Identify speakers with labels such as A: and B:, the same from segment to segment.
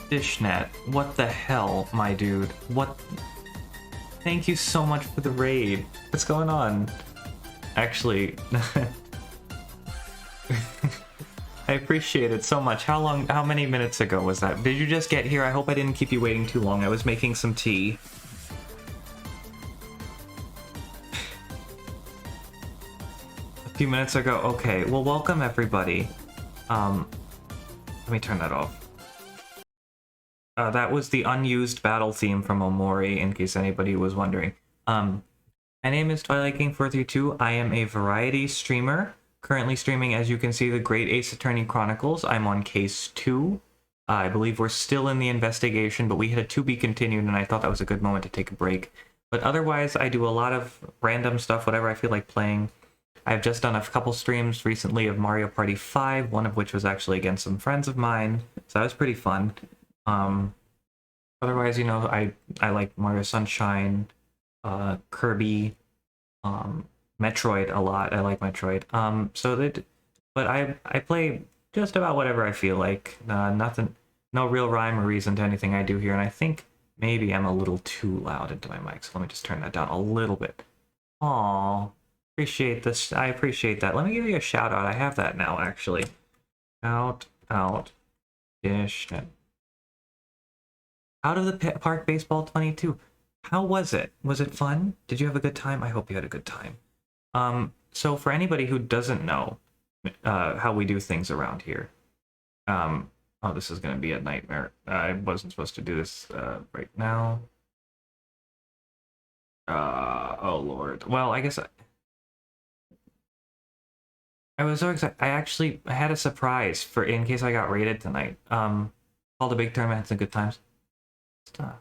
A: Dishnet, what the hell, my dude? What? Thank you so much for the raid. What's going on? Actually, I appreciate it so much. How many minutes ago was that? Did you just get here? I hope I didn't keep you waiting too long. I was making some tea. A few minutes ago. Okay, well, welcome everybody. Let me turn that off. That was the unused battle theme from Omori, in case anybody was wondering. My name is Twilight King 432. I am a variety streamer, currently streaming, as you can see, the Great Ace Attorney Chronicles. I'm on case 2. I believe we're still in the investigation, but we had a to be continued, and I thought that was a good moment to take a break. But otherwise, I do a lot of random stuff, whatever I feel like playing. I've just done a couple streams recently of Mario Party 5, one of which was actually against some friends of mine, so that was pretty fun. Otherwise, you know, I like Mario Sunshine, Kirby, Metroid a lot. I like Metroid. But I play just about whatever I feel like. Nothing, no real rhyme or reason to anything I do here, and I think maybe I'm a little too loud into my mic, so let me just turn that down a little bit. Aw, appreciate this. I appreciate that. Let me give you a shout out. I have that now, actually. Shout out, Dish. Out of the Park Baseball 22. How was it? Was it fun? Did you have a good time? I hope you had a good time. So for anybody who doesn't know how we do things around here, oh, this is going to be a nightmare. I wasn't supposed to do this right now. Oh lord. Well, I guess I was so excited. I had a surprise for in case I got raided tonight. Called a big tournament, had some good times. Stop.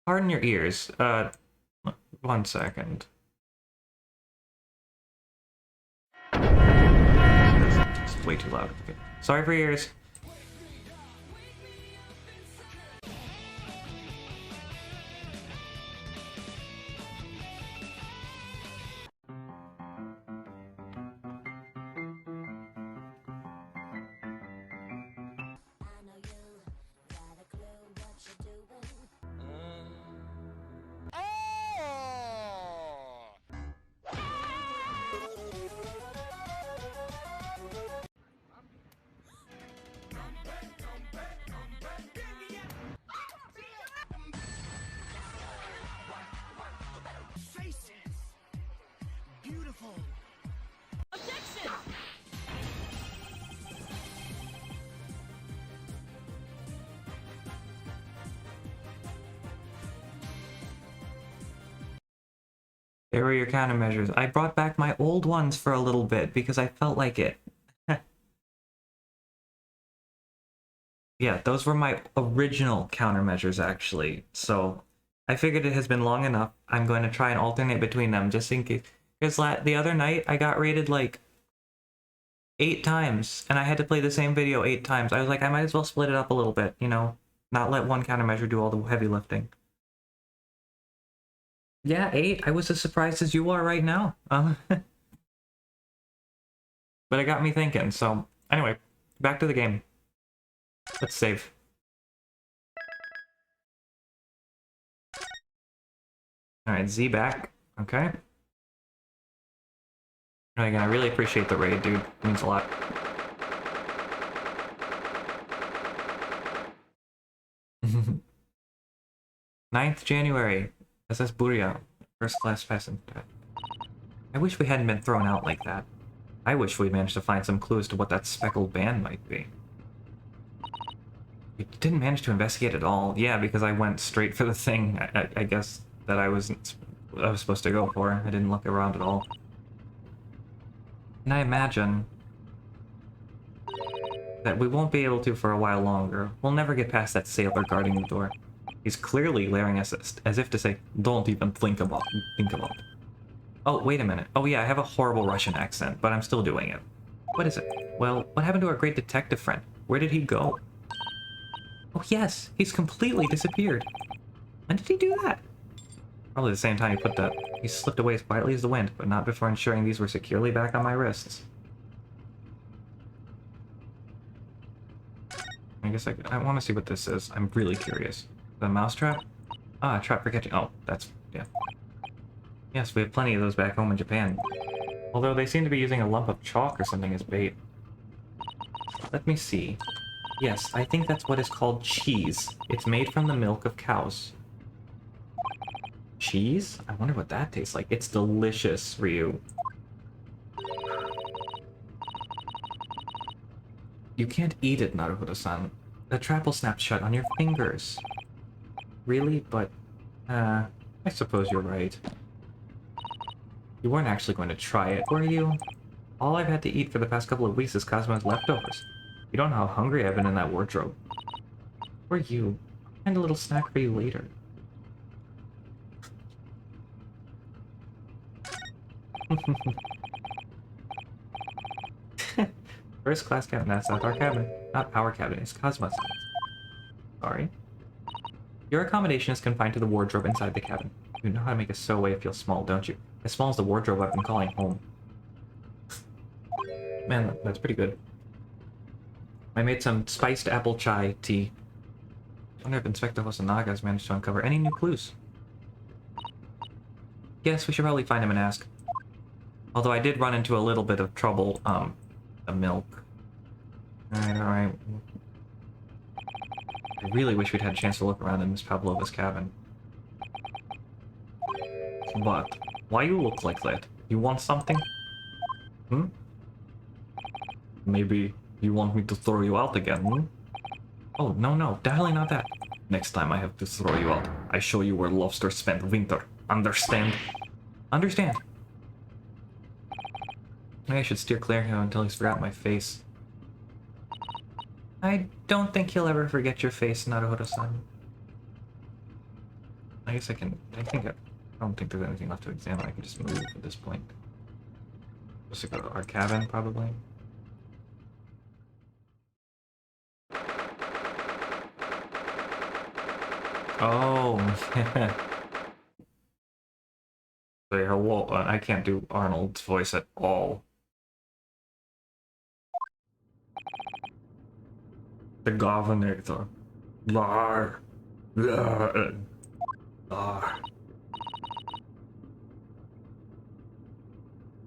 A: Pardon your ears. 1 second. It's way too loud. Okay. Sorry for your ears. There were your countermeasures. I brought back my old ones for a little bit because I felt like it. Yeah, those were my original countermeasures, actually. So I figured it has been long enough. I'm going to try and alternate between them just in case. Because the other night, I got rated like 8 times, and I had to play the same video 8 times. I was like, I might as well split it up a little bit, you know? Not let one countermeasure do all the heavy lifting. Yeah, 8. I was as surprised as you are right now. But it got me thinking, so anyway, back to the game. Let's save. Alright, Z back. Okay. Again, I really appreciate the raid, dude. It means a lot. Ninth January. SS Buria. First class peasant. I wish we hadn't been thrown out like that. I wish we managed to find some clues to what that speckled band might be. We didn't manage to investigate at all. Yeah, because I went straight for the thing, I guess, that I was supposed to go for. I didn't look around at all. And I imagine that we won't be able to for a while longer. We'll never get past that sailor guarding the door. He's clearly glaring at us as if to say, don't even think about it. Oh, wait a minute. Oh yeah, I have a horrible Russian accent, but I'm still doing it. What is it? Well, what happened to our great detective friend? Where did he go? Oh yes, he's completely disappeared. When did he do that? Probably the same time he put that. He slipped away as quietly as the wind, but not before ensuring these were securely back on my wrists. I guess I want to see what this is. I'm really curious. The mousetrap? Ah, a trap for catching. Oh, that's... yeah. Yes, we have plenty of those back home in Japan. Although they seem to be using a lump of chalk or something as bait. Let me see. Yes, I think that's what is called cheese. It's made from the milk of cows. Cheese? I wonder what that tastes like. It's delicious, Ryu. You can't eat it, Naruhodo-san. The trap will snap shut on your fingers. Really? But, I suppose you're right. You weren't actually going to try it, were you? All I've had to eat for the past couple of weeks is Cosmo's leftovers. You don't know how hungry I've been in that wardrobe. Or you. I'll find a little snack for you later. First class cabin. That's not our cabin. Not our cabin. It's Cosmo's. Sorry. Your accommodation is confined to the wardrobe inside the cabin. You know how to make a stowaway feel small, don't you? As small as the wardrobe I've been calling home. Man, that's pretty good. I made some spiced apple chai tea. I wonder if Inspector Hosonaga has managed to uncover any new clues. Yes, we should probably find him and ask. Although I did run into a little bit of trouble, the milk. Alright. I really wish we'd had a chance to look around in Miss Pavlova's cabin. But, why you look like that? You want something? Hmm? Maybe you want me to throw you out again, hmm? Oh, no, definitely not that. Next time I have to throw you out, I show you where lobsters spend winter. Understand? Understand. Maybe I should steer clear here until he's forgotten my face. I don't think he'll ever forget your face, Naruhodo-san. I guess I don't think there's anything left to examine. I can just move at this point. Just go to our cabin, probably. Oh, yeah. Say hello. I can't do Arnold's voice at all. The governor. Lar. Lar.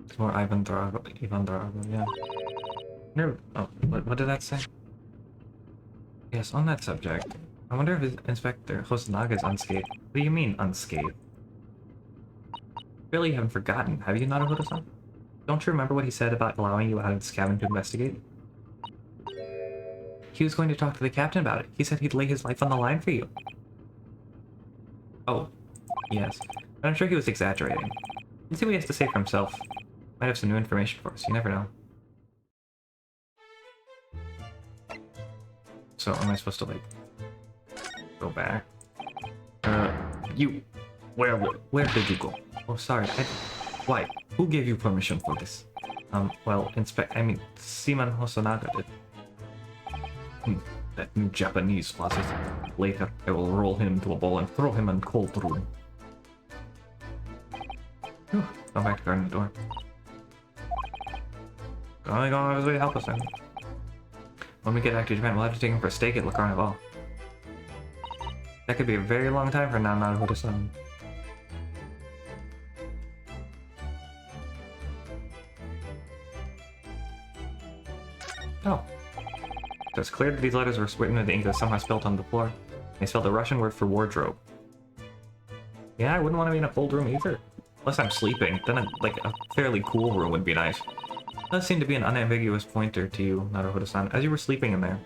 A: It's more Ivan Drago, yeah. No, oh, what did that say? Yes, on that subject. I wonder if Inspector Hosonaga is unscathed. What do you mean, unscathed? Really, you haven't forgotten, have you, Naruhodo-san? Don't you remember what he said about allowing you out of this cabin to investigate? He was going to talk to the captain about it. He said he'd lay his life on the line for you. Oh, yes. But I'm sure he was exaggerating. Let's see what he has to say for himself. Might have some new information for us, you never know. So, am I supposed to, like, go back? Where did you go? Oh, sorry, why? Who gave you permission for this? Well, Seaman Hosonaga did. That new Japanese closet. Later, I will roll him into a ball and throw him in cold room. Whew. Go back to guarding the door. Going on his way to help us then. When we get back to Japan, we'll have to take him for a steak at Le Carnival. That could be a very long time from now, Naruhodo-san. Oh. So it's clear that these letters were written with ink that somehow spilled on the floor. They spelled a Russian word for wardrobe. Yeah, I wouldn't want to be in a cold room either. Unless I'm sleeping, then like a fairly cool room would be nice. It does seem to be an unambiguous pointer to you, Naruhodo-san, as you were sleeping in there.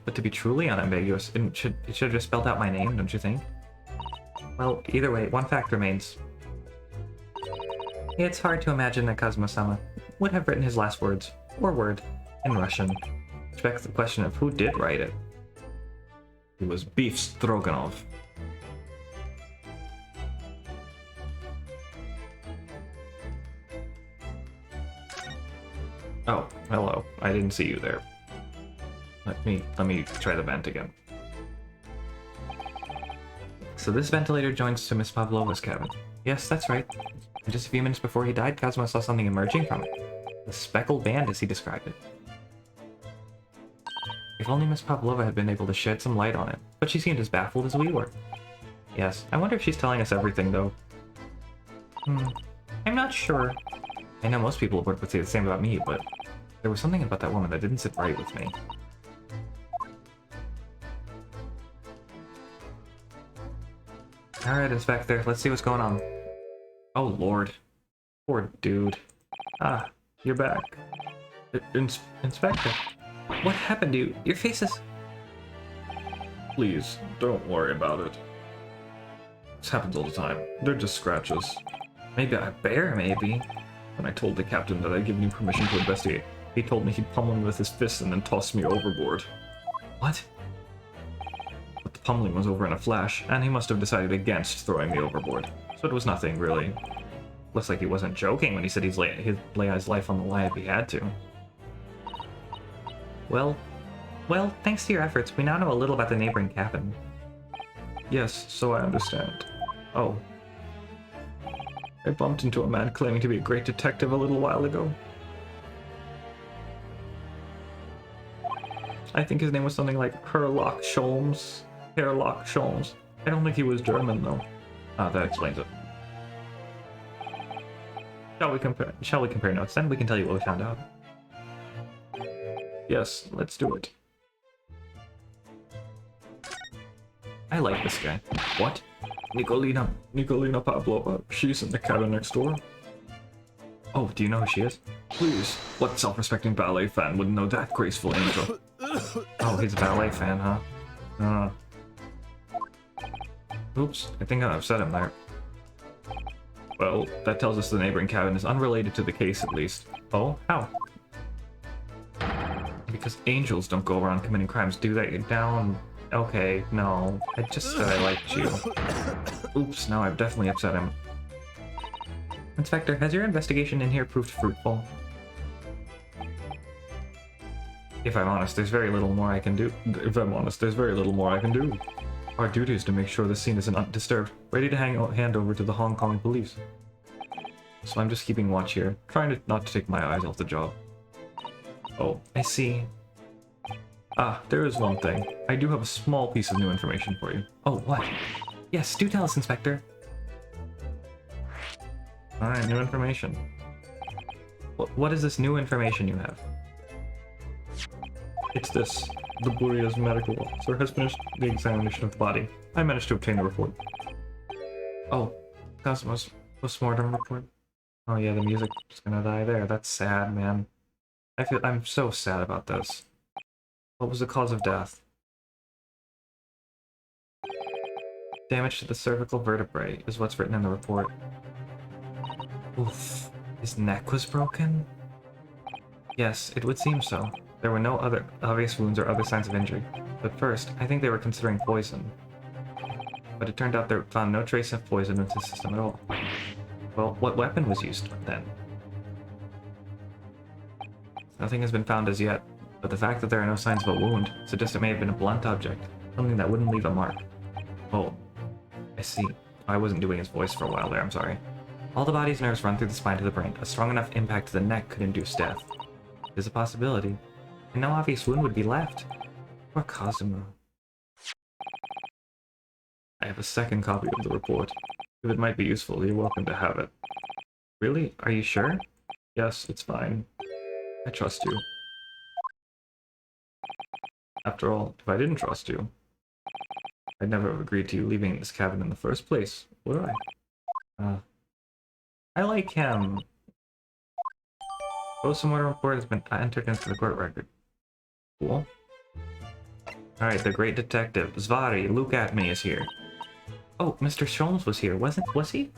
A: But to be truly unambiguous, it should have just spelled out my name, don't you think? Well, either way, one fact remains. It's hard to imagine that Kazuma-sama would have written his last words, or word, in Russian. Which begs the question of who did write it. It was Beef Stroganoff. Oh, hello. I didn't see you there. Let me try the vent again. So this ventilator joins to Miss Pavlova's cabin. Yes, that's right. And just a few minutes before he died, Kazuma saw something emerging from it. The speckled band, as he described it. If only Miss Pavlova had been able to shed some light on it, but she seemed as baffled as we were. Yes, I wonder if she's telling us everything, though. I'm not sure. I know most people would say the same about me, but there was something about that woman that didn't sit right with me. Alright, Inspector, let's see what's going on. Oh, Lord. Poor dude. Ah, you're back. Inspector, what happened to you? Your face is...
B: Please, don't worry about it. This happens all the time. They're just scratches.
A: Maybe a bear, maybe.
B: When I told the captain that I'd given you permission to investigate, he told me he'd pummel me with his fists and then toss me overboard.
A: What?
B: But the pummeling was over in a flash, and he must have decided against throwing me overboard. So it was nothing, really.
A: Looks like he wasn't joking when he said he'd lay his life on the line if he had to. Well, thanks to your efforts, we now know a little about the neighboring cabin.
B: Yes, so I understand.
A: Oh.
B: I bumped into a man claiming to be a great detective a little while ago. I think his name was something like Herlock Sholmes. Herlock Sholmes. I don't think he was German, though.
A: Ah, that explains it. Shall we compare notes, then we can tell you what we found out.
B: Yes, let's do it.
A: I like this guy.
B: What? Nikolina Pavlova. She's in the cabin next door.
A: Oh, do you know who she is?
B: Please, what self-respecting ballet fan wouldn't know that graceful angel?
A: Oh, he's a ballet fan, huh? Oops, I think I upset him there.
B: Well, that tells us the neighboring cabin is unrelated to the case, at least.
A: Oh, how?
B: Because angels don't go around committing crimes, do they?
A: Down. Okay, no. I just said I liked you.
B: Oops, now I've definitely upset him.
A: Inspector, has your investigation in here proved fruitful? If I'm honest, there's very little more I can do. Our duty is to make sure the scene isn't undisturbed, ready to hand over to the Hong Kong police. So I'm just keeping watch here, trying not to take my eyes off the job.
B: Oh,
A: I see.
B: Ah, there is one thing. I do have a small piece of new information for you.
A: Oh, what? Yes, do tell us, Inspector.
B: Alright, new information.
A: What is this new information you have?
B: It's this. The Buria's medical officer has finished the examination of the body. I managed to obtain the report.
A: Oh, Cosmos postmortem report. Oh yeah, the music's gonna die there. That's sad, man. I'm so sad about this. What was the cause of death? Damage to the cervical vertebrae is what's written in the report. Oof. His neck was broken? Yes, it would seem so. There were no other obvious wounds or other signs of injury. But first, I think they were considering poison. But it turned out they found no trace of poison in his system at all. Well, what weapon was used then? Nothing has been found as yet, but the fact that there are no signs of a wound suggests it may have been a blunt object, something that wouldn't leave a mark. Oh, I see. I wasn't doing his voice for a while there, I'm sorry. All the body's nerves run through the spine to the brain. A strong enough impact to the neck could induce death. There's a possibility. And no obvious wound would be left. Poor Cosimo.
B: I have a second copy of the report. If it might be useful, you're welcome to have it.
A: Really? Are you sure?
B: Yes, it's fine. I trust you. After all, if I didn't trust you, I'd never have agreed to you leaving this cabin in the first place, would I?
A: I like him. Postmortem report has been entered into the court record. Cool. Alright, the great detective, Zvari, look at me, is here. Oh, Mr. Sholmes was here, was he?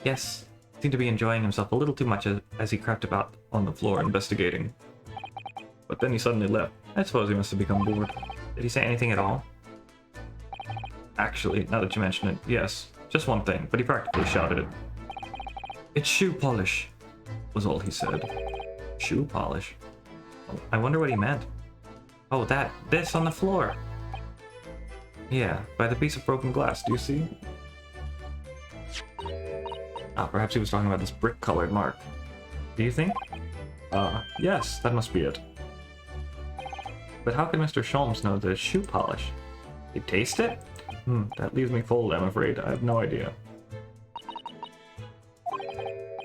A: Yes, seemed to be enjoying himself a little too much as he crept about
B: on the floor investigating. But then he suddenly left. I suppose he must have become bored.
A: Did he say anything at all?
B: Actually, now that you mention it, yes. Just one thing, but he practically shouted it. "It's shoe polish," was all he said.
A: Shoe polish? Oh, I wonder what he meant. Oh, this on the floor.
B: Yeah, by the piece of broken glass, do you see?
A: Ah, perhaps he was talking about this brick-colored mark. Do you think?
B: Yes, that must be it. But how could Mr. Sholmes know that it's shoe polish? Did he taste it? That leaves me cold, I'm afraid. I have no idea.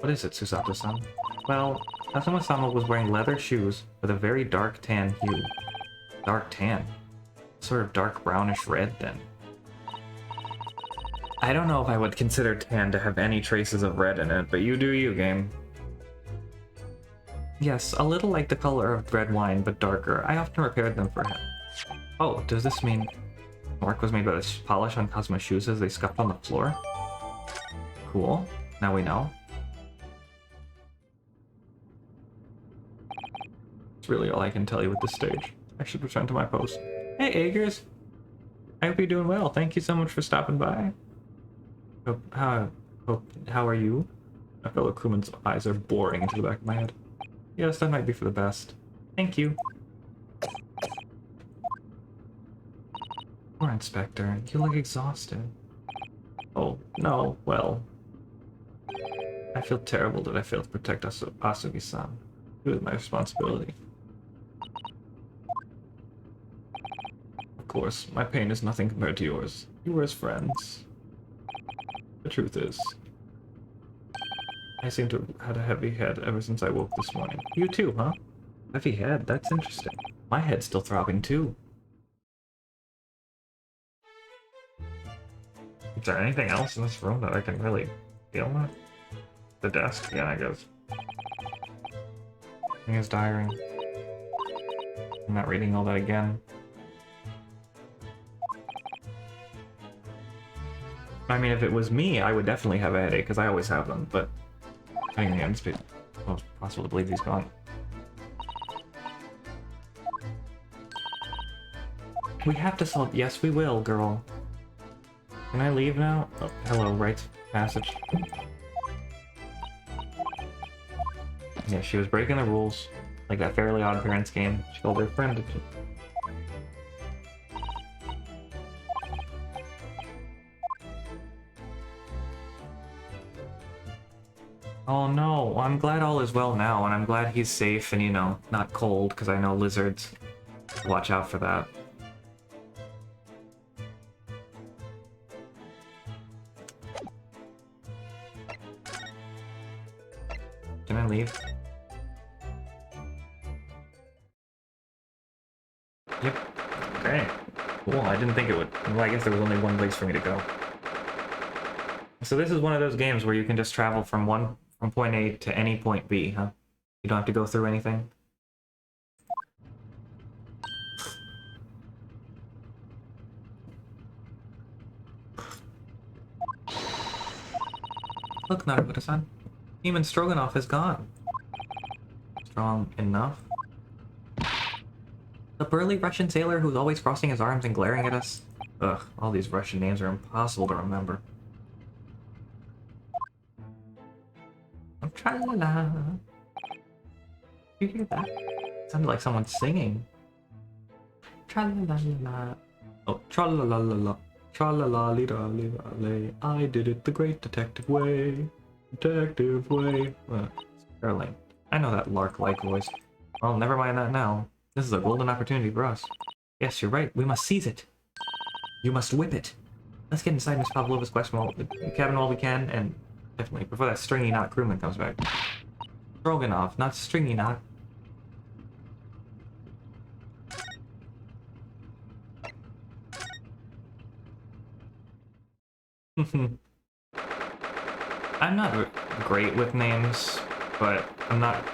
B: What is it, Susato-san? Well, Kazuma-sama was wearing leather shoes with a very dark tan hue. Dark tan? Sort of dark brownish red, then. I don't know if I would consider tan to have any traces of red in it, but you do you, game. Yes, a little like the color of red wine, but darker. I often repaired them for him. Oh, does this mean mark was made by the polish on Kazuma's shoes as they scuffed on the floor? Cool. Now we know. That's really all I can tell you at this stage. I should return to my post. Hey, Aegers! I hope you're doing well. Thank you so much for stopping by. How are you? My fellow crewman's eyes are boring into the back of my head. Yes, that might be for the best. Thank you. Poor Inspector, you look exhausted. Oh, no, well. I feel terrible that I failed to protect Asugi-san. It was my responsibility. Of course, my pain is nothing compared to yours. You were as friends. The truth is, I seem to have had a heavy head ever since I woke this morning. You too, huh? Heavy head? That's interesting. My head's still throbbing too. Is there anything else in this room that I can really deal with? The desk? Yeah, I guess. His diary. I'm not reading all that again. I mean, if it was me, I would definitely have a headache, because I always have them, but I mean, it's almost possible to believe he's gone. We have to solve— yes, we will, girl. Can I leave now? Oh, hello, rites passage. Yeah, she was breaking the rules, like that Fairly Odd Parents game. She called her friend. Oh no, I'm glad all is well now, and I'm glad he's safe and, you know, not cold, because I know lizards. Watch out for that. Can I leave? Yep. Okay. Cool, I didn't think it would. Well, I guess there was only one place for me to go. So this is one of those games where you can just travel from point A to any point B, huh? You don't have to go through anything? Look, Naruto-san. Demon Stroganoff is gone. Strong enough? The burly Russian sailor who's always crossing his arms and glaring at us? Ugh, all these Russian names are impossible to remember. Tra-la-la. You hear that? It sounded like someone singing. Tra-la-la-la-la. Oh, tra-la-la-la-la. Tra-la-la-li-da-li-da-li. I did it the great detective way. Detective way. Sterling. I know that lark-like voice. Well, never mind that now. This is a golden opportunity for us. Yes, you're right. We must seize it. You must whip it. Let's get inside Miss Pavlova's cabin while we can, and definitely before that stringy knot crewman comes back. Stroganoff, not stringy knot. I'm not great with names, but I'm not,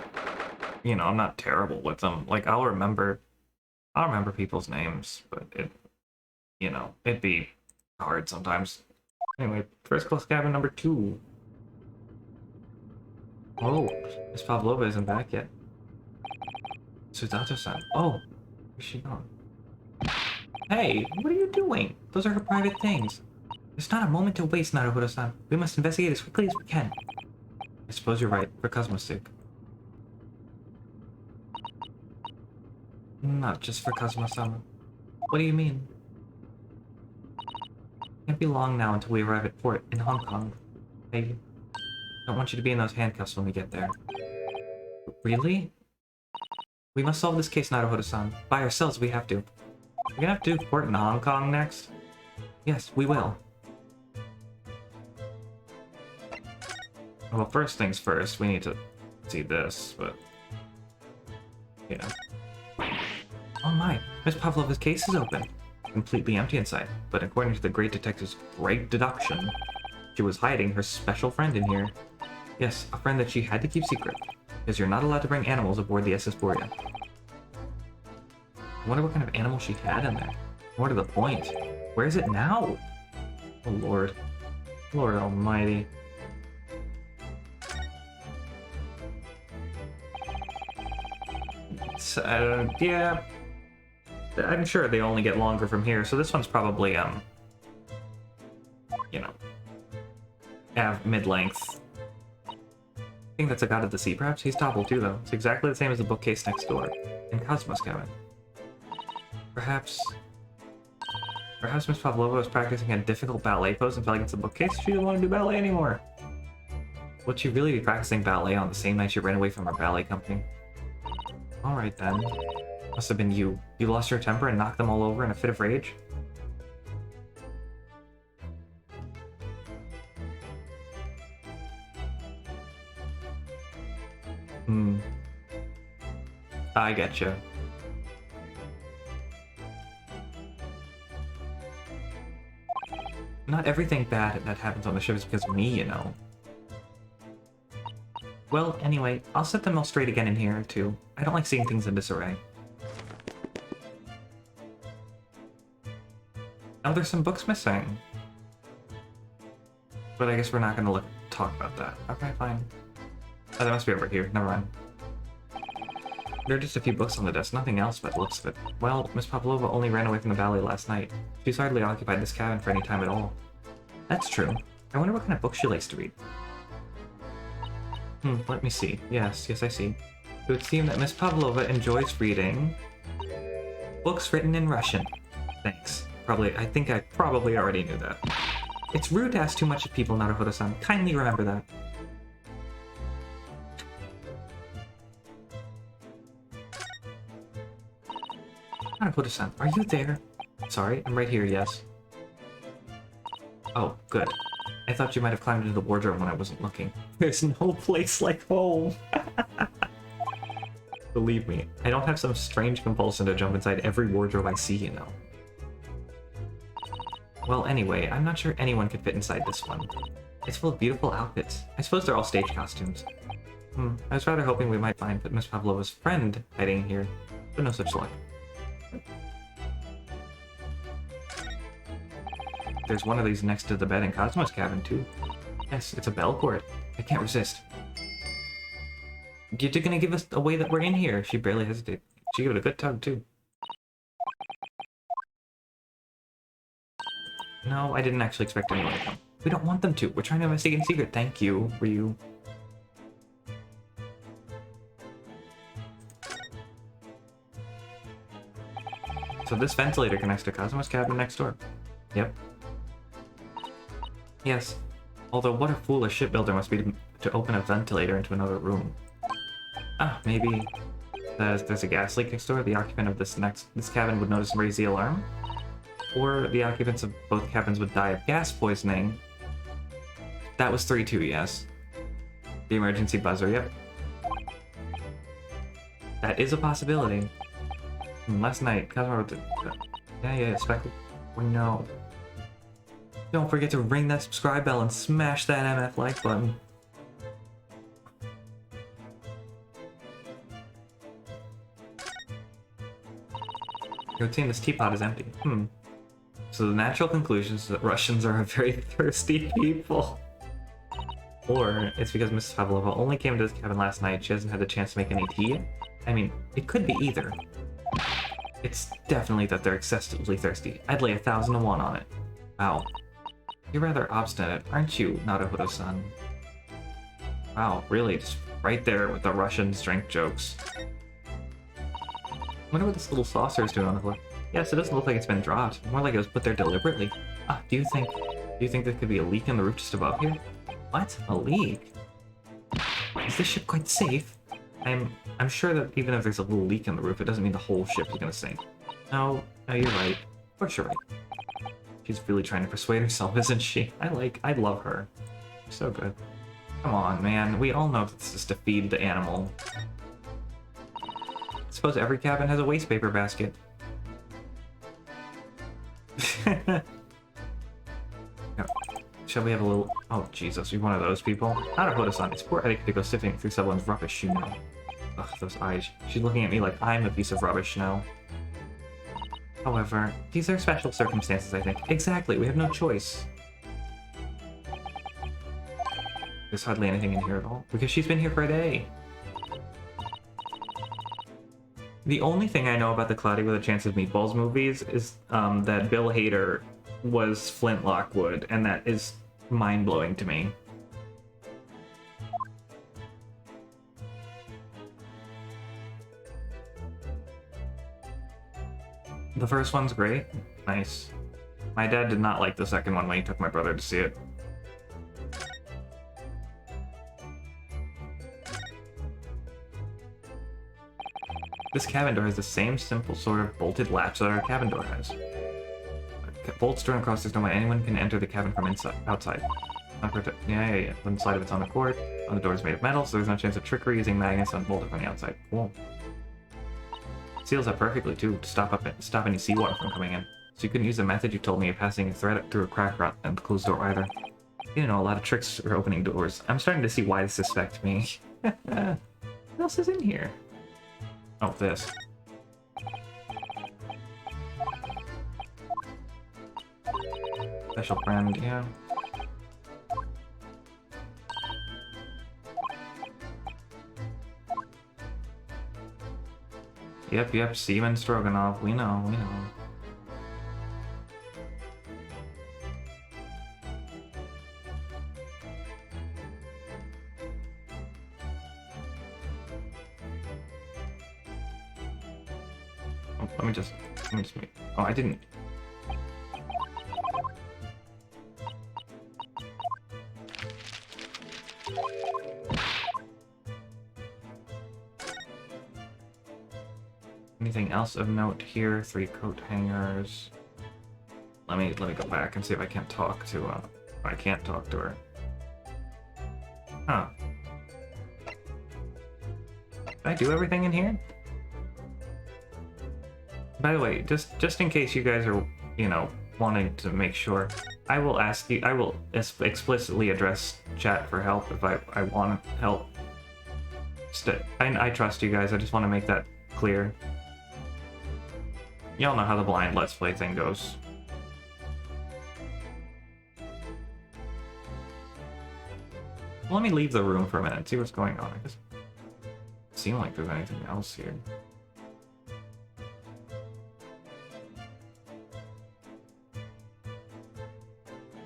B: you know, I'm not terrible with them. Like, I'll remember people's names, but you know, it'd be hard sometimes. Anyway, first class cabin number 2. Oh, Miss Pavlova isn't back yet. Susato-san. Oh, where's she gone? Hey, what are you doing? Those are her private things. There's not a moment to waste, Naruto-san. We must investigate as quickly as we can. I suppose you're right, for Kazuma's sake. Not just for Kazuma-sama. What do you mean? Can't be long now until we arrive at port in Hong Kong. I don't want you to be in those handcuffs when we get there. Really?
A: We must solve this case, Naruhodo-san. By ourselves, we have to. We're gonna have to do court in Hong Kong next? Yes, we will. Well, first things first, we need to see this, but... You know. Oh my, Miss Pavlova's case is open. Completely empty inside, but according to the great detective's great deduction, she was hiding her special friend in here. Yes, a friend that she had to keep secret, because you're not allowed to bring animals aboard the SS Borea. I wonder what kind of animal she had in there. More to the point, where is it now? Oh lord. Lord almighty. Yeah. I'm sure they only get longer from here, so this one's probably, you know, mid-length. I think that's a God of the Sea, perhaps? He's toppled too, though. It's exactly the same as the bookcase next door, in Cosmo's cabin. Perhaps Miss Pavlova was practicing a difficult ballet pose and fell against the bookcase. She didn't want to do ballet anymore. Would she really be practicing ballet on the same night she ran away from her ballet company? Alright then. Must have been you. You lost your temper and knocked them all over in a fit of rage? I getcha. Not everything bad that happens on the ship is because of me, you know. Well, anyway, I'll set them all straight again in here, too. I don't like seeing things in disarray. Oh, there's some books missing. But I guess we're not gonna talk about that. Okay, fine. Oh, that must be over here. Never mind. There are just a few books on the desk, nothing else by the looks of it. Well, Miss Pavlova only ran away from the ballet last night. She's hardly occupied this cabin for any time at all. That's true. I wonder what kind of books she likes to read. Let me see. Yes, I see. It would seem that Miss Pavlova enjoys reading books written in Russian. Thanks. I think I probably already knew that. It's rude to ask too much of people, Naruhodo-san. Kindly remember that. Naruhodo-san, are you there? Sorry, I'm right here, yes. Oh, good. I thought you might have climbed into the wardrobe when I wasn't looking. There's no place like home. Believe me, I don't have some strange compulsion to jump inside every wardrobe I see, you know. Well, anyway, I'm not sure anyone could fit inside this one. It's full of beautiful outfits. I suppose they're all stage costumes. I was rather hoping we might find Miss Pavlova's friend hiding here, but no such luck. There's one of these next to the bed in Cosmo's cabin, too. Yes, it's a bell cord. I can't resist. You're gonna give us away that we're in here? She barely hesitated. She gave it a good tug, too. No, I didn't actually expect anyone to come. We don't want them to. We're trying to investigate in secret. Thank you, Ryu. So this ventilator connects to Cosmo's cabin next door. Yep. Yes. Although what a foolish shipbuilder must be to open a ventilator into another room. Ah, maybe there's a gas leak next door. The occupant of this cabin would notice and raise the alarm. Or the occupants of both cabins would die of gas poisoning. That was 3-2, yes. The emergency buzzer, yep. That is a possibility. Last night, Cosmo... Yeah, expected. Oh no. Don't forget to ring that subscribe bell and smash that MF like button. It would seem this teapot is empty. So the natural conclusion is that Russians are a very thirsty people. Or it's because Mrs. Pavlova only came to this cabin last night. She hasn't had the chance to make any tea yet. I mean, it could be either. It's definitely that they're excessively thirsty. I'd lay 1,000 to 1 on it. Wow. You're rather obstinate, aren't you, Naruhodo-san? Wow, really, just right there with the Russian strength jokes. I wonder what this little saucer is doing on the floor. Yes, it doesn't look like it's been dropped. More like it was put there deliberately. Ah, do you think there could be a leak in the roof just above here? What? A leak? Is this ship quite safe? I'm sure that even if there's a little leak in the roof, it doesn't mean the whole ship is gonna sink. No, you're right. Of course you're right. She's really trying to persuade herself, isn't she? I love her. She's so good. Come on, man. We all know this is to feed the animal. I suppose every cabin has a waste paper basket. No. Shall we have a little... Oh, Jesus, you're one of those people. How to put us on. It's poor etiquette to go sifting through someone's rubbish, you know. Ugh, those eyes. She's looking at me like I'm a piece of rubbish now. However, these are special circumstances, I think. Exactly, we have no choice. There's hardly anything in here at all, because she's been here for a day. The only thing I know about the Cloudy with a Chance of Meatballs movies is that Bill Hader was Flint Lockwood, and that is mind-blowing to me. The first one's great. Nice. My dad did not like the second one when he took my brother to see it. This cabin door has the same simple sort of bolted latch that our cabin door has. Bolts drawn across, there's no way anyone can enter the cabin from outside. Yeah. One side of it's on the cord. On the door is made of metal, so there's no chance of trickery using magnets unbolted from the outside. Cool. Seals up perfectly too, to stop any seawater from coming in. So you couldn't use the method you told me of passing a thread through a crack and the closed door either. You know a lot of tricks for opening doors. I'm starting to see why they suspect me. What else is in here? Oh, this. Special friend, yeah. Yep, Seaman Stroganoff, we know. Oh, let me just wait. Oh, I didn't. Anything else of note here? 3 coat hangers. Let me go back and see if I can't talk to I can't talk to her. Huh. Did I do everything in here? By the way, just in case you guys are, you know, wanting to make sure, I will explicitly address chat for help if I want help. I trust you guys, I just want to make that clear. Y'all know how the blind Let's Play thing goes. Let me leave the room for a minute and see what's going on. It doesn't seem like there's anything else here.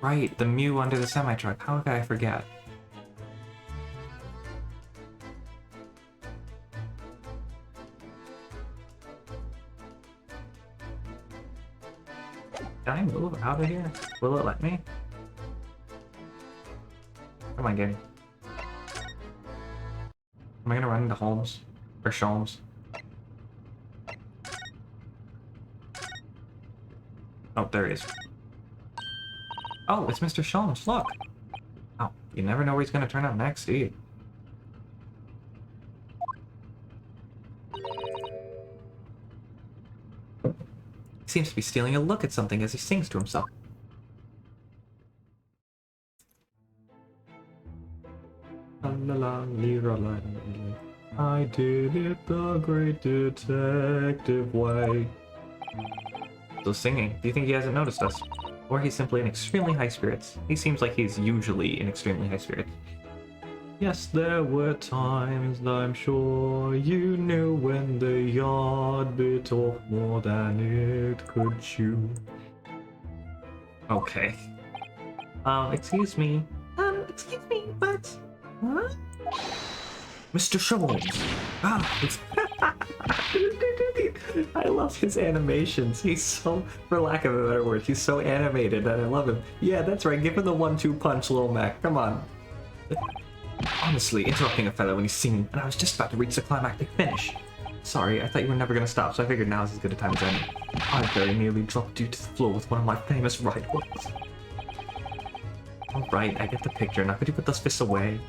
A: Right, the Mew under the semi-truck. How could I forget? Can I move out of here? Will it let me? What am I getting? Am I gonna run into Holmes? Or Sholmes? Oh, there he is. Oh, it's Mr. Sholmes, look! Oh, you never know where he's gonna turn up next, do you? He seems to be stealing a look at something as he sings to himself. I did it the great detective way. Still singing. Do you think he hasn't noticed us? Or he's simply in extremely high spirits? He seems like he's usually in extremely high spirits. Yes, there were times, I'm sure you knew, when the yard bit off more than it could chew. Okay. Excuse me, but... Huh? Mr. Sholmes! I love his animations. He's so, for lack of a better word, he's so animated and I love him. Yeah, that's right, give him the 1-2 punch, Lil Mac. Come on. Honestly, interrupting a fellow when he's singing, and I was just about to reach the climactic finish. Sorry, I thought you were never gonna stop, so I figured now's as good a time as any. I very nearly dropped you to the floor with one of my famous right hooks. Alright, I get the picture. Now could you put those fists away?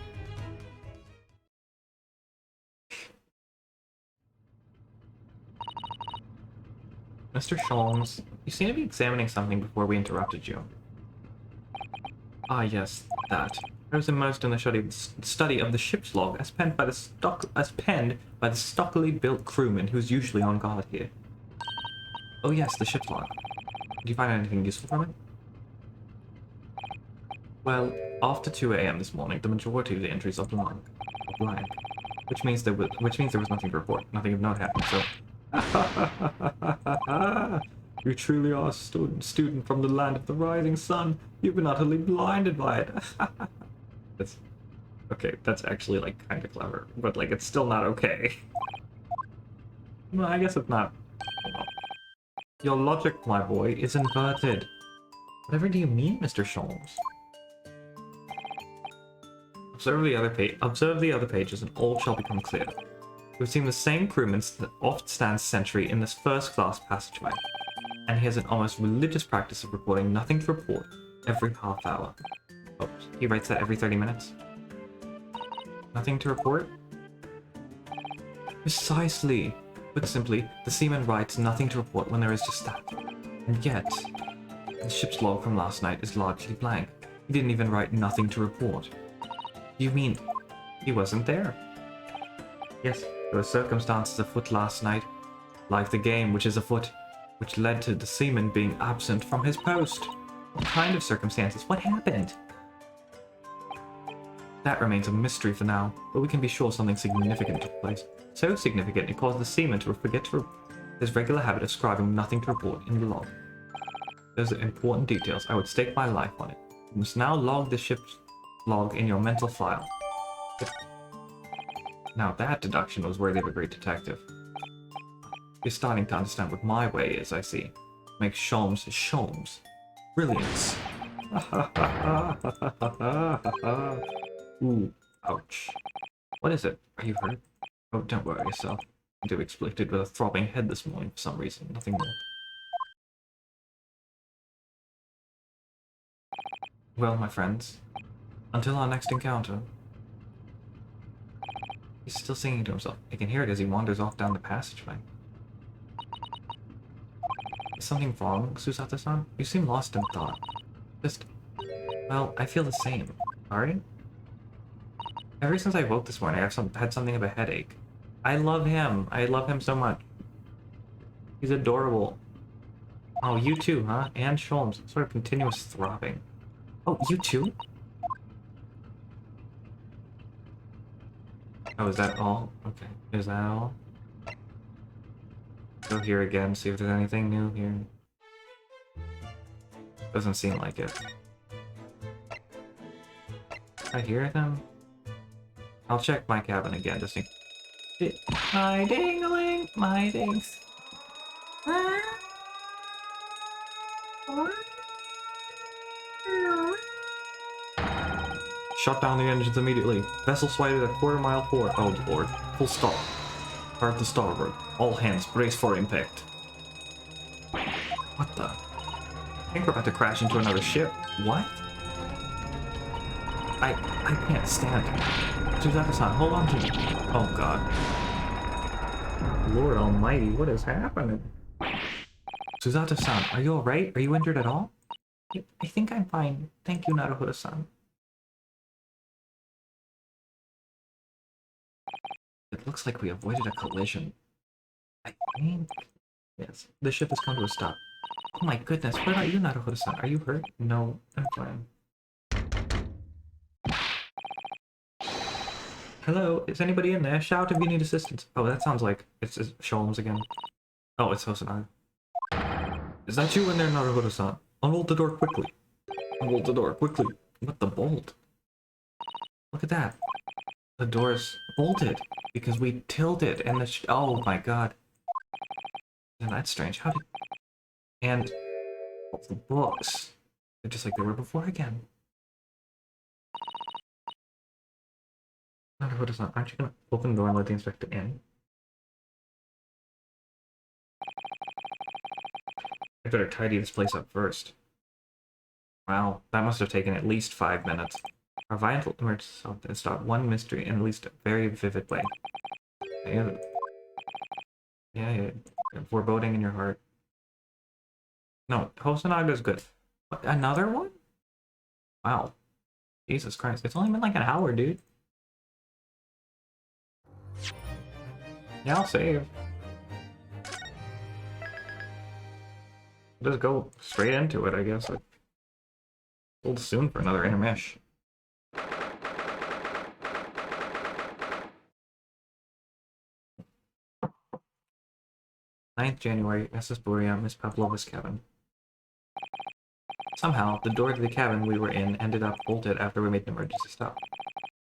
A: Mr. Sholmes, you seem to be examining something before we interrupted you. Ah, yes, that. I was immersed in the study of the ship's log as penned by the stockily built crewman who's usually on guard here. Oh yes, the ship's log. Did you find anything useful from it? Well, after 2 a.m. this morning, the majority of the entries are blank, which means there was nothing to report. Nothing of note happened. So, you truly are a student from the land of the rising sun. You've been utterly blinded by it. That's okay. That's actually like kind of clever, but like it's still not okay. Well, I guess it's not. Your logic, my boy, is inverted. Whatever do you mean, Mr. Sholmes? Observe the other pages, and all shall become clear. We've seen the same crewman that oft stands sentry in this first-class passageway, and he has an almost religious practice of reporting nothing to report every half hour. Oh, he writes that every 30 minutes? Nothing to report? Precisely. Put simply, the seaman writes nothing to report when there is just that. And yet, the ship's log from last night is largely blank. He didn't even write nothing to report. You mean he wasn't there? Yes, there were circumstances afoot last night, like the game which is afoot, which led to the seaman being absent from his post. What kind of circumstances? What happened? That remains a mystery for now, but we can be sure something significant took place. So significant it caused the seaman to forget his regular habit of scribing nothing to report in the log. Those are important details. I would stake my life on it. You must now log the ship's log in your mental file. Now that deduction was worthy of a great detective. You're starting to understand what my way is, I see. Make Sholmes Sholmes. Brilliance. Ooh, ouch. What is it? Are you hurt? Oh, don't worry yourself. I do explicted with a throbbing head this morning for some reason. Nothing more. Well, my friends, until our next encounter. He's still singing to himself. I can hear it as he wanders off down the passageway. Is something wrong, Susato-san? You seem lost in thought. Well, I feel the same. Sorry? Ever since I woke this morning, I've had something of a headache. I love him. I love him so much. He's adorable. Oh, you too, huh? And Sholmes. Sort of continuous throbbing. Oh, you too? Oh, is that all? Okay. Is that all? Go here again, see if there's anything new here. Doesn't seem like it. I hear them? I'll check my cabin again to see. My ding-a-ling, my dings. Shut down the engines immediately. Vessel sighted at quarter-mile port. Oh lord. Full stop. Start to starboard. All hands, brace for impact. What the? I think we're about to crash into another ship. What? I can't stand it. Susato-san, hold on to me. Oh god. Lord almighty, what is happening? Susato-san, are you alright? Are you injured at all? I think I'm fine. Thank you, Naruhodo-san. It looks like we avoided a collision. I think... Yes, the ship has come to a stop. Oh my goodness, what about you, Naruhodo-san? Are you hurt? No, I'm fine. Hello, is anybody in there? Shout if you need assistance. Oh, that sounds like it's Sholmes again. Oh, it's Hosonaga. Is that you in there, Naruhodo-san? Unbolt the door quickly. Unbolt the door quickly. What the bolt? Look at that. The door's bolted because we tilted and the oh my god. And that's strange. How did... And the books. They're just like they were before again. No, what is that? Aren't you gonna open the door and let the inspector in? I better tidy this place up first. Wow, that must have taken at least 5 minutes. Our vital emergency stop one mystery in at least a very vivid way. Yeah, yeah, foreboding in your heart. No, Hosanaga's good. What, another one? Wow. Jesus Christ, it's only been like an hour, dude. Yeah, I'll save. Just go straight into it, I guess. It's a little soon for another intermesh. 9th January, SS Borea, Miss Pavlova's cabin. Somehow, the door to the cabin we were in ended up bolted after we made an emergency stop.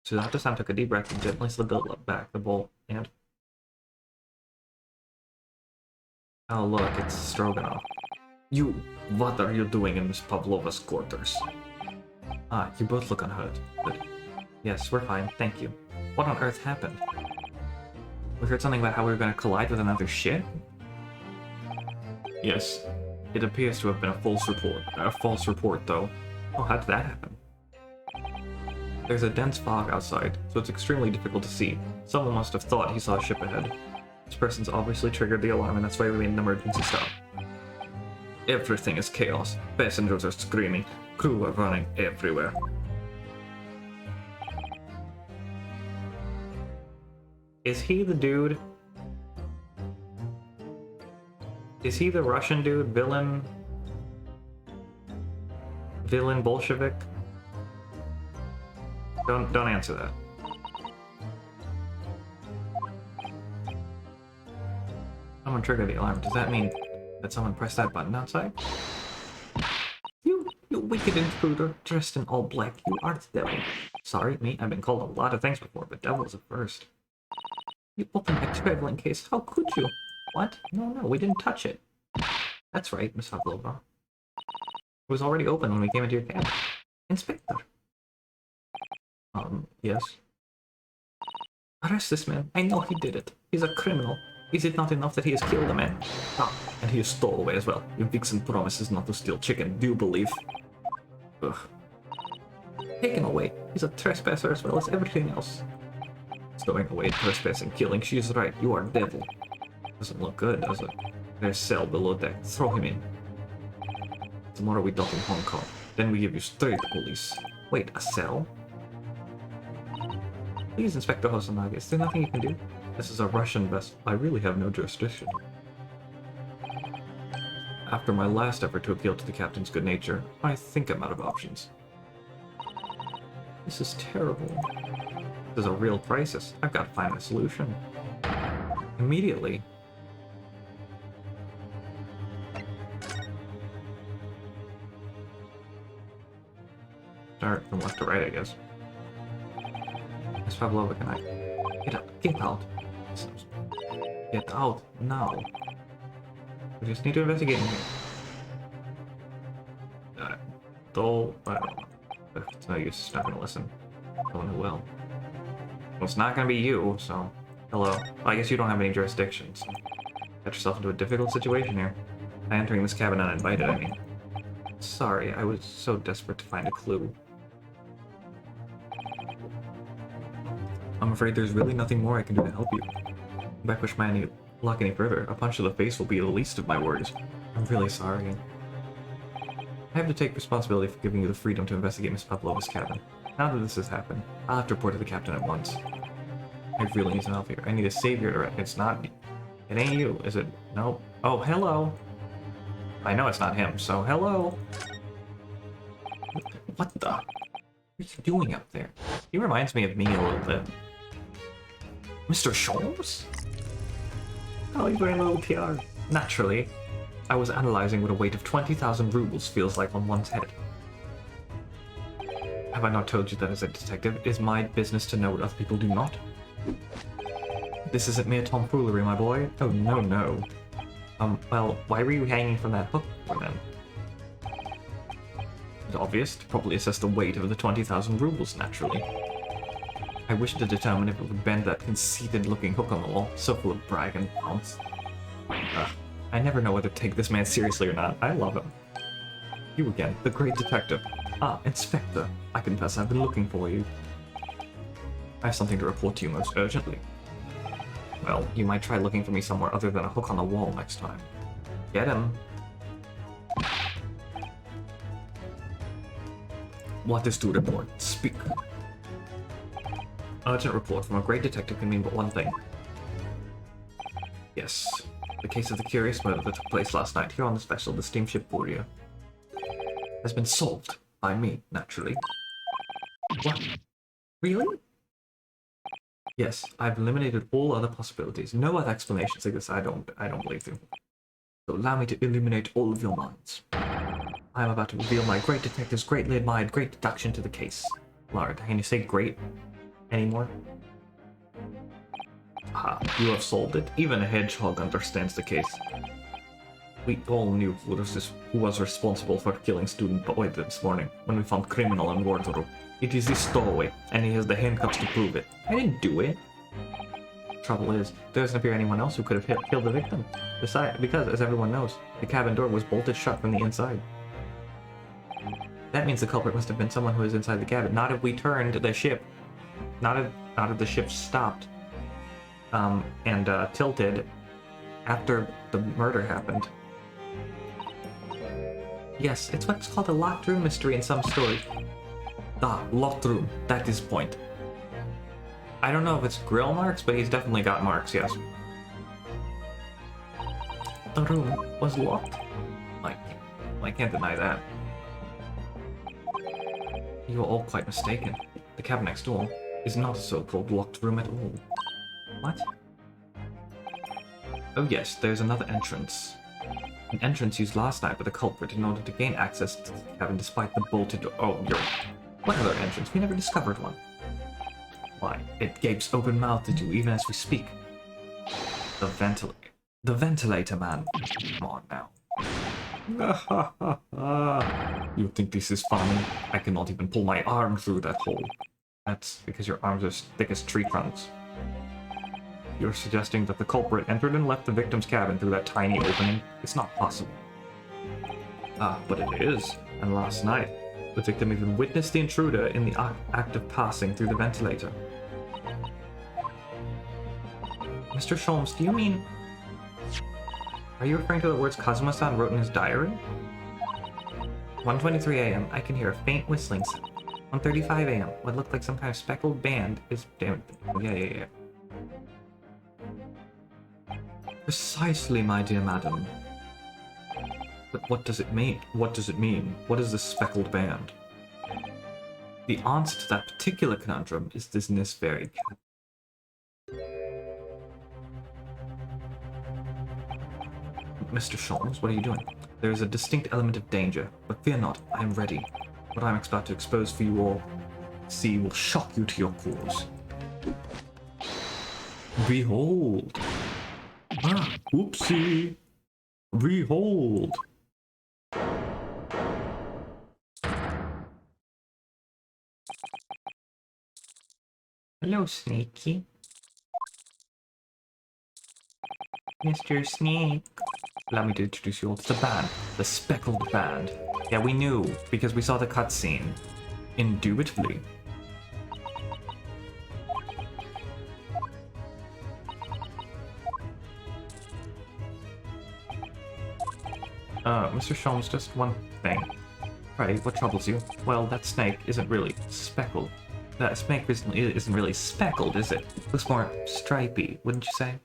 A: Suzato-san took a deep breath and gently slid back the bolt, and... Oh look, it's Stroganoff. You, what are you doing in Miss Pavlova's quarters? Ah, you both look unhurt. Good. Yes, we're fine, thank you. What on earth happened? We heard something about how we were going to collide with another ship? Yes. It appears to have been a false report, though. Oh, how did that happen? There's a dense fog outside, so it's extremely difficult to see. Someone must have thought he saw a ship ahead. This person's obviously triggered the alarm, and that's why we made an emergency stop. Everything is chaos. Passengers are screaming. Crew are running everywhere. Is he the dude? Is he the Russian dude? Villain Bolshevik? Don't answer that. Someone triggered the alarm. Does that mean that someone pressed that button outside? You wicked intruder, dressed in all black, you are the devil. Sorry, me, I've been called a lot of things before, but devil is a first. You opened my traveling case, how could you? What? No, we didn't touch it. That's right, Miss Pavlova. It was already open when we came into your cabin. Inspector. Yes? Arrest this man. I know he did it. He's a criminal. Is it not enough that he has killed a man? Ah, and he is stowaway as well. Your vixen promises not to steal chicken, do you believe? Ugh. Take him away. He's a trespasser as well as everything else. Stowing away, trespassing, killing. She is right. You are devil. Doesn't look good, does it? There's a cell below deck. Throw him in. Tomorrow we dock in Hong Kong. Then we give you straight to police. Wait, a cell? Please, Inspector Hosonaga, is there nothing you can do? This is a Russian vessel. I really have no jurisdiction. After my last effort to appeal to the captain's good nature, I think I'm out of options. This is terrible. This is a real crisis. I've got to find a solution. Immediately. Start from left to right, I guess. Miss Pavlova, can I... Get out. Get out now. We just need to investigate in here. Though, I don't know. It's no use, it's not gonna listen. No one who will. Well, it's not gonna be you, so... Hello. Well, I guess you don't have any jurisdiction, so... Got yourself into a difficult situation here. By entering this cabin uninvited, I mean. Sorry, I was so desperate to find a clue. I'm afraid there's really nothing more I can do to help you. If I push my luck any further, a punch to the face will be the least of my worries. I'm really sorry. I have to take responsibility for giving you the freedom to investigate Miss Pavlova's cabin. Now that this has happened, I'll have to report to the captain at once. I really need some help here. I need a savior to... It's not... It ain't you, is it? Nope. Oh, hello! I know it's not him, so hello! What the... What are you doing up there? He reminds me of me a little bit. Mr. Sholmes? Oh, he's wearing a little tiara. Naturally. I was analyzing what a weight of 20,000 rubles feels like on one's head. Have I not told you that as a detective, it is my business to know what other people do not? This isn't mere tomfoolery, my boy. Oh, no. Well, why were you hanging from that hook then? It's obvious to properly assess the weight of the 20,000 rubles, naturally. I wish to determine if it would bend that conceited-looking hook on the wall, so full of brag and bounce. I never know whether to take this man seriously or not. I love him. You again, the great detective. Ah, Inspector. I confess I've been looking for you. I have something to report to you most urgently. Well, you might try looking for me somewhere other than a hook on the wall next time. Get him. What is to report? Speak. Urgent report from a great detective can mean but one thing. Yes, the case of the curious murder that took place last night here on the special, the steamship Furia, has been solved by me, naturally. What? Really? Yes, I've eliminated all other possibilities. No other explanations exist. I don't believe you. So allow me to illuminate all of your minds. I am about to reveal my great detective's greatly admired great deduction to the case. Lara, can you say great anymore? Ah, you have solved it. Even a hedgehog understands the case. We all knew who was responsible for killing student Boyd this morning when we found criminal in wardrobe. It is this stowaway, and he has the handcuffs to prove it. I didn't do it. Trouble is, there doesn't appear anyone else who could have killed the victim. Because, as everyone knows, the cabin door was bolted shut from the inside. That means the culprit must have been someone who was inside the cabin. Not if we turned the ship. Not if the ship stopped. And tilted after the murder happened. Yes, it's what's called a locked room mystery in some stories. Ah, locked room. That is point. I don't know if it's grill marks, but he's definitely got marks, yes. The room was locked. I can't deny that. You are all quite mistaken. The cabin next door is not a so-called locked room at all. What? Oh yes, there's another entrance. An entrance used last night by the culprit in order to gain access to the cabin despite the bolted door. Oh, what other entrance? We never discovered one. Why, it gapes open-mouthed at you even as we speak. The ventilator. The ventilator, man. Come on now. You think this is funny? I cannot even pull my arm through that hole. That's because your arms are as thick as tree trunks. You're suggesting that the culprit entered and left the victim's cabin through that tiny opening? It's not possible. Ah, but it is. And last night, the victim even witnessed the intruder in the act of passing through the ventilator. Mr. Sholmes, do you mean... Are you referring to the words Kazuma-san wrote in his diary? 1:23 a.m. I can hear a faint whistling sound. 1:35 a.m. What looked like some kind of speckled band is... Damn it. Yeah. Precisely, my dear madam. But what does it mean? What does it mean? What is this speckled band? The answer to that particular conundrum is in this very cat. Mr. Sholmes, what are you doing? There is a distinct element of danger, but fear not, I am ready. What I'm about to expose for you all, see, will shock you to your cores. Behold! Ah, oopsie! Behold! Hello, Snakey. Mr. Snake. Allow me to introduce you all to the band. The Speckled Band. Yeah, we knew, because we saw the cutscene. Indubitably. Mr. Sholmes, just one thing. Right, what troubles you? Well, that snake isn't really speckled. That snake isn't really speckled, is it? Looks more stripy, wouldn't you say?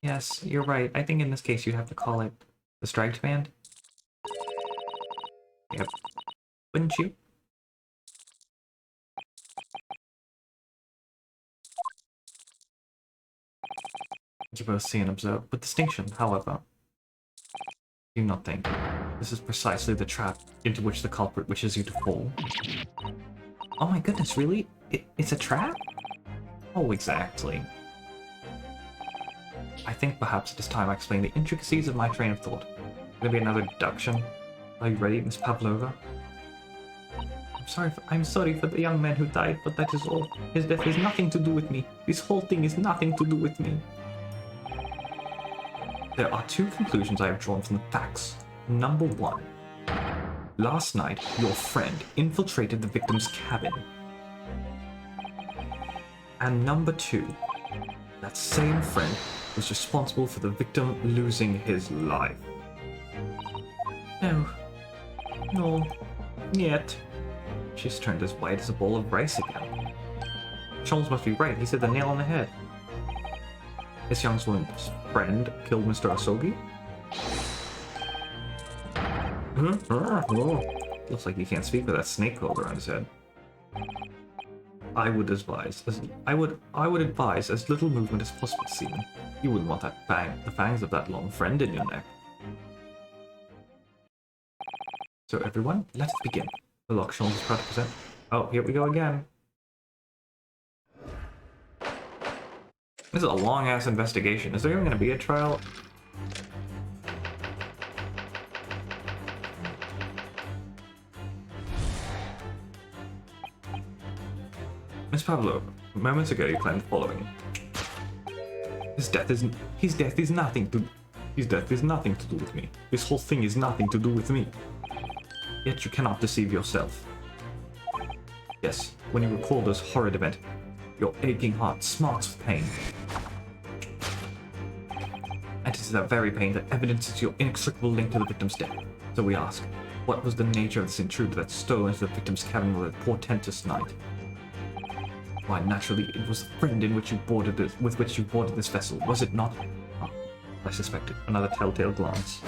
A: Yes, you're right. I think in this case you'd have to call it the Striped Band. Yep. Wouldn't you? You both see and observe, with distinction, however. Do not think. This is precisely the trap into which the culprit wishes you to fall. Oh my goodness, really? It's a trap? Oh, exactly. I think perhaps it is time I explain the intricacies of my train of thought. Gonna be another deduction. Are you ready, Miss Pavlova? I'm sorry for the young man who died, but that is all. His death has nothing to do with me. This whole thing is nothing to do with me. There are two conclusions I have drawn from the facts. Number one. Last night, your friend infiltrated the victim's cabin. And number two. That same friend was responsible for the victim losing his life. No. No. Yet. She's turned as white as a bowl of rice again. Charles must be right. He said the nail on the head. This young woman's friend killed Mr. Asogi? Looks like he can't speak with that snake coiled around his head. I would advise as little movement as possible, Seaman. You wouldn't want the fangs of that long friend in your neck. So everyone, let us begin. The Lockshawns is proud to present. Oh, here we go again. This is a long-ass investigation. Is there even going to be a trial? Miss Pavlova, moments ago you claimed the following. His death is nothing to do with me. This whole thing is nothing to do with me. Yet you cannot deceive yourself. Yes, when you recall this horrid event, your aching heart smarts with pain. And it is that very pain that evidences your inextricable link to the victim's death. So we ask, what was the nature of this intruder that stole into the victim's cabin with a portentous night? Why, naturally, it was the friend with which you boarded this vessel, was it not? Oh, I suspected. Another telltale glance.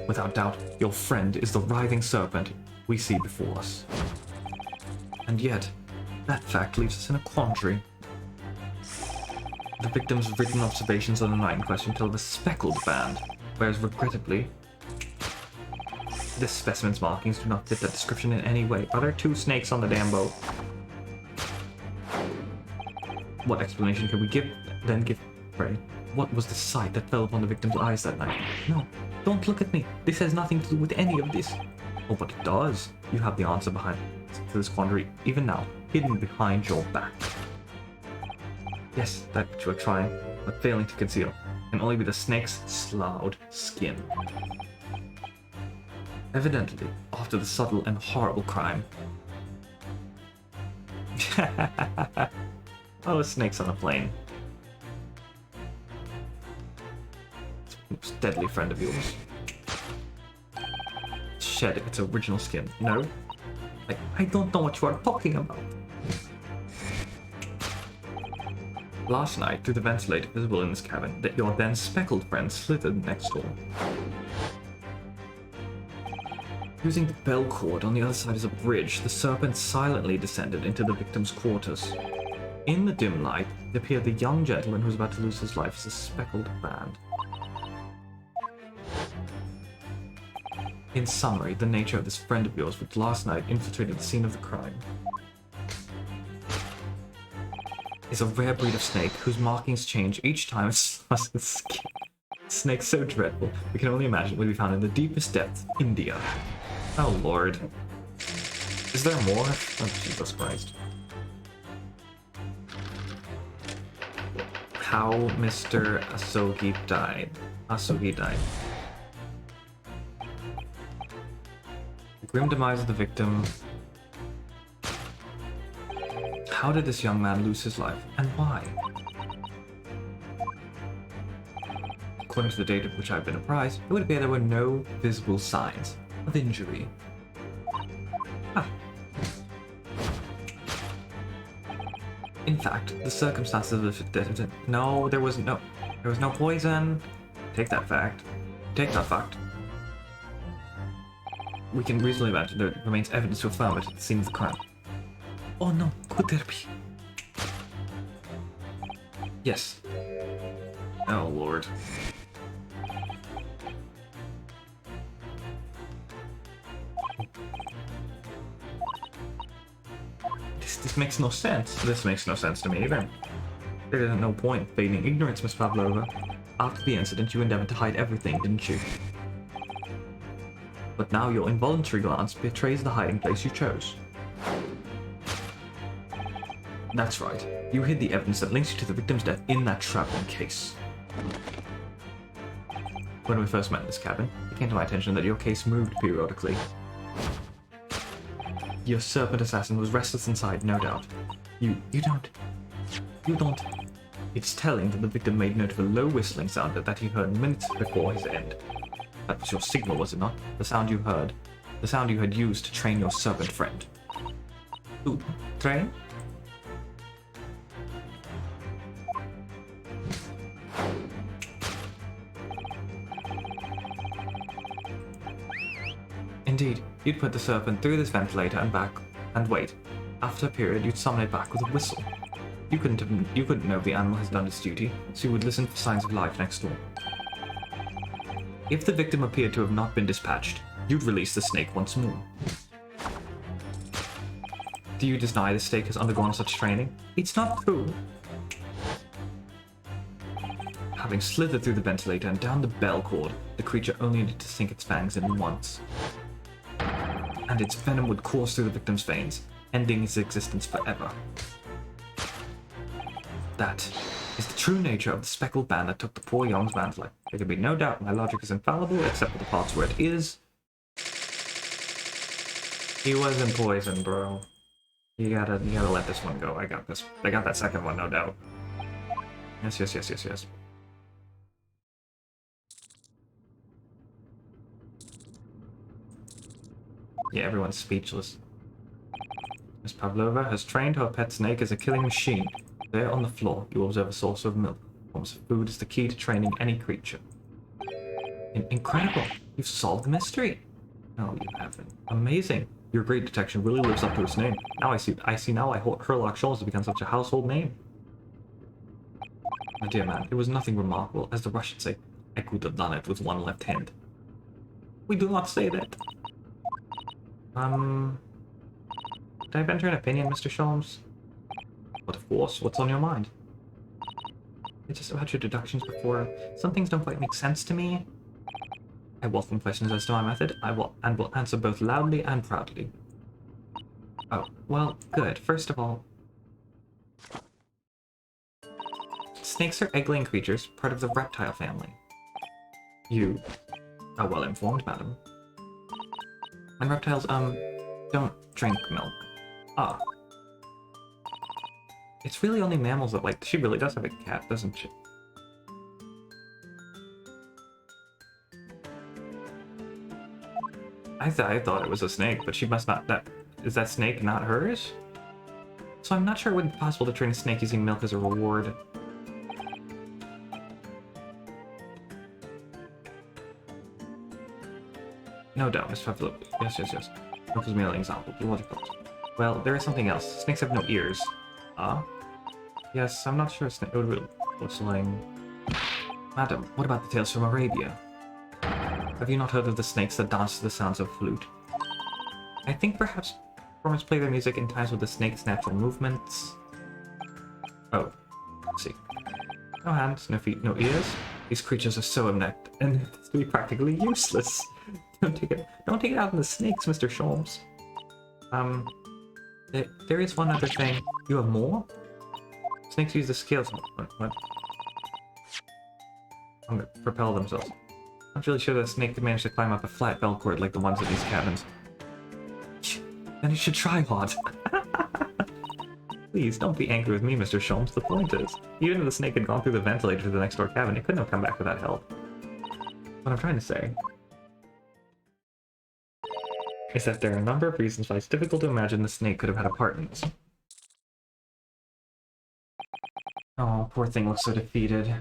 A: Without doubt, your friend is the writhing serpent we see before us. And yet, that fact leaves us in a quandary. The victim's written observations on the night in question tell of a speckled band, whereas regrettably, this specimen's markings do not fit that description in any way. Are there two snakes on the damn boat? What explanation can we give? Right? What was the sight that fell upon the victim's eyes that night? No, don't look at me. This has nothing to do with any of this. Oh, but it does. You have the answer to this quandary, even now, hidden behind your back. Yes, that which you are trying, but failing to conceal, can only be the snake's sloughed skin. Evidently, after the subtle and horrible crime. Oh, a snake's on a plane. It's the most deadly friend of yours. Shed its original skin. No? I don't know what you are talking about. Last night, through the ventilator visible in this cabin, that your then speckled friend slithered next door. Using the bell cord on the other side as a bridge, the serpent silently descended into the victim's quarters. In the dim light, it appeared the young gentleman who was about to lose his life as a speckled band. In summary, the nature of this friend of yours which last night infiltrated the scene of the crime is a rare breed of snake whose markings change each time it sloughs its skin. Snake so dreadful, we can only imagine it will be found in the deepest depths of India. Oh lord. Is there more? Oh Jesus Christ. How Mr. Asogi died. The grim demise of the victim. How did this young man lose his life, and why? According to the date of which I've been apprised, it would appear there were no visible signs of injury. Ah. In fact, the circumstances of the no, there was no poison. Take that fact. Take that fact. We can reasonably imagine there remains evidence to affirm it at the scene of the crime. Oh no, could there be? Yes. Oh lord. This makes no sense. This makes no sense to me either. There is no point in feigning ignorance, Miss Pavlova. After the incident, you endeavored to hide everything, didn't you? But now your involuntary glance betrays the hiding place you chose. That's right. You hid the evidence that links you to the victim's death in that traveling case. When we first met in this cabin, it came to my attention that your case moved periodically. Your serpent assassin was restless inside, no doubt. You don't... It's telling that the victim made note of a low whistling sound that he heard minutes before his end. That was your signal, was it not? The sound you heard. The sound you had used to train your serpent friend. Ooh, train? Indeed, you'd put the serpent through this ventilator and back, and wait. After a period, you'd summon it back with a whistle. You couldn't know the animal has done its duty, so you would listen for signs of life next door. If the victim appeared to have not been dispatched, you'd release the snake once more. Do you deny the snake has undergone such training? It's not true. Having slithered through the ventilator and down the bell cord, the creature only needed to sink its fangs in once. And its venom would course through the victim's veins, ending its existence forever. That is the true nature of the speckled band that took the poor young's man's life. There can be no doubt my logic is infallible, except for the parts where it is. He wasn't poisoned, bro. You gotta let this one go. I got this. I got that second one, no doubt. Yes. Yeah, everyone's speechless. Miss Pavlova has trained her pet snake as a killing machine. There on the floor, you observe a source of milk. Forms of food is the key to training any creature. Incredible! You've solved the mystery! No, you haven't. Amazing! Your great detection really lives up to its name. Now I see now why Herlock Sholmes has become such a household name. My dear man, it was nothing remarkable. As the Russians say, I could have done it with one left hand. We do not say that. Did I venture an opinion, Mr. Sholmes? But of course, what's on your mind? It's just about your deductions before. Some things don't quite make sense to me. I welcome questions as to my method. I will answer both loudly and proudly. Oh, well, good. First of all, snakes are egg-laying creatures, part of the reptile family. You are well informed, madam. And reptiles, don't drink milk. Ah. It's really only mammals that like... She really does have a cat, doesn't she? I thought it was a snake, but she must not... Is that snake not hers? So I'm not sure it would be possible to train a snake using milk as a reward. No doubt, Miss Pavlova. Yes. Milk is merely an example. Well, there is something else. Snakes have no ears. Ah? Yes, I'm not sure a snake would be whistling. Madam, what about the tales from Arabia? Have you not heard of the snakes that dance to the sounds of flute? I think perhaps performers play their music in times with the snake's natural movements. Oh, let's see. No hands, no feet, no ears. These creatures are so inept and to be practically useless. Don't take it out on the snakes, Mr. Sholmes. There is one other thing. You have more? Snakes use the scales. What? I'm gonna propel themselves. I'm not really sure that a snake could manage to climb up a flat bell cord like the ones in these cabins. Then you should try hard. Please, don't be angry with me, Mr. Sholmes. The point is, even if the snake had gone through the ventilator to the next door cabin, it couldn't have come back without help. What I'm trying to say is that there are a number of reasons why it's difficult to imagine the snake could have had a part in this. Oh, poor thing looks so defeated.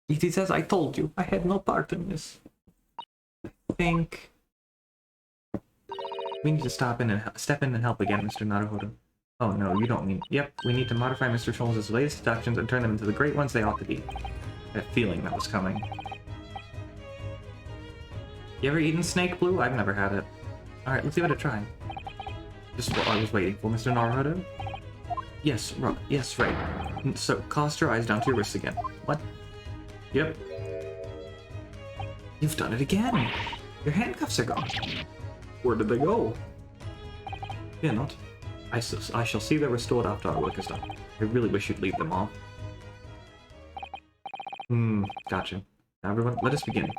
A: He says, I told you, I had no part in this. I think we need to step in and help again, Mr. Naruhodo. Oh no, you don't mean... Yep, we need to modify Mr. Sholmes' latest deductions and turn them into the great ones they ought to be. That feeling that was coming. You ever eaten snake, Blue? I've never had it. Alright, let's give it a try. Just what I was waiting for, Mr. Naruhodo. Yes, yes, right. So, cast your eyes down to your wrists again. What? Yep. You've done it again! Your handcuffs are gone. Where did they go? Fear not. I shall see they're restored after our work is done. I really wish you'd leave them all. Gotcha. Now everyone, let us begin.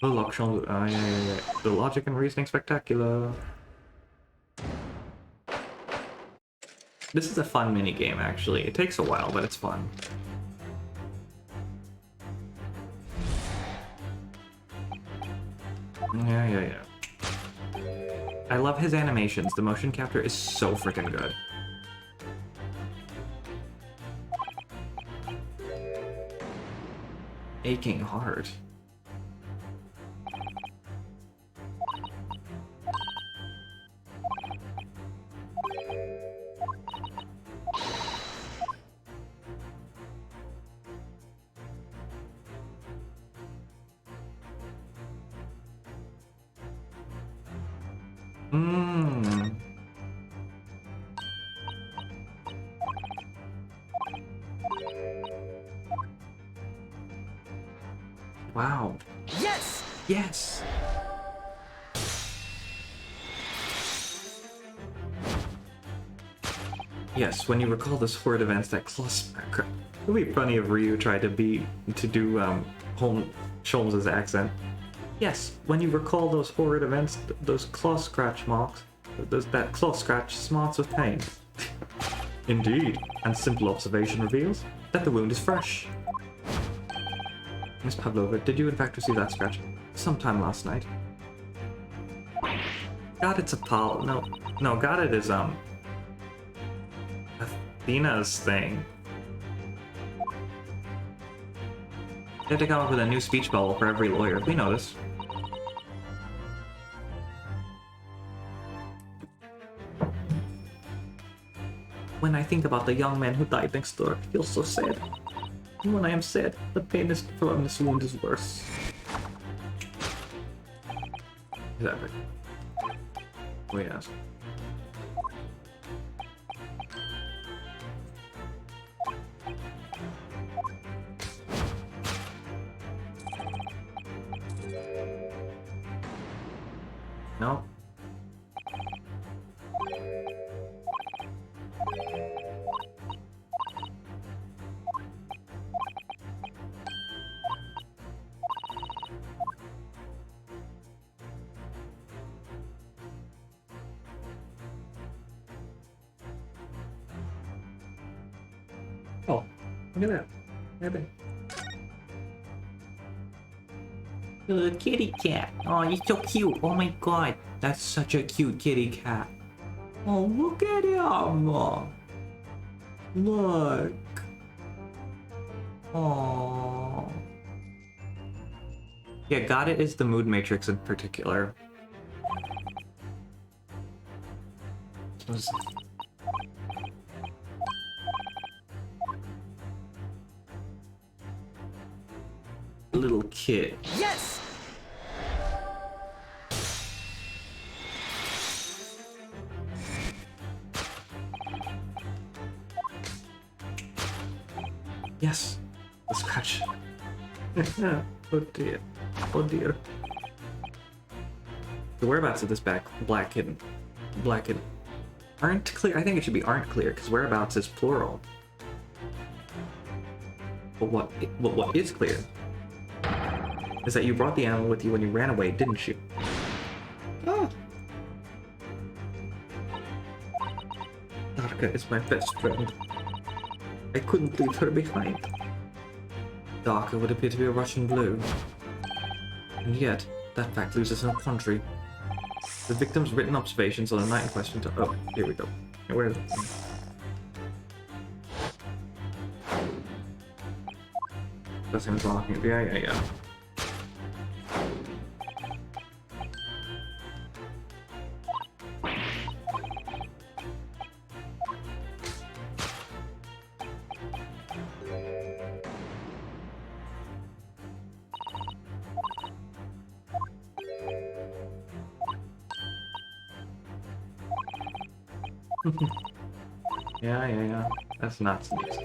A: The the logic and reasoning spectacular. This is a fun mini game, actually. It takes a while, but it's fun. Yeah. I love his animations. The motion capture is so freaking good. Aching heart. Wow.
C: Yes!
A: Yes! Yes, when you recall this horrid events that it would be funny if Ryu tried to do Sholmes' accent. Yes, when you recall those horrid events, those claw scratch marks, that claw scratch smarts with pain. Indeed, and simple observation reveals that the wound is fresh. Miss Pavlova, did you in fact receive that scratch sometime last night? God, it's a pal. No, God, it is, Athena's thing. They have to come up with a new speech bubble for every lawyer. We know this. When I think about the young man who died next door, I feel so sad. And when I am sad, the pain from this wound is worse. Exactly. Oh yes. No. Oh, look at that. Look at that. The kitty cat. Oh, he's so cute. Oh my god. That's such a cute kitty cat. Oh, look at him. Look. Oh. Yeah, got it is the mood matrix in particular. Little kid.
C: Yes!
A: Yes. The scratch. Oh dear. Oh dear. The whereabouts of this black kitten aren't clear. I think it should be aren't clear because whereabouts is plural. But what is clear is that you brought the animal with you when you ran away, didn't you? Ah. Darka is my best friend. I couldn't leave her behind. Darka would appear to be a Russian blue. And yet, that fact leaves us in a quandary. The victim's written observations on the night in question to— oh, here we go. Where is it? That seems blocking. Yeah. Yeah. That's not sneeze.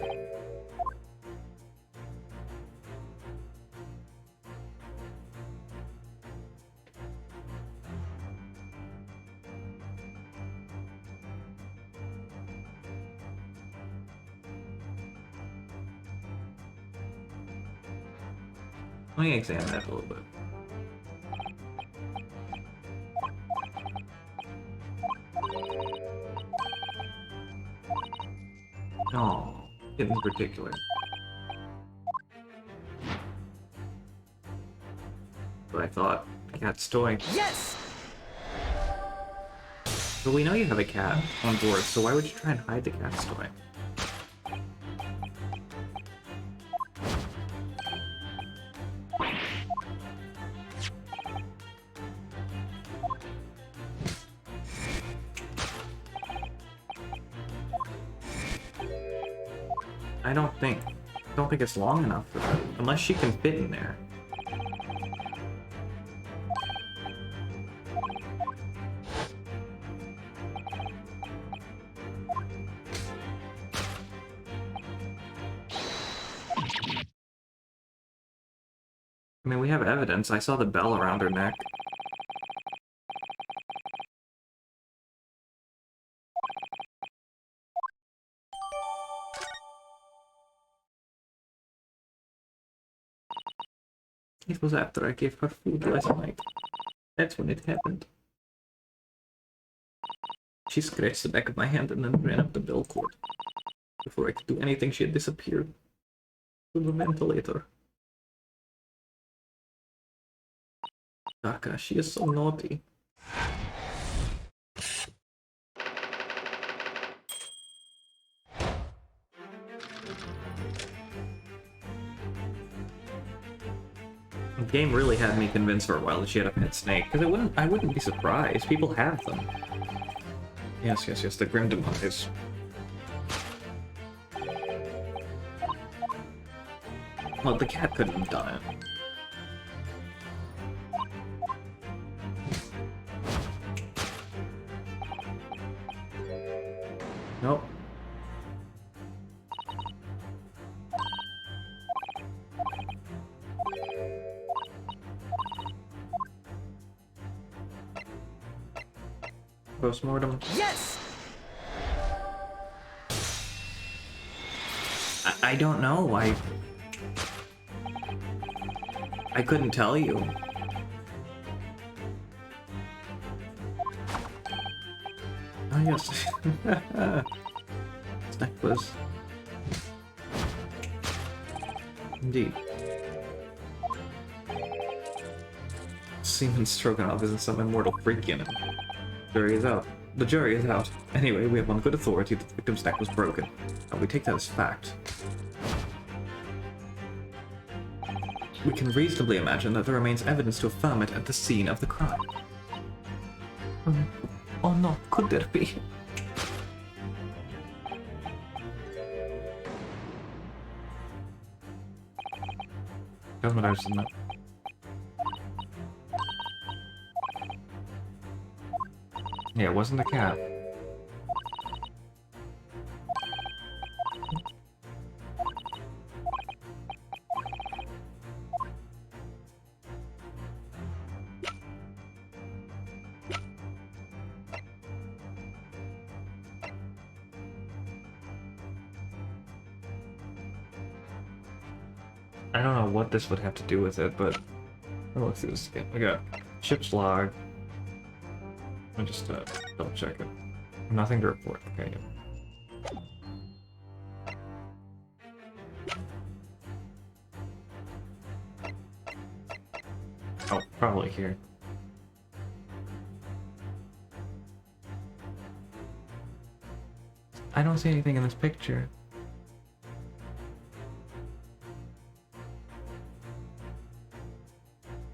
A: Let me examine that a little bit. Oh, kittens particular. But I thought cat's toy.
C: Yes!
A: But we know you have a cat on board, so why would you try and hide the cat's toy? I don't think it's long enough for that, unless she can fit in there. I mean, we have evidence. I saw the bell around her neck. It was after I gave her food last night. That's when it happened. She scratched the back of my hand and then ran up the bell cord. Before I could do anything, she had disappeared. To the ventilator. Taka, she is so naughty. The game really had me convinced for a while that she had a pet snake, because I wouldn't be surprised. People have them. Yes, the Grim Demise. Well, the cat couldn't have done it. Nope. Postmortem.
C: Yes!
A: I don't know. I couldn't tell you. Oh yes. This necklace. Indeed. Seaman Stroganoff isn't some immortal freak, you know. Jury is out. The jury is out. Anyway, we have on good authority that the victim's neck was broken. And we take that as fact. We can reasonably imagine that there remains evidence to affirm it at the scene of the crime. Oh no, could there be? That's what I was saying. Yeah, it wasn't the cat. I don't know what this would have to do with it, but I'll look through this again. We got ship's log. Let me just double check it. Nothing to report. Okay. Oh, probably here. I don't see anything in this picture.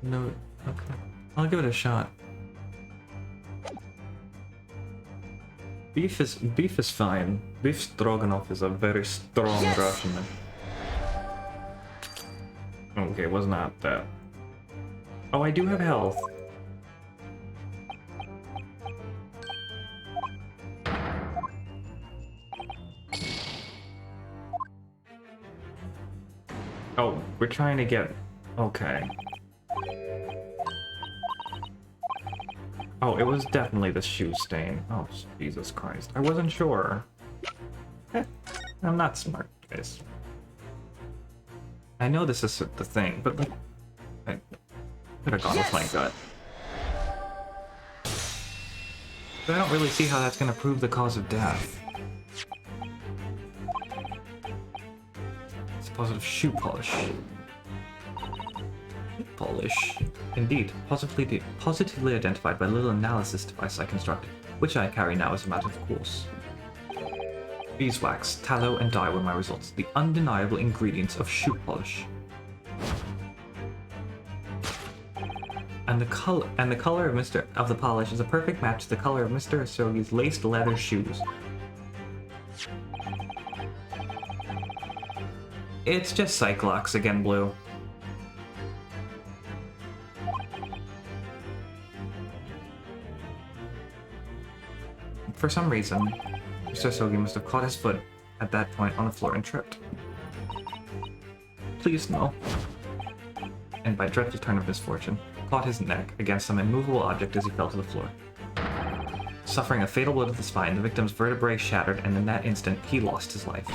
A: No, okay. I'll give it a shot. Beef is fine. Beef stroganoff is a very strong
C: Yes!
A: Russian. Okay, it was not that. Oh, I do have health. Oh, we're trying to get... Okay. Oh, it was definitely the shoe stain. Oh, Jesus Christ. I wasn't sure. I'm not smart, guys. I know this is the thing, but like... I could have gone with my gut. But I don't really see how that's going to prove the cause of death. It's positive shoe polish. Shoe polish. Indeed, positively identified by a little analysis device I constructed, which I carry now as a matter of course. Beeswax, tallow, and dye were my results, the undeniable ingredients of shoe polish. And the color of the polish is a perfect match to the color of Mr. Asogi's laced leather shoes. It's just Cyclox again, Blue. For some reason, Mr. Asogi must have caught his foot at that point on the floor and tripped. Please no. And by dreadful turn of misfortune, caught his neck against some immovable object as he fell to the floor. Suffering a fatal blow to the spine, the victim's vertebrae shattered, and in that instant, he lost his life.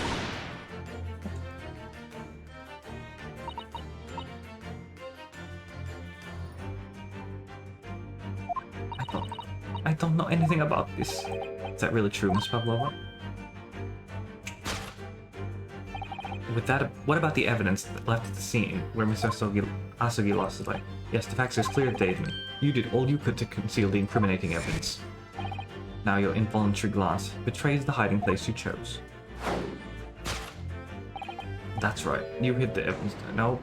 A: I don't know anything about this. Is that really true, Miss Pavlova? With that, what about the evidence left at the scene where Mr. Asogi lost his life? Yes, the facts are as clear as day to me. You did all you could to conceal the incriminating evidence. Now your involuntary glance betrays the hiding place you chose. That's right, you hid the evidence. No.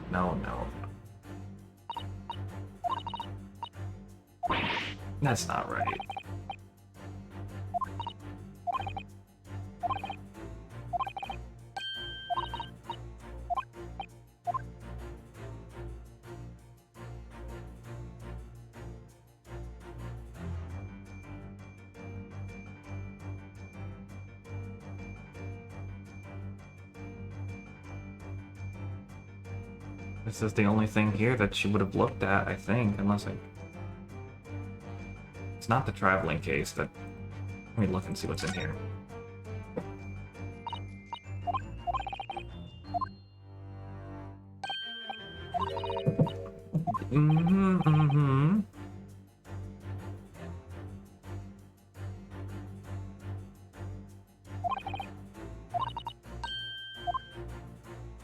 A: That's not right. This is the only thing here that she would have looked at, I think, unless I... It's not the traveling case that... Let me look and see what's in here.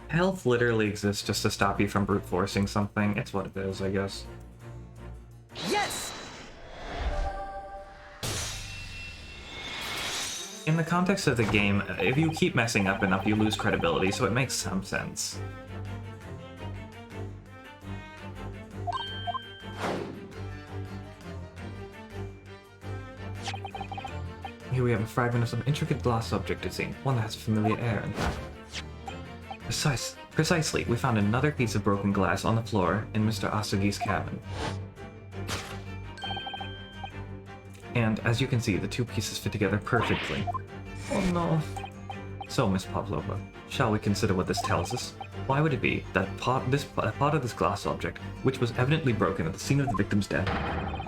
A: Health literally exists just to stop you from brute forcing something. It's what it is, I guess.
C: Yes!
A: In the context of the game, if you keep messing up enough, you lose credibility, so it makes some sense. Here we have a fragment of some intricate glass object, it seems. One that has familiar air, in fact. Precisely, we found another piece of broken glass on the floor in Mr. Asogi's cabin. And as you can see, the two pieces fit together perfectly. Oh no. So, Miss Pavlova, shall we consider what this tells us? Why would it be that part of this glass object, which was evidently broken at the scene of the victim's death,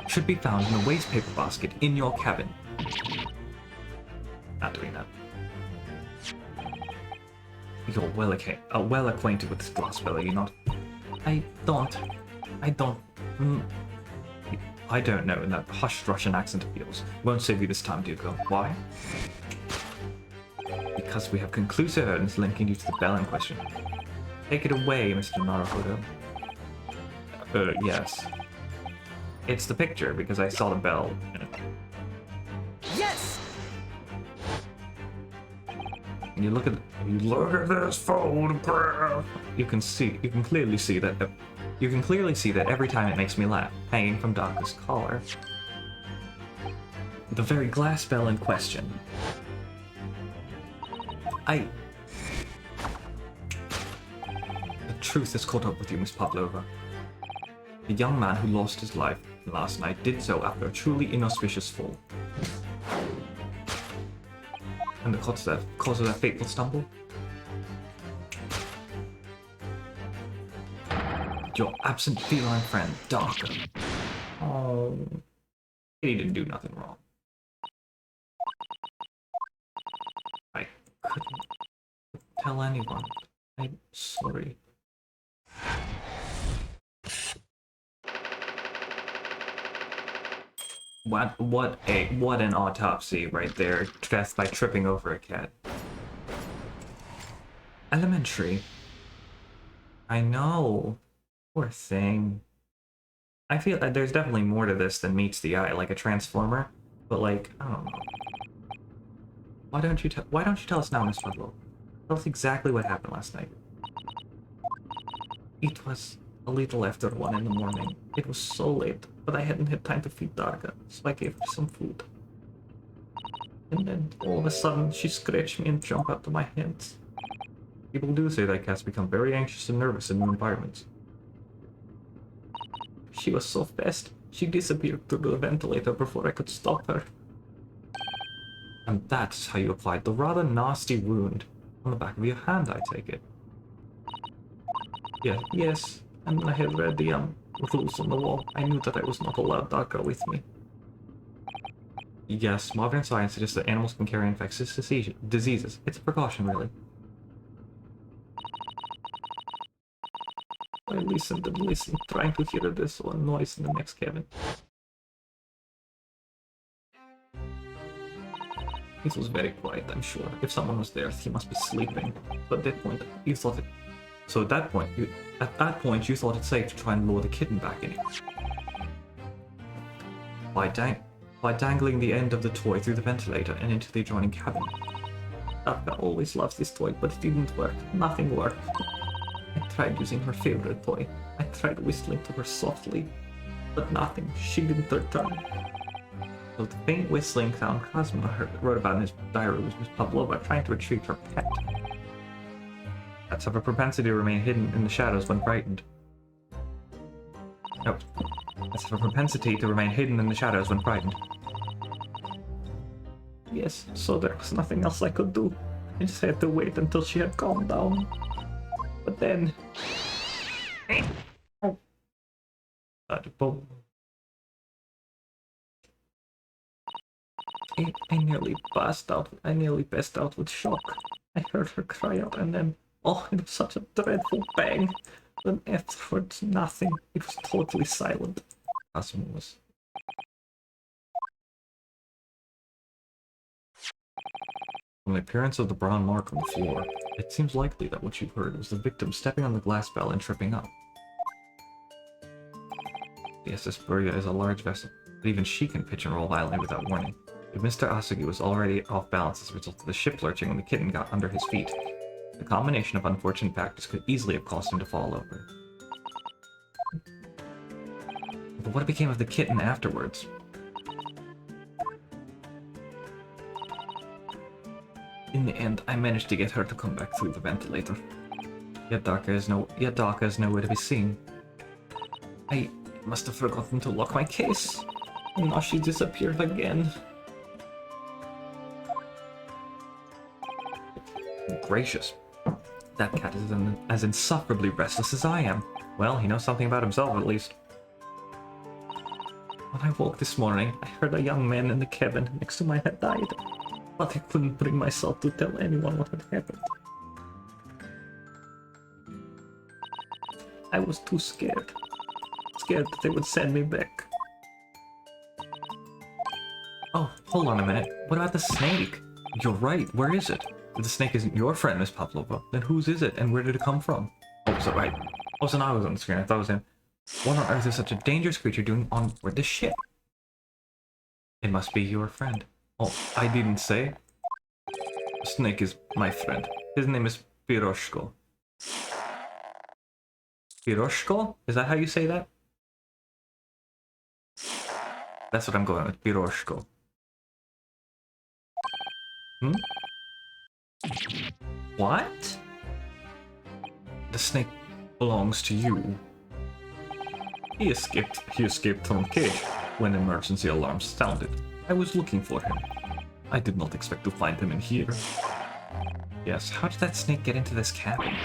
A: should be found in a waste paper basket in your cabin? Not doing that. You're well acquainted with this glass fellow, you not? I don't know in that hushed Russian accent of yours. Won't save you this time, Duko. Why? Because we have conclusive evidence linking you to the bell in question. Take it away, Mr. Naruhodo. Yes. It's the picture, because I saw the bell in it.
C: Yes!
A: You look at this photograph. You can clearly see that every time it makes me laugh, hanging from Daka's collar. The very glass bell in question. The truth has caught up with you, Miss Pavlova. The young man who lost his life last night did so after a truly inauspicious fall. And the cause of that fateful stumble? Your absent feline friend, Darker. Oh. He didn't do nothing wrong. I couldn't tell anyone. I'm sorry. What an autopsy right there. Death by tripping over a cat. Elementary. I know. Poor thing. I feel there's definitely more to this than meets the eye, like a transformer. But like, I don't know. Why don't you tell us now, Miss Pablo? Tell us exactly what happened last night. It was a little after 1 in the morning. It was so late, but I hadn't had time to feed Darga, so I gave her some food. And then, all of a sudden, she scratched me and jumped out of my hands. People do say that cats become very anxious and nervous in new environments. She was so fast, she disappeared through the ventilator before I could stop her. And that's how you applied the rather nasty wound on the back of your hand, I take it. Yeah, yes. And when I had read the rules on the wall, I knew that I was not allowed Darker with me. Yes, modern science suggests that animals can carry infectious diseases. It's a precaution, really. I listened and listened, trying to hear this one noise in the next cabin. It was very quiet, I'm sure. If someone was there, he must be sleeping. But at that point, you thought it... So at that point, you thought it safe to try and lure the kitten back in. By dangling the end of the toy through the ventilator and into the adjoining cabin. Darka always loves this toy, but it didn't work. Nothing worked. I tried using her favorite toy. I tried whistling to her softly, but nothing. She didn't return. So the faint whistling sound Cosmo wrote about in his diary was Miss Pavlova trying to retrieve her pet. Cats have a propensity to remain hidden in the shadows when frightened. Nope. Cats have a propensity to remain hidden in the shadows when frightened. Yes, so there was nothing else I could do. I just had to wait until she had calmed down. But then... Oh. I nearly passed out. I nearly passed out with shock. I heard her cry out and then... Oh, it was such a dreadful bang. Then afterwards, nothing. It was totally silent. Cosmo was... From the appearance of the brown mark on the floor, it seems likely that what you heard was the victim stepping on the glass bell and tripping up. The SS Buria is a large vessel, but even she can pitch and roll violently without warning. If Mr. Asagi was already off balance as a result of the ship lurching when the kitten got under his feet, the combination of unfortunate factors could easily have caused him to fall over. But what became of the kitten afterwards? In the end, I managed to get her to come back through the ventilator. Yet Darka is nowhere to be seen. I must have forgotten to lock my case. And now she disappeared again. Gracious. That cat is as insufferably restless as I am. Well, he knows something about himself, at least. When I woke this morning, I heard a young man in the cabin next to mine had died. But I couldn't bring myself to tell anyone what had happened. I was too scared. Scared that they would send me back. Oh, hold on a minute. What about the snake? You're right, where is it? If the snake isn't your friend, Miss Pavlova, then whose is it and where did it come from? Oh, so right. Oh, so now I was on the screen. I thought it was him. What on earth is such a dangerous creature doing on board this ship? It must be your friend. Oh, I didn't say. The snake is my friend. His name is Piroshko. Piroshko? Is that how you say that? That's what I'm going with, Piroshko. Hmm? What? The snake belongs to you. He escaped from cage when emergency alarms sounded. I was looking for him. I did not expect to find him in here. Yes, how did that snake get into this cabin?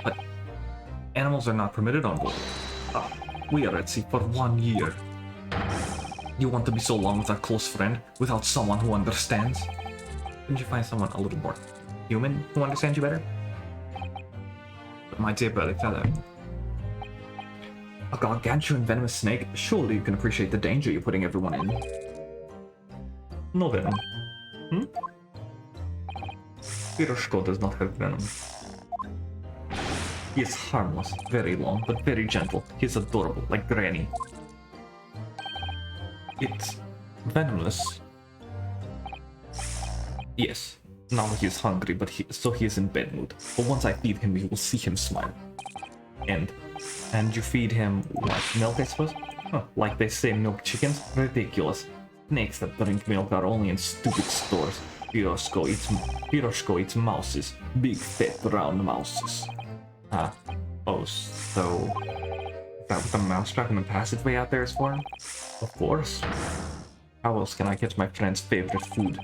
A: But
B: Animals are not permitted on board. Ah, we are at sea for 1 year. You want to be so long with our close friend without someone who understands? Couldn't you find someone a little more human who understands you better? But my dear burly fellow, a gargantuan venomous snake? Surely you can appreciate the danger you're putting everyone in. No venom. Piroshko does not have venom. He is harmless, very long, but very gentle. He is adorable, like Granny. It's venomless. Yes, now he is hungry, but so he is in bed mood. But once I feed him, you will see him smile. And you feed him what? Milk, I suppose? Huh, like they say milk chickens? Ridiculous. Snakes that drink milk are only in stupid stores. Piroshko eats mouses. Big, fat, round mouses. Oh, so... Is that what the mousetrap in the passageway out there is for? Of course. How else can I get my friend's favorite food?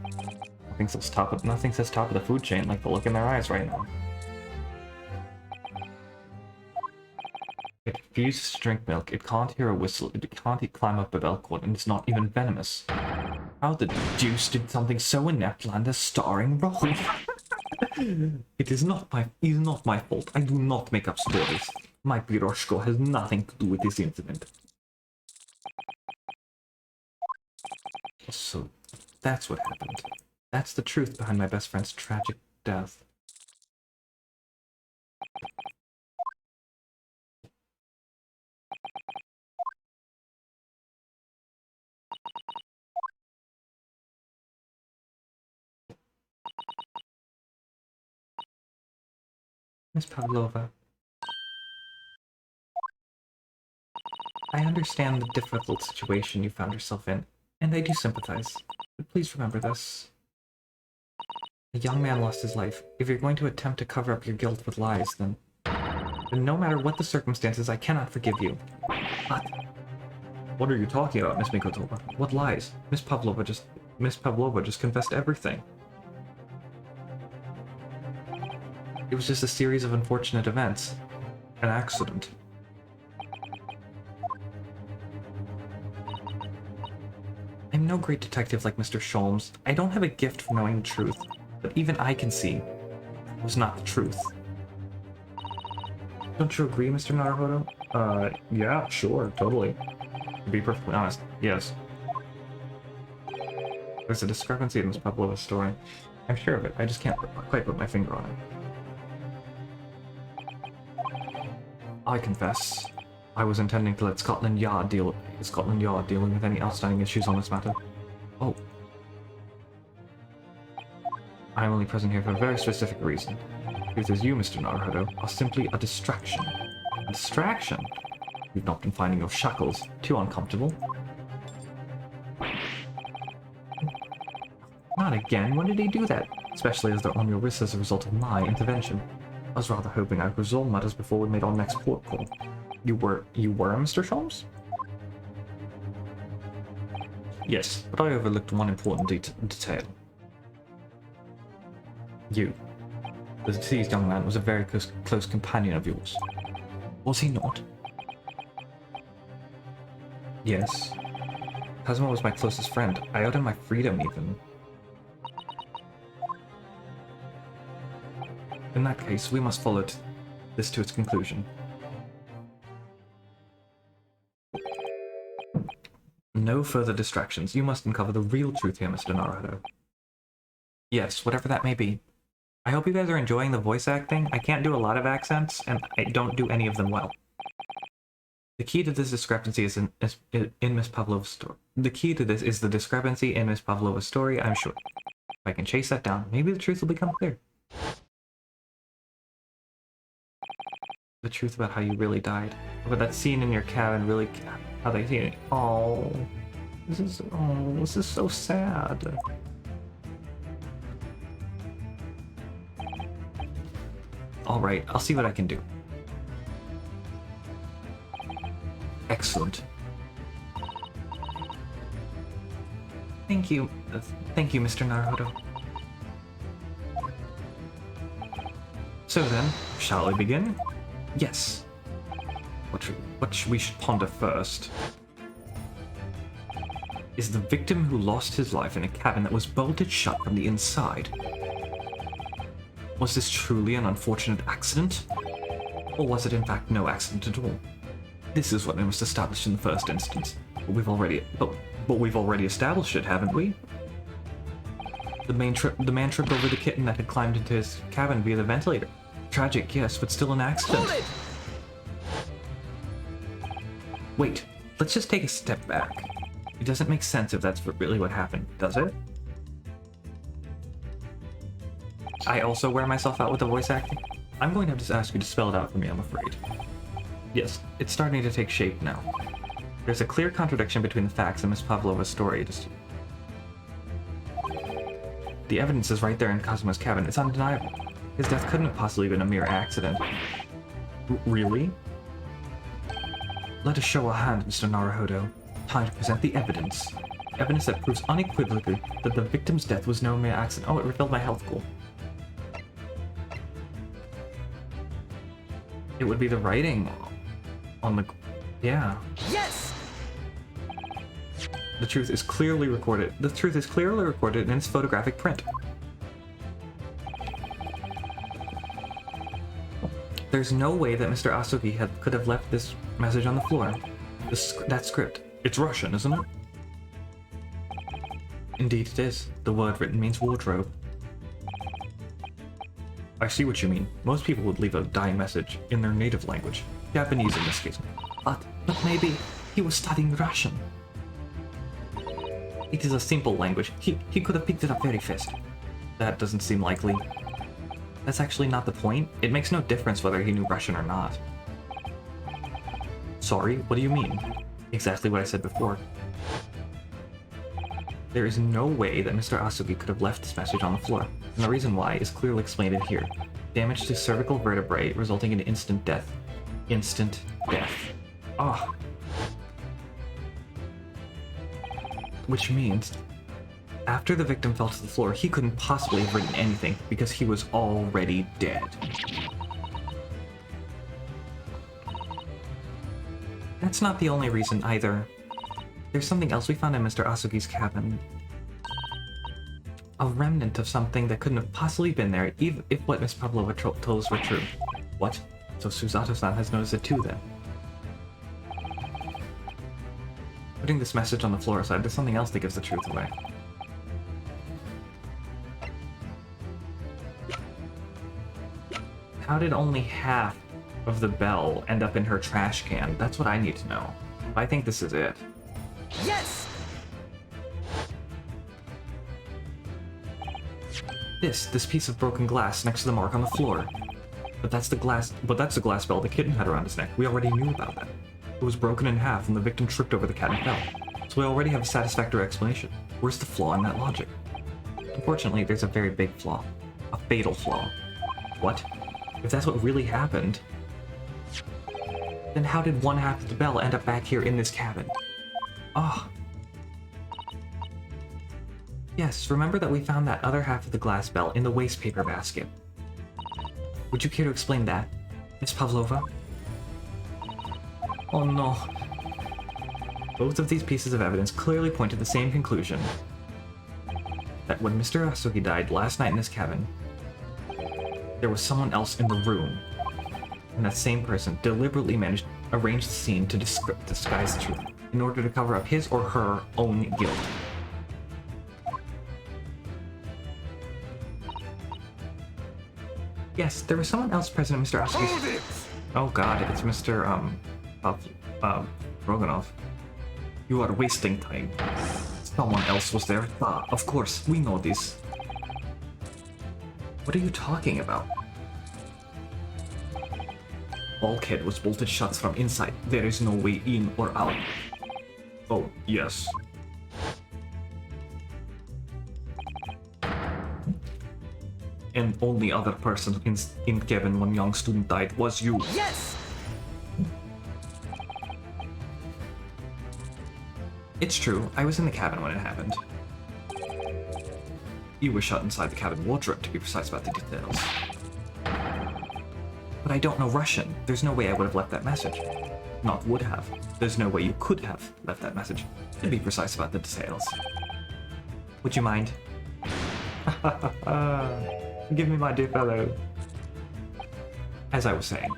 B: Nothing says top of the food chain like the look in their eyes right now. It refuses to drink milk, it can't hear a whistle, it can't climb up a bell cord, and it's not even venomous. How the deuce did something so inept land a starring role? It is not my fault. I do not make up stories. My Piroshko has nothing to do with this incident. So, that's what happened. That's the truth behind my best friend's tragic death. Miss Pavlova, I understand the difficult situation you found yourself in, and I do sympathize. But please remember this. A young man lost his life. If you're going to attempt to cover up your guilt with lies, then no matter what the circumstances, I cannot forgive you. But what are you talking about, Miss Mikotova? What lies? Miss Pavlova just confessed everything. It was just a series of unfortunate events. An accident. I'm no great detective like Mr. Sholmes. I don't have a gift for knowing the truth, but even I can see it was not the truth. Don't you agree, Mr. Naruhodo? Yeah, sure, totally. To be perfectly honest, yes. There's a discrepancy in Miss Pavlova's story. I'm sure of it, I just can't quite put my finger on it. I confess, I was intending to let Scotland Yard dealing with any outstanding issues on this matter. Oh. I'm only present here for a very specific reason. The truth is you, Mr. Naruhodo, are simply a distraction. A distraction? You've not been finding your shackles too uncomfortable. Not again, when did he do that? Especially as they're on your wrists as a result of my intervention. I was rather hoping I could resolve matters before we made our next port call. You were, Mr. Sholmes? Yes, but I overlooked one important detail. You. The deceased young man was a very close companion of yours. Was he not? Yes. Kazuma was my closest friend. I owed him my freedom, even. In that case, we must follow this to its conclusion. No further distractions. You must uncover the real truth here, Mr. Naruhodo. Yes, whatever that may be. I hope you guys are enjoying the voice acting. I can't do a lot of accents, and I don't do any of them well. The key to this discrepancy is in Miss Pavlova's story. The key to this is the discrepancy in Miss Pavlova's story, I'm sure. If I can chase that down, maybe the truth will become clear. The truth about how you really died. About that scene in your cabin, really, how they see it. Oh, this is so sad. Alright, I'll see what I can do. Excellent. Thank you. Thank you, Mr. Naruhodo. So then, shall we begin? Yes. What we should ponder first is the victim who lost his life in a cabin that was bolted shut from the inside. Was this truly an unfortunate accident? Or was it in fact no accident at all? This is what we must establish in the first instance. But we've already established it, haven't we? The man tripped over the kitten that had climbed into his cabin via the ventilator. Tragic, yes, but still an accident.
C: Hold it!
B: Wait, let's just take a step back. It doesn't make sense if that's really what happened, does it? I also wear myself out with the voice acting. I'm going to have to ask you to spell it out for me, I'm afraid. Yes, it's starting to take shape now. There's a clear contradiction between the facts and Miss Pavlova's story. The evidence is right there in Kazuma's cabin. It's undeniable. His death couldn't have possibly been a mere accident. Really? Let us show a hand, Mr. Naruhodo. Time to present the evidence. Evidence that proves unequivocally that the victim's death was no mere accident. Oh, it refilled my health goal. It would be the writing on the... yeah.
C: Yes!
B: The truth is clearly recorded. The truth is clearly recorded in its photographic print. There's no way that Mr. Asugi could have left this message on the floor. That script. It's Russian, isn't it? Indeed it is. The word written means wardrobe. I see what you mean. Most people would leave a dying message in their native language. Japanese in this case. But maybe he was studying Russian. It is a simple language. He could have picked it up very fast. That doesn't seem likely. That's actually not the point. It makes no difference whether he knew Russian or not. Sorry, what do you mean? Exactly what I said before. There is no way that Mr. Asugi could have left this message on the floor, and the reason why is clearly explained in here. Damage to cervical vertebrae resulting in instant death. Instant death. Ah. Which means, after the victim fell to the floor, he couldn't possibly have written anything because he was already dead. That's not the only reason either. There's something else we found in Mr. Asugi's cabin. A remnant of something that couldn't have possibly been there, even if what Miss Pavlova told us were true. What? So Susato-san has noticed it too, then. Putting this message on the floor aside, there's something else that gives the truth away. How did only half of the bell end up in her trash can? That's what I need to know. I think this is it.
C: Yes!
B: This piece of broken glass next to the mark on the floor. But that's the glass bell the kitten had around his neck. We already knew about that. It was broken in half and the victim tripped over the cat and fell. So we already have a satisfactory explanation. Where's the flaw in that logic? Unfortunately, there's a very big flaw. A fatal flaw. What? If that's what really happened, then how did one half of the bell end up back here in this cabin? Ah. Yes, remember that we found that other half of the glass bell in the waste paper basket. Would you care to explain that, Miss Pavlova? Oh no. Both of these pieces of evidence clearly point to the same conclusion. That when Mr. Asugi died last night in this cabin, there was someone else in the room. And that same person deliberately arranged the scene to disguise the truth in order to cover up his or her own guilt. Yes, there was someone else present at Mr. Asugi's... Oh god, it's Mr. Roganov. You are wasting time. Someone else was there. Ah, of course, we know this. What are you talking about? Bulkhead was bolted shut from inside. There is no way in or out. Oh, yes. And only other person in cabin when young student died was you.
C: Yes!
B: It's true, I was in the cabin when it happened. You were shut inside the cabin wardrobe, to be precise about the details. But I don't know Russian. There's no way I would have left that message.
A: Not would have. There's no way you could have left that message. To be precise about the details. Would you mind?
B: Give me my dear fellow.
A: As I was saying.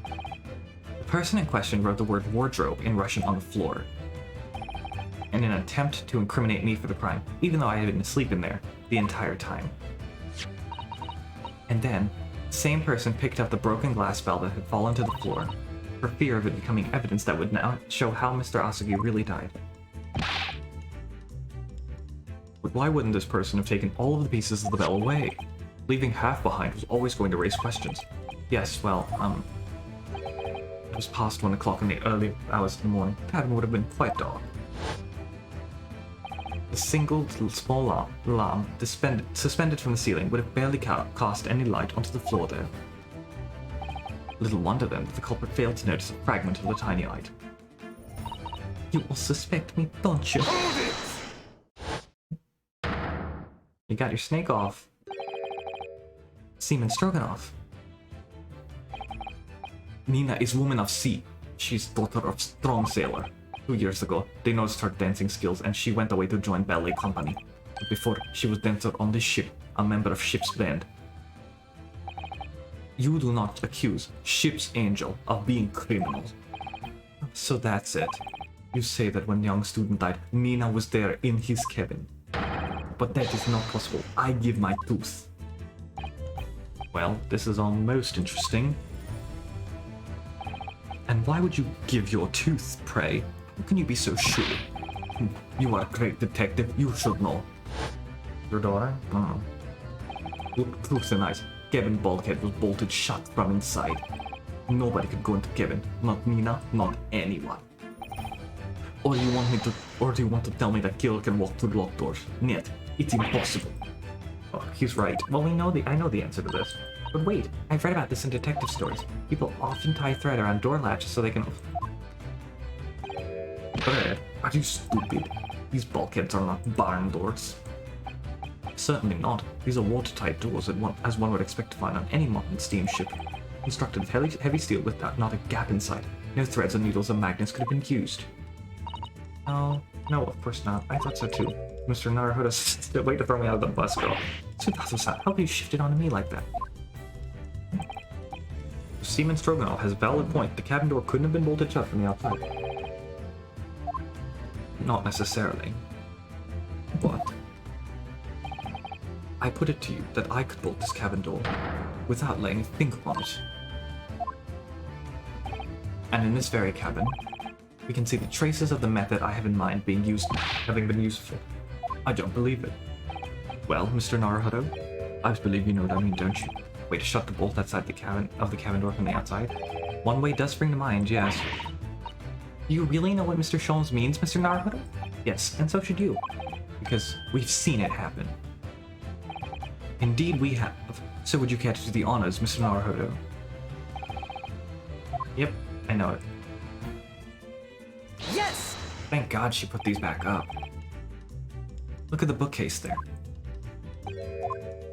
A: The person in question wrote the word wardrobe in Russian on the floor in an attempt to incriminate me for the crime, even though I had been asleep in there the entire time. And then, the same person picked up the broken glass bell that had fallen to the floor, for fear of it becoming evidence that would now show how Mr. Asagi really died. But why wouldn't this person have taken all of the pieces of the bell away? Leaving half behind was always going to raise questions. Yes, well, it was past 1 o'clock in the early hours of the morning. The cabin would have been quite dark. A single small lamp suspended from the ceiling would have barely cast any light onto the floor there. Little wonder then that the culprit failed to notice a fragment of the tiny item. You all suspect me, don't you? You got your snake off. Seaman Stroganoff. Nina is woman of sea. She's daughter of strong sailor. 2 years ago, they noticed her dancing skills and she went away to join ballet company. But before, she was dancer on this ship, a member of ship's band. You do not accuse Ship's Angel of being criminal. So that's it. You say that when young student died, Nina was there in his cabin. But that is not possible. I give my tooth. Well, this is almost interesting. And why would you give your tooth, pray? How can you be so sure? You are a great detective, you should know. Your daughter? Look, through the night, Kevin Bulkhead was bolted shut from inside. Nobody could go into Kevin, not Nina, not anyone. Or do you want to tell me that killer can walk through locked doors? Нет, it's impossible. Oh, he's right. Well, I know the answer to this. But wait, I've read about this in detective stories. People often tie thread around door latches so they can... Fred, are you stupid? These bulkheads are not barn doors. Certainly not. These are watertight doors as one would expect to find on any modern steamship. Constructed of heavy steel with not a gap inside. No threads or needles or magnets could have been used. Oh, no, of course not. I thought so too. Mr. Naruhodo, wait to throw me out of the bus, girl. Tsubasa-san, how could you shift it onto me like that? Seaman Stroganoff has a valid point. The cabin door couldn't have been bolted shut from the outside. Not necessarily. But I put it to you that I could bolt this cabin door without laying a finger on it. And in this very cabin, we can see the traces of the method I have in mind having been useful. I don't believe it. Well, Mr. Naruhodo, I believe you know what I mean, don't you? Way to shut the bolt outside the cabin door from the outside. One way does spring to mind, yes. Do you really know what Mr. Sholmes means, Mr. Naruhodo? Yes, and so should you. Because we've seen it happen. Indeed we have. So would you care to do the honors, Mr. Naruhodo? Yep, I know it.
C: Yes!
A: Thank God she put these back up. Look at the bookcase there.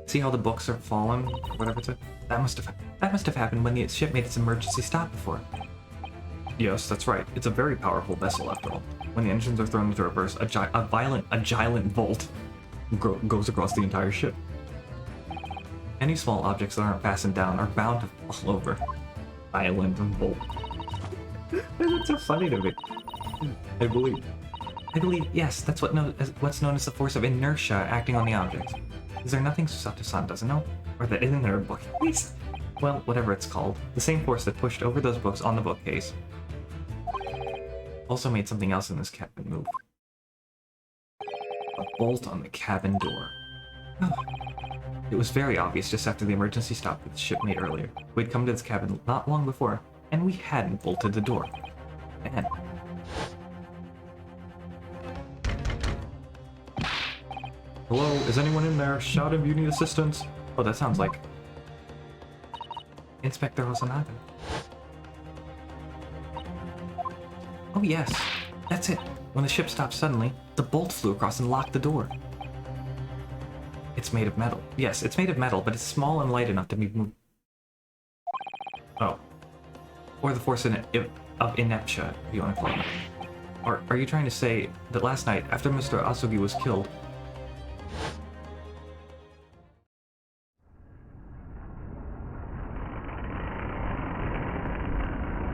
A: See how the books are fallen, or whatever it's. That must have happened when the ship made its emergency stop before. Yes, that's right. It's a very powerful vessel after all. When the engines are thrown into reverse, a violent volt goes across the entire ship. Any small objects that aren't fastened down are bound to fall over. Violent volt. That's so funny to me. I believe, yes, that's what's known as the force of inertia acting on the objects. Is there nothing Susato-san doesn't know? Or that isn't there a book? Well, whatever it's called. The same force that pushed over those books on the bookcase also made something else in this cabin move. A bolt on the cabin door. It was very obvious just after the emergency stop that the ship made earlier. We'd come to this cabin not long before, and we hadn't bolted the door. And...
B: Hello, is anyone in there? Shout if you need assistance.
A: Oh, that sounds like Inspector Hosanada. Oh yes, that's it. When the ship stopped suddenly, the bolt flew across and locked the door. It's made of metal. Yes, it's made of metal, but it's small and light enough to be moved. Oh. Or the force of ineptia, if you want to call it. Or are you trying to say that last night, after Mr. Asugi was killed...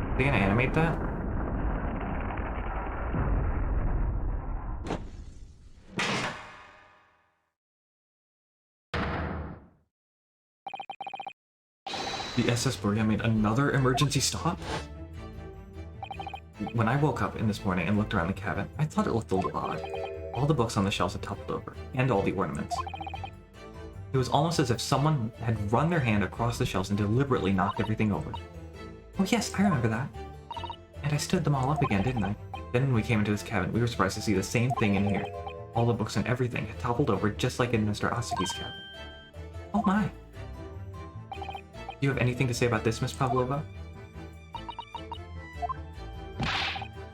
A: Are they gonna animate that? The SS Buria made another emergency stop? When I woke up in this morning and looked around the cabin, I thought it looked a little odd. All the books on the shelves had toppled over, and all the ornaments. It was almost as if someone had run their hand across the shelves and deliberately knocked everything over. Oh yes, I remember that. And I stood them all up again, didn't I? Then when we came into this cabin, we were surprised to see the same thing in here. All the books and everything had toppled over just like in Mr. Asugi's cabin. Oh my. Do you have anything to say about this, Miss Pavlova?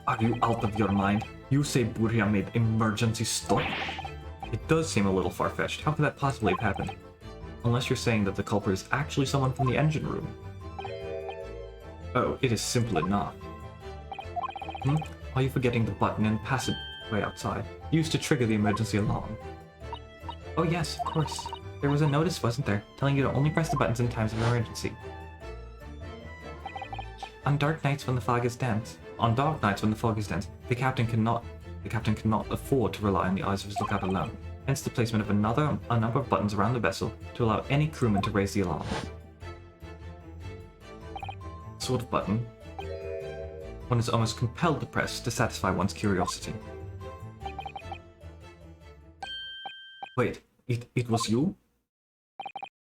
A: Are you out of your mind? You say Buria made emergency stop? It does seem a little far-fetched. How could that possibly have happened? Unless you're saying that the culprit is actually someone from the engine room. Oh, it is simple enough. Are you forgetting the button in the passageway outside? Used to trigger the emergency alarm. Oh yes, of course. There was a notice, wasn't there, telling you to only press the buttons in times of emergency. On dark nights when the fog is dense, the captain cannot afford to rely on the eyes of his lookout alone. Hence the placement of a number of buttons around the vessel to allow any crewman to raise the alarm. Sort of button one is almost compelled to press to satisfy one's curiosity. Wait, it was you?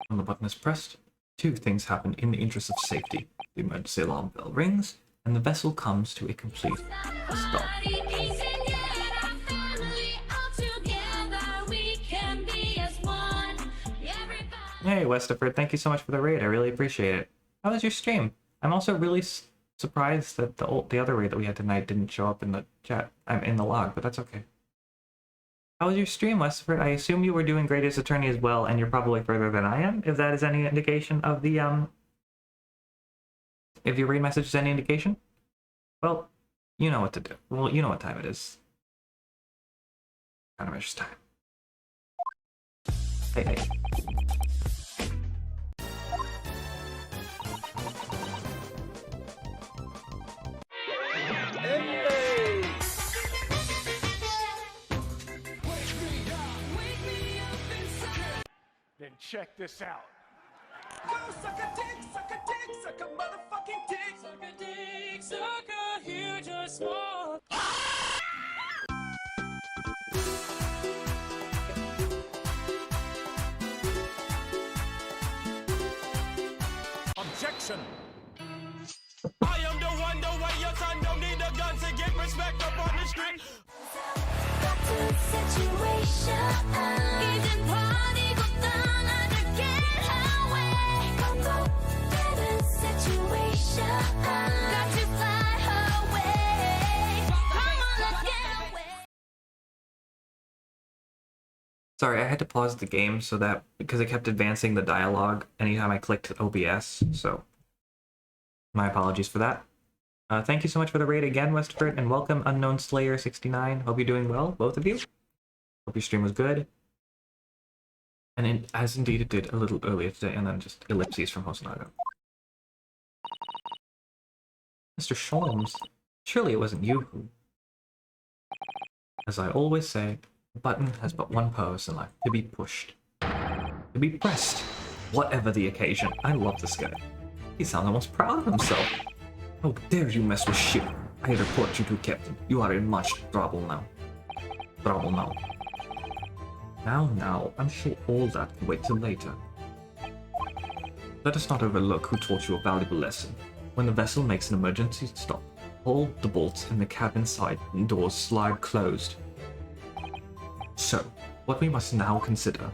A: When the button is pressed, two things happen in the interest of safety. The emergency alarm bell rings, and the vessel comes to a complete stop. Hey, Westerford, thank you so much for the raid. I really appreciate it. How was your stream? I'm also really surprised that the other raid that we had tonight didn't show up in the chat. I'm in the log, but that's okay. How was your stream, Westerford? I assume you were doing Great Ace Attorney as well, and you're probably further than I am, if that is any indication of the, if your raid message is any indication. Well, you know what to do. Well, you know what time it is. Countermeasures time. Hey.
D: Then check this out.
C: Go suck a dick, suck a dick, suck a motherfucking dick. Suck a dick, suck a huge or small.
D: Objection. I am the one, the way your son don't need a gun to get respect up on the street.
A: Sorry, I had to pause the game so that because it kept advancing the dialogue anytime I clicked OBS, so my apologies for that. Thank you so much for the raid again, Westford, and welcome Unknown Slayer 69. Hope you're doing well, both of you. Hope your stream was good. And as indeed it did a little earlier today, and then just ellipses from Hosonaga. Mr. Sholmes, surely it wasn't you who... As I always say, the button has but one purpose in life, to be pushed. To be pressed, whatever the occasion. I love this guy. He sounds almost proud of himself. How dare you mess with shit? I report you to Captain. You are in much trouble now. Now, I'm sure all that can wait till later. Let us not overlook who taught you a valuable lesson. When the vessel makes an emergency stop, all the bolts in the cabin side doors slide closed. So, what we must now consider...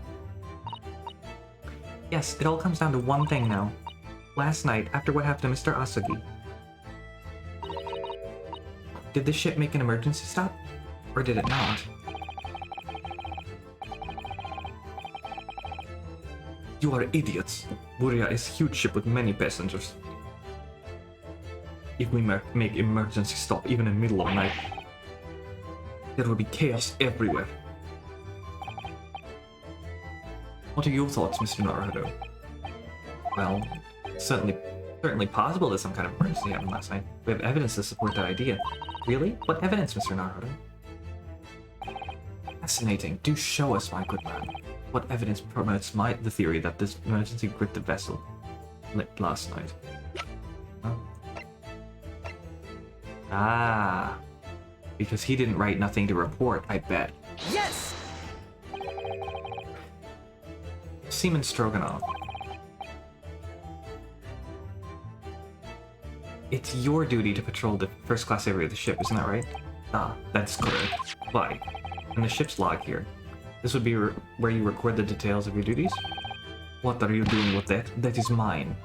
A: Yes, it all comes down to one thing now. Last night, after what happened to Mr. Asugi, did the ship make an emergency stop? Or did it not? You are idiots. Buria is a huge ship with many passengers.
B: If we make emergency stop even in the middle of the night, there will be chaos everywhere. What are your thoughts, Mr. Naruto? Well, certainly possible that some kind of emergency happened last night. We have evidence to support that idea. Really? What evidence, Mr. Naruto? Fascinating. Do show us, my good man. What evidence promotes the theory that this emergency gripped the vessel last night? Huh? Ah. Because he didn't write nothing to report, I bet.
C: Yes!
B: Seaman Stroganoff. It's your duty to patrol the first class area of the ship, isn't that right? Ah, that's correct. Why? In the ship's log here. This would be where you record the details of your duties? What are you doing with that? That is mine.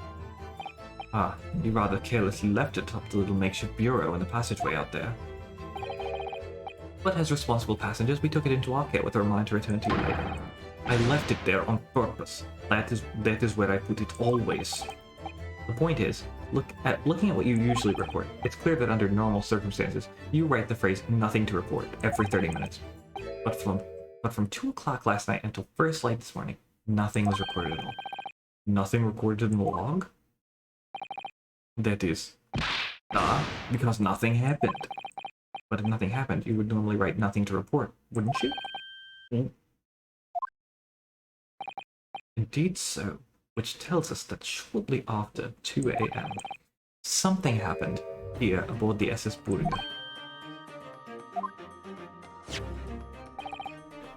B: Ah, you rather carelessly left it atop the little makeshift bureau in the passageway out there. But as responsible passengers, we took it into our care with a reminder to return to you later. I left it there on purpose. That is where I put it always. The point is, looking at what you usually report, it's clear that under normal circumstances, you write the phrase "nothing to report" every 30 minutes. But from 2 o'clock last night until first light this morning, nothing was recorded at all. Nothing recorded in the log? That is, because nothing happened. But if nothing happened, you would normally write "nothing to report," wouldn't you? Indeed so, which tells us that shortly after 2 a.m., something happened here aboard the SS Burger.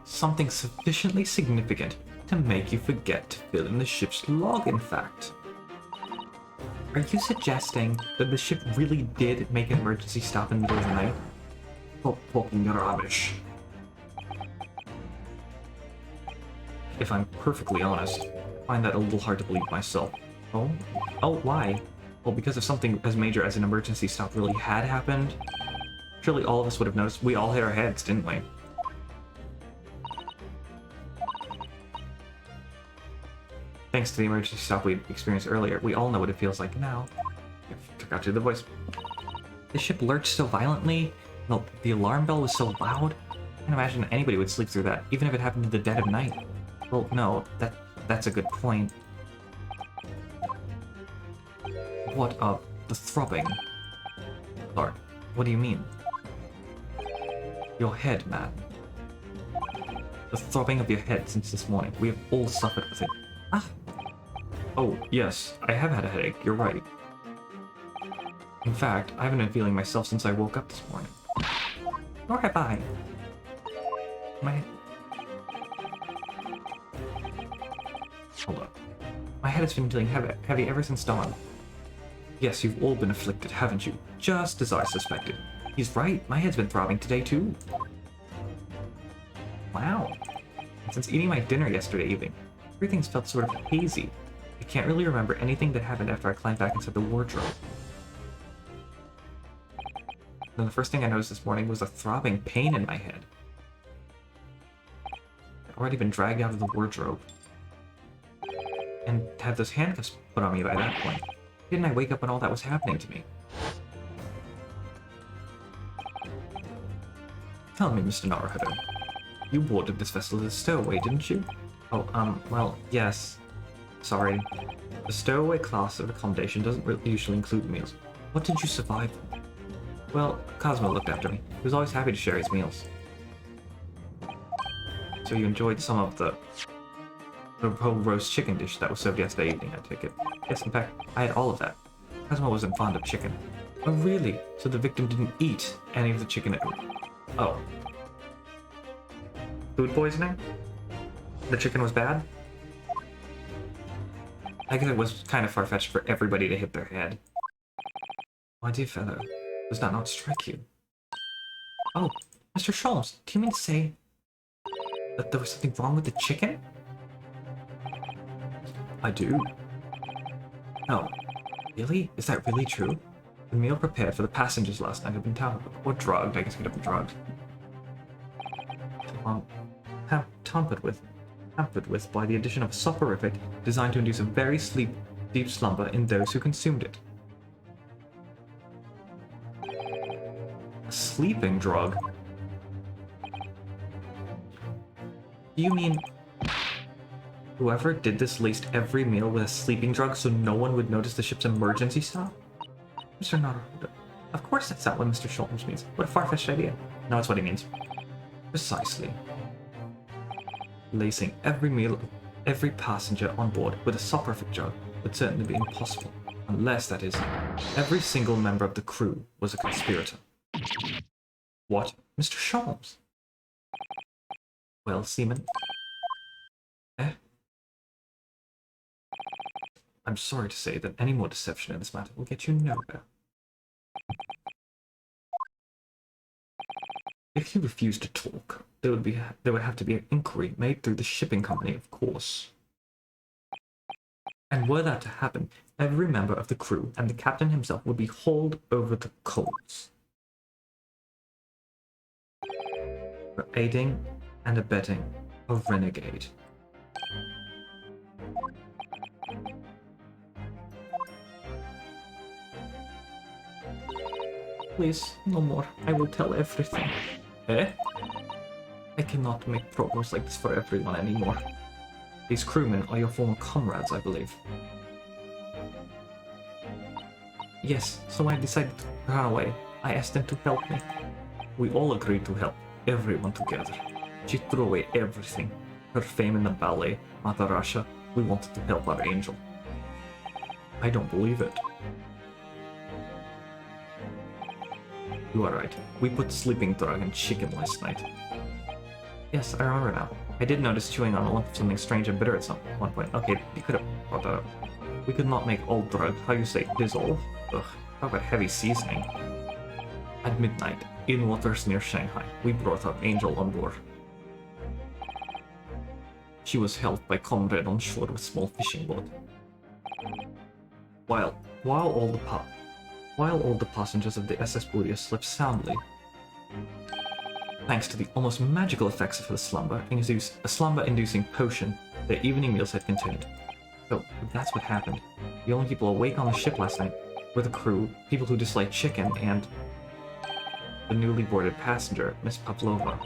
B: Something sufficiently significant to make you forget to fill in the ship's log, in fact. Are you suggesting that the ship really did make an emergency stop in the middle of the night? Stop talking rubbish. If I'm perfectly honest, I find that a little hard to believe myself. Oh? Oh, why? Well, because if something as major as an emergency stop really had happened, surely all of us would have noticed. We all hit our heads, didn't we? Thanks to the emergency stop we experienced earlier, we all know what it feels like now. I forgot to do the voice. The ship lurched so violently, the alarm bell was so loud. I can't imagine anybody would sleep through that, even if it happened in the dead of night. Well, no, that's a good point. What of the throbbing? Sorry, what do you mean? Your head, man. The throbbing of your head since this morning. We have all suffered with it. Ah! Oh, yes, I have had a headache, you're right. In fact, I haven't been feeling myself since I woke up this morning. Nor have I. Hold up. My head has been feeling heavy ever since dawn. Yes, you've all been afflicted, haven't you? Just as I suspected. He's right, my head's been throbbing today too. Wow. Since eating my dinner yesterday evening, everything's felt sort of hazy. I can't really remember anything that happened after I climbed back inside the wardrobe. Then the first thing I noticed this morning was a throbbing pain in my head. I'd already been dragged out of the wardrobe. And had those handcuffs put on me by that point. Didn't I wake up when all that was happening to me? Tell me, Mr. Naruto. You boarded this vessel as a stowaway, didn't you? Oh, well, yes. Sorry. The stowaway class of accommodation doesn't usually include meals. What did you survive on? Well, Cosmo looked after me. He was always happy to share his meals. So you enjoyed some of the whole roast chicken dish that was served yesterday evening, I take it. Yes, in fact, I had all of that. Cosmo wasn't fond of chicken. Oh, really? So the victim didn't eat any of the chicken? Oh. Food poisoning? The chicken was bad? I guess it was kind of far-fetched for everybody to hit their head. My dear fellow, does that not strike you? Oh, Mr. Sholmes, do you mean to say that there was something wrong with the chicken? I do. Oh, really? Is that really true? The meal prepared for the passengers last night had been tampered with, or drugged. I guess it could have been drugged. Tampered with by the addition of a soporific designed to induce a very deep slumber in those who consumed it.
A: sleeping drug? Do you mean whoever did this laced every meal with a sleeping drug so no one would notice the ship's emergency stop? Mr. Naruhodo. Of course that's not what Mr. Sholmes means. What a far-fetched idea. No, that's what he means. Precisely. Lacing every meal of every passenger on board with a soporific drug would certainly be impossible. Unless, that is, every single member of the crew was a conspirator. What? Mr. Sholmes? Well, Seaman? I'm sorry to say that any more deception in this matter will get you nowhere. If you refuse to talk, there would have to be an inquiry made through the shipping company, of course. And were that to happen, every member of the crew and the captain himself would be hauled over the coals for aiding and abetting a renegade. Please, no more. I will tell everything. Eh? I cannot make progress like this for everyone anymore. These crewmen are your former comrades, I believe. Yes, so when I decided to run away, I asked them to help me. We all agreed to help, everyone together. She threw away everything. Her fame in the ballet, Mother Russia, we wanted to help our angel. I don't believe it. You are right. We put sleeping drug in chicken last night. Yes, I remember now. I did notice chewing on a lump of something strange and bitter at one point. Okay, you could have brought that up. We could not make old drug, how you say, dissolve? Ugh, talk about heavy seasoning. At midnight, in waters near Shanghai, we brought our angel on board. She was held by comrade on shore with small fishing boat. While all the passengers of the SS Booria slept soundly, thanks to the almost magical effects of the slumber-inducing potion their evening meals had contained. So, that's what happened. The only people awake on the ship last night were the crew, people who disliked chicken, and the newly boarded passenger, Miss Pavlova.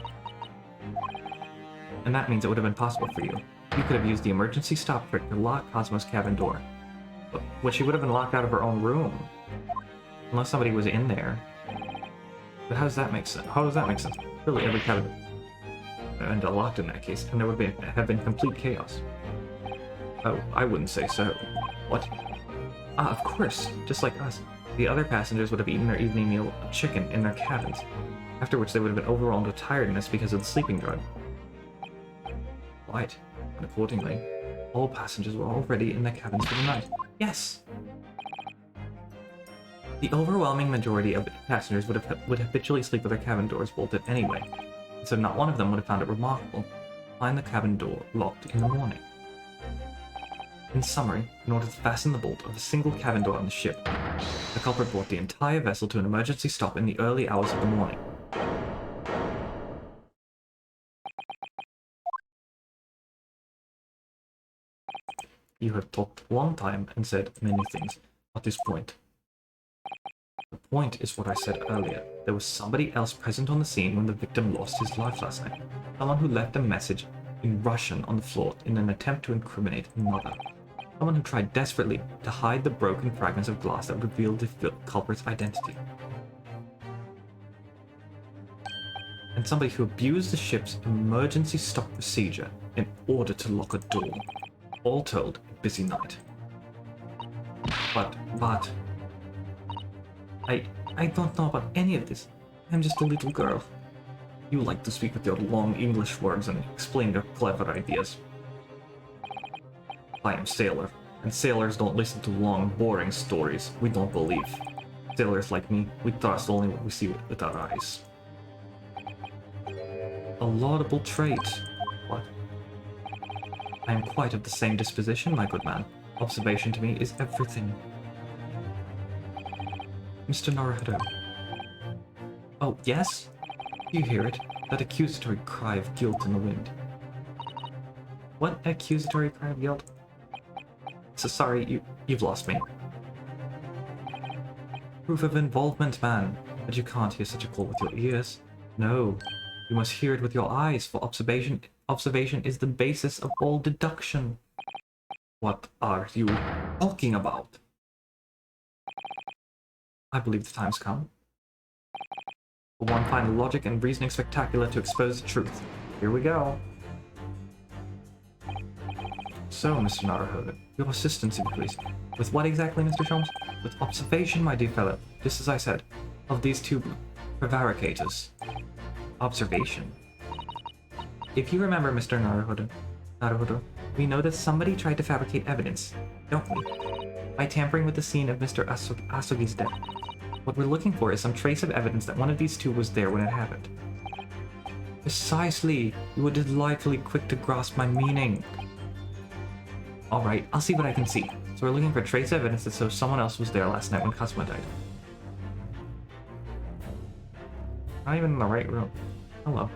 A: And that means it would have been possible for you. You could have used the emergency stop trick to lock Cosmo's cabin door. But she would have been locked out of her own room. Unless somebody was in there. But how does that make sense? How does that make sense? Really, every cabin and locked in that case, and there would have been complete chaos. Oh, I wouldn't say so. What? Ah, of course, just like us. The other passengers would have eaten their evening meal of chicken in their cabins, after which they would have been overwhelmed with tiredness because of the sleeping drug. Right, and accordingly, all passengers were already in their cabins for the night. Yes! The overwhelming majority of passengers would habitually sleep with their cabin doors bolted anyway, so not one of them would have found it remarkable to find the cabin door locked in the morning. In summary, in order to fasten the bolt of a single cabin door on the ship, the culprit brought the entire vessel to an emergency stop in the early hours of the morning. You have talked a long time and said many things at this point. The point is what I said earlier. There was somebody else present on the scene when the victim lost his life last night. Someone who left a message in Russian on the floor in an attempt to incriminate another. Someone who tried desperately to hide the broken fragments of glass that revealed the culprit's identity. And somebody who abused the ship's emergency stop procedure in order to lock a door. All told, a busy night. But... I don't know about any of this. I'm just a little girl. You like to speak with your long English words and explain your clever ideas. I am sailor, and sailors don't listen to long, boring stories we don't believe. Sailors like me, we trust only what we see with our eyes. A laudable trait. What? I am quite of the same disposition, my good man. Observation to me is everything. Mr. Naruhodo. Oh, yes? You hear it? That accusatory cry of guilt in the wind. What accusatory cry of guilt? So sorry, you've lost me. Proof of involvement, man. But you can't hear such a call with your ears. No, you must hear it with your eyes, for observation is the basis of all deduction. What are you talking about? I believe the time's come. For one final logic and reasoning spectacular to expose the truth. Here we go. So, Mr. Naruhodo, your assistance increased. With what exactly, Mr. Sholmes? With observation, my dear fellow. Just as I said, of these two prevaricators. Observation. If you remember, Mr. Naruhodo, we know that somebody tried to fabricate evidence, don't we? By tampering with the scene of Mr. Asugi's death. What we're looking for is some trace of evidence that one of these two was there when it happened. Precisely! You were delightfully quick to grasp my meaning. Alright, I'll see what I can see. So we're looking for trace evidence that shows someone else was there last night when Cosmo died. Not even in the right room. Hello.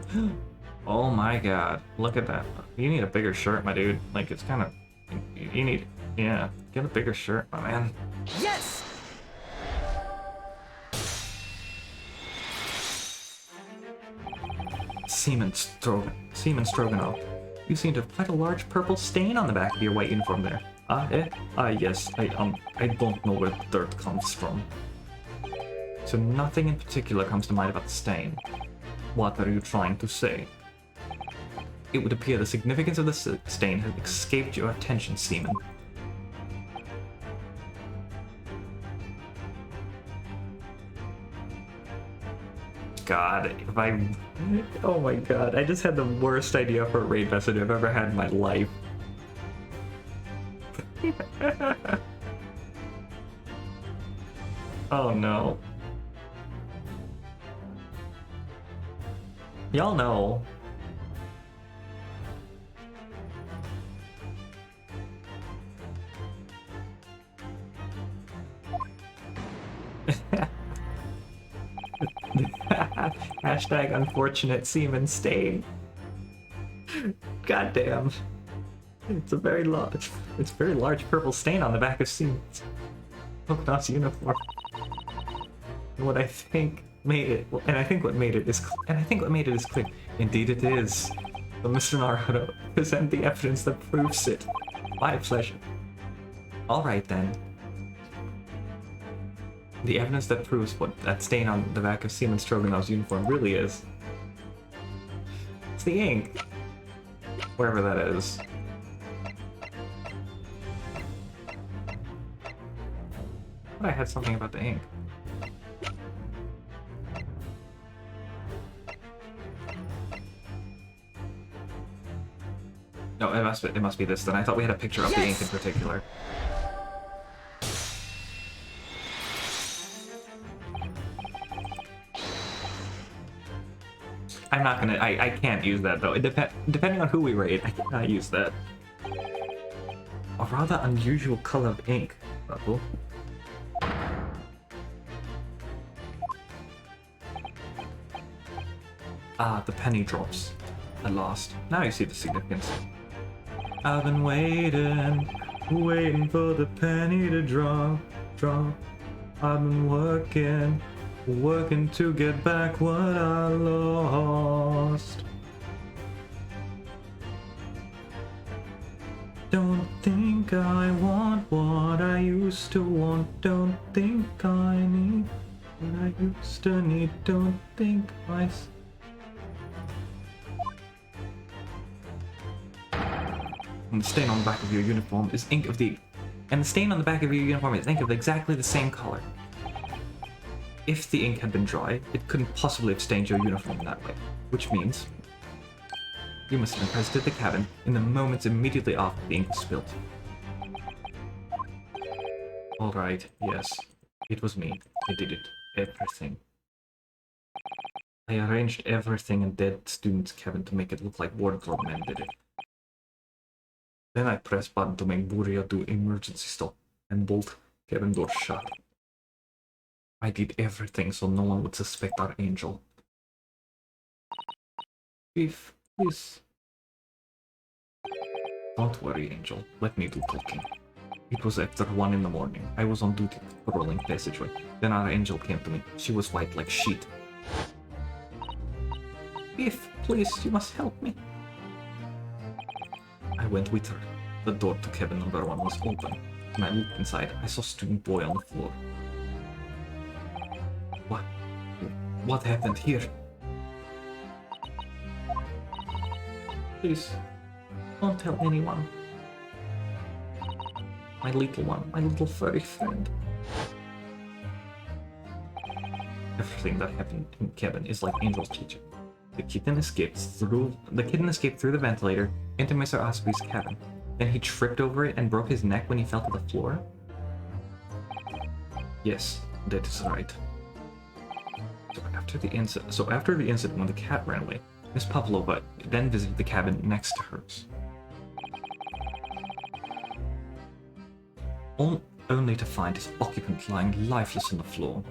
A: Oh my god, look at that. You need a bigger shirt, my dude. Like, it's kind of... You need... Yeah, get a bigger shirt, my man.
C: Yes!
A: Seaman Stroganoff. You seem to have quite a large purple stain on the back of your white uniform there. Yes, I don't know where the dirt comes from. So nothing in particular comes to mind about the stain. What are you trying to say? It would appear the significance of the stain has escaped your attention, Seaman. God, if I... Oh my god, I just had the worst idea for a raid message I've ever had in my life. Oh no. Y'all know. Hashtag unfortunate seaman stain. Goddamn. It's a very large purple stain on the back of Seaman's Pokemon uniform. And what I think made it, and I think what made it is clear. Indeed it is. But Mr. Naruto, present the evidence that proves it. My pleasure. Alright then. The evidence that proves what that stain on the back of Seaman Stroganov's uniform really is. It's the ink. Wherever that is. I had something about the ink. No, it must be this then. I thought we had a picture of the ink in particular. I'm not gonna, I can't use that though. Depending on who we raid, I cannot use that. A rather unusual color of ink. Purple. Ah, the penny drops. At last. Now you see the significance. I've been waiting for the penny to drop. I've been working to get back what I lost. Don't think I want what I used to want. Don't think I need what I used to need. Don't think I... And the stain on the back of your uniform is ink of the... And the stain on the back of your uniform is ink of exactly the same color. If the ink had been dry, it couldn't possibly have stained your uniform that way. Which means... you must have been present at the cabin in the moments immediately after the ink was spilt. Alright, yes. It was me. I did it. Everything. I arranged everything in Dead Student's cabin to make it look like Wardrobe Man did it. Then I pressed button to make Buria do emergency stop and bolt cabin door shut. I did everything so no one would suspect our angel. Chief, please. Don't worry, Angel. Let me do talking. It was after 1 in the morning. I was on duty patrolling passageway. Then our angel came to me. She was white like sheet. Biff, please, you must help me. I went with her. The door to cabin number 1 was open. When I looked inside, I saw student boy on the floor. What happened here? Please, don't tell anyone. My little one, my little furry friend. Everything that happened in the cabin is like Angel's teaching. The kitten escaped through the ventilator into Mr. Osby's cabin. Then he tripped over it and broke his neck when he fell to the floor? Yes, that is right. So after the incident when the cat ran away, Miss Pavlova then visited the cabin next to hers. Only to find his occupant lying lifeless on the floor.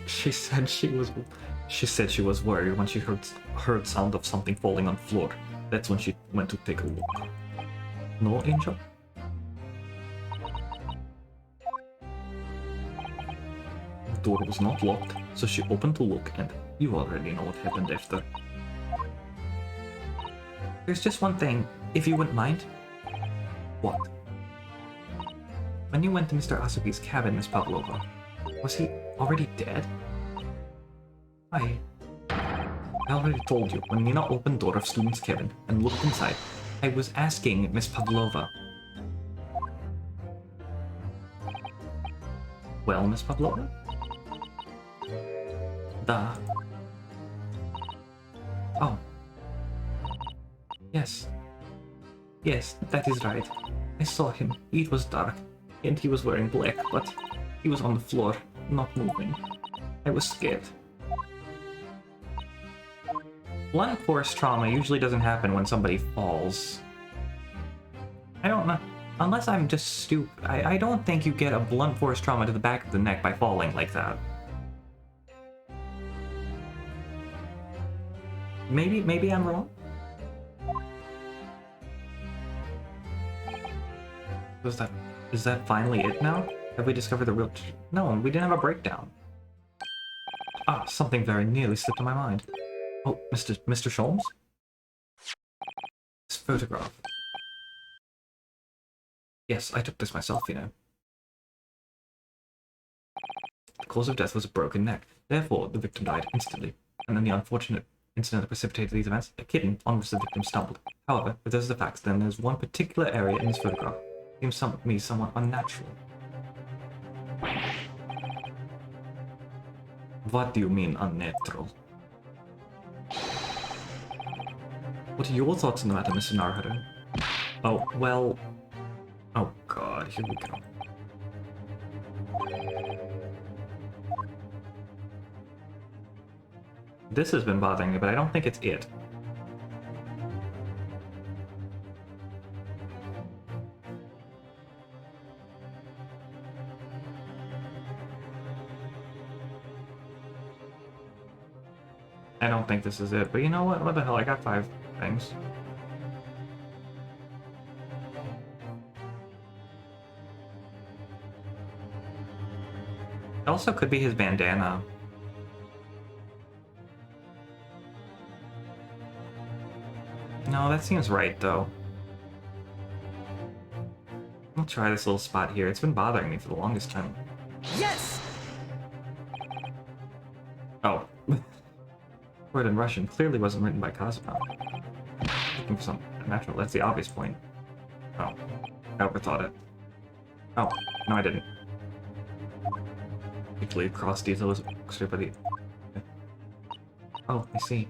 A: She said she was worried when she heard sound of something falling on the floor. That's when she went to take a look. No, Angel? The door was not locked, so she opened to look, and you already know what happened after. There's just one thing, if you wouldn't mind. What? When you went to Mr. Asabi's cabin, Miss Pavlova, was he already dead? I already told you, when Nina opened door of student's cabin and looked inside, I was asking Miss Pavlova. Well, Miss Pavlova? Oh. Yes. Yes, that is right. I saw him. It was dark, and he was wearing black, but he was on the floor, not moving. I was scared. Blunt force trauma usually doesn't happen when somebody falls. I don't know. Unless I'm just stupid. I don't think you get a blunt force trauma to the back of the neck by falling like that. Maybe I'm wrong? Is that finally it now? Have we discovered the real No, we didn't have a breakdown. Ah, something very nearly slipped in my mind. Oh, Mr. Sholmes? This photograph. Yes, I took this myself, you know. The cause of death was a broken neck. Therefore, the victim died instantly. And then the unfortunate incident that precipitated these events, a kitten on which the victim stumbled. However, if those are the facts, then there's one particular area in this photograph that seems to me somewhat unnatural. What do you mean, unnatural? What are your thoughts on the matter, Mr. Naruhodo? Oh, well... Oh god, here we go. This has been bothering me, but I don't think it's it. I don't think this is it, but you know what? What the hell? I got 5 things. It also could be his bandana. No, that seems right, though. I'll try this little spot here. It's been bothering me for the longest time.
C: Yes!
A: Oh. Word in Russian clearly wasn't written by Kazuma. Looking for some natural. That's the obvious point. Oh. I overthought it. Oh. No, I didn't. Actually, cross details extra by the... Oh, I see.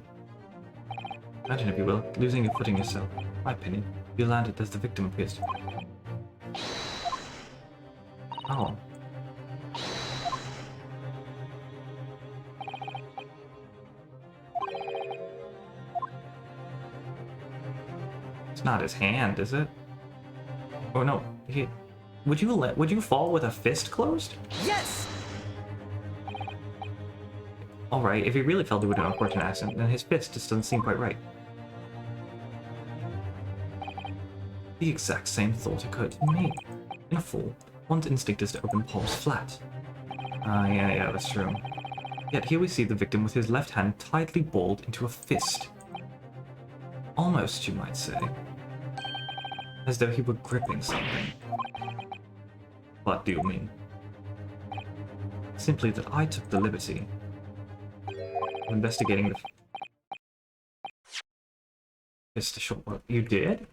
A: Imagine, if you will, losing your footing yourself. In my opinion, you landed as the victim appears to be. Oh. It's not his hand, is it? Oh no, would you fall with a fist closed?
C: Yes!
A: Alright, if he really fell due to an unfortunate accident, then his fist just doesn't seem quite right. The exact same thought occurred to me. In a fall, one's instinct is to open palms flat. Ah, yeah, that's true. Yet here we see the victim with his left hand tightly balled into a fist. Almost, you might say. As though he were gripping something. What do you mean? Simply that I took the liberty of investigating the fist short. What, you did?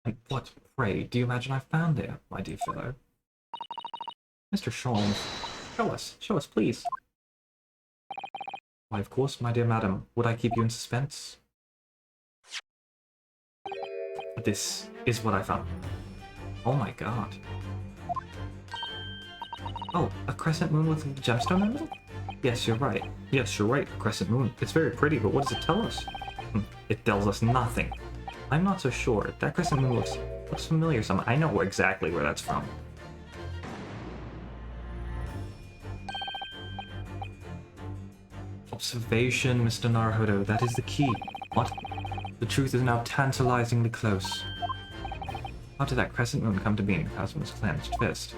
A: And what, pray, do you imagine I found there, my dear fellow? Mr. Sholmes, show us, please. Why, of course, my dear madam, would I keep you in suspense? This is what I found. Oh my god. Oh, a crescent moon with a gemstone in the middle? Yes, you're right. Yes, you're right, a crescent moon. It's very pretty, but what does it tell us? It tells us nothing. I'm not so sure. That crescent moon looks familiar somehow. I know exactly where that's from. Observation, Mr. Naruhodo. That is the key. What? The truth is now tantalizingly close. How did that crescent moon come to be in Cosmo's clenched fist?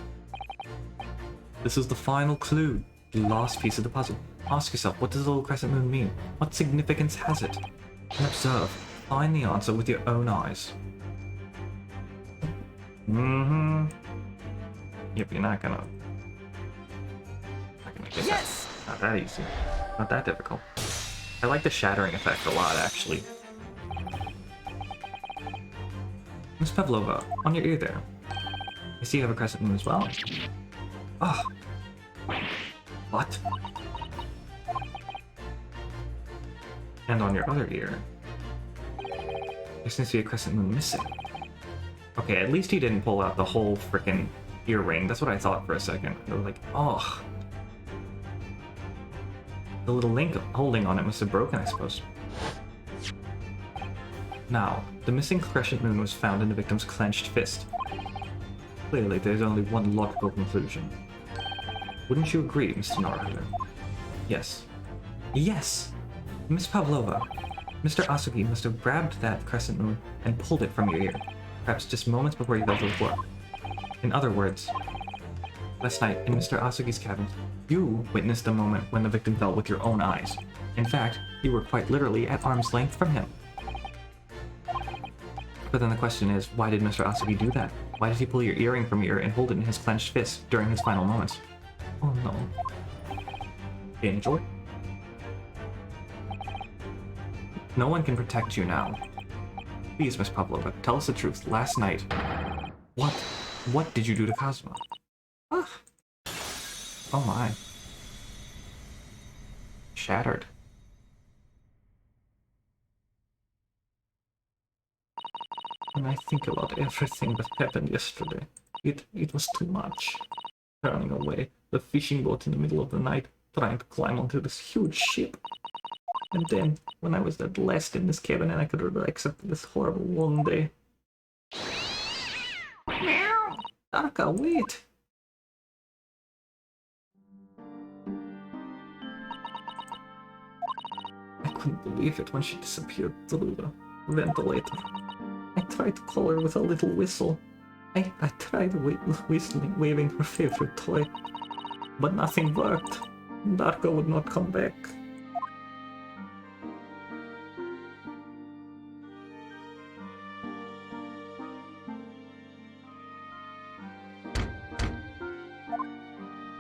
A: This is the final clue. The last piece of the puzzle. Ask yourself, what does the little crescent moon mean? What significance has it? And observe. Find the answer with your own eyes. Yep, you're not gonna get
C: Yes!
A: that. Not that easy. Not that difficult. I like the shattering effect a lot, actually. Miss Pavlova, on your ear there. I see you have a crescent moon as well. Ah. What? And on your other ear. I seem to see a crescent moon missing. Okay, at least he didn't pull out the whole frickin' earring. That's what I thought for a second. I was like, oh. The little link holding on it must have broken, I suppose. Now, the missing crescent moon was found in the victim's clenched fist. Clearly, there's only one logical conclusion. Wouldn't you agree, Mr. Naruhodo? Yes. Yes! Miss Pavlova, Mr. Asugi must have grabbed that crescent moon and pulled it from your ear, perhaps just moments before he fell to the floor. In other words, last night in Mr. Asugi's cabin, you witnessed a moment when the victim fell with your own eyes. In fact, you were quite literally at arm's length from him. But then the question is, why did Mr. Asugi do that? Why did he pull your earring from your ear and hold it in his clenched fist during his final moments? Oh no. Enjoy. No one can protect you now. Please, Miss Pavlova, tell us the truth. Last night... What did you do to Cosmo? Ah. Oh my. Shattered. When I think about everything that happened yesterday, it was too much. Turning away, the fishing boat in the middle of the night, trying to climb onto this huge ship. And then, when I was at last in this cabin and I could relax after this horrible long day. Meow! Darka, wait! I couldn't believe it when she disappeared through the ventilator. I tried to call her with a little whistle. I tried whistling, waving her favorite toy. But nothing worked. Darka would not come back.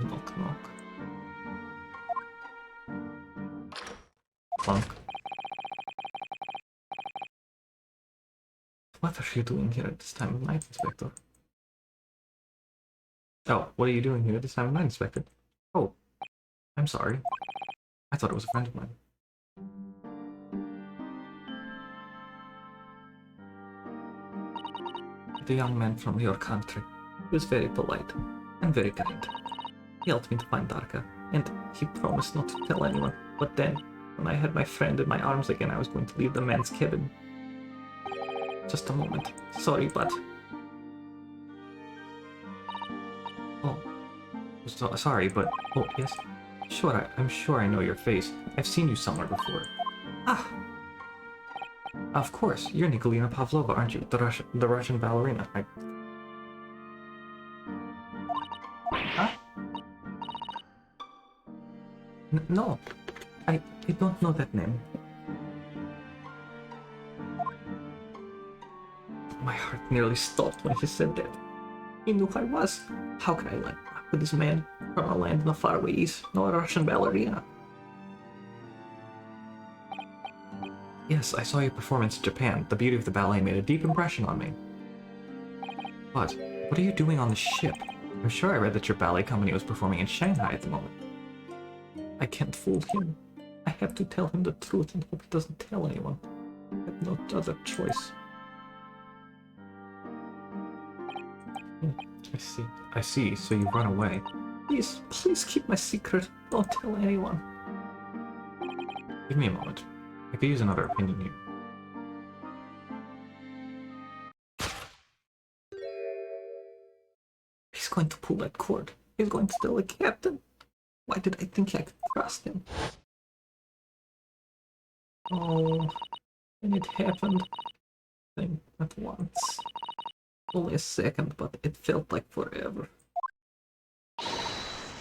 A: Knock, knock. Clunk. What are you doing here at this time of night, Inspector? Oh, what are you doing here at this time of night, Inspector? Oh, I'm sorry. I thought it was a friend of mine. The young man from your country. He was very polite and very kind. He helped me to find Darka, and he promised not to tell anyone. But then, when I had my friend in my arms again, I was going to leave the man's cabin. Just a moment. Sorry, but... Oh. Sorry, but... Oh, yes. Sure, I'm sure I know your face. I've seen you somewhere before. Ah! Of course, you're Nikolina Pavlova, aren't you? The Russian ballerina. Huh? No, I don't know that name. My heart nearly stopped when he said that. He knew who I was. How could I like with this man from a land in the faraway east, no Russian ballerina? Yes, I saw your performance in Japan. The beauty of the ballet made a deep impression on me. But what are you doing on the ship? I'm sure I read that your ballet company was performing in Shanghai at the moment. I can't fool him. I have to tell him the truth and hope he doesn't tell anyone. I have no other choice. I see, so you run away. Please keep my secret. Don't tell anyone. Give me a moment. I could use another opinion here. He's going to pull that cord. He's going to tell the captain. Why did I think I could trust him? Oh, and it happened. Thing at once. Only a second, but it felt like forever.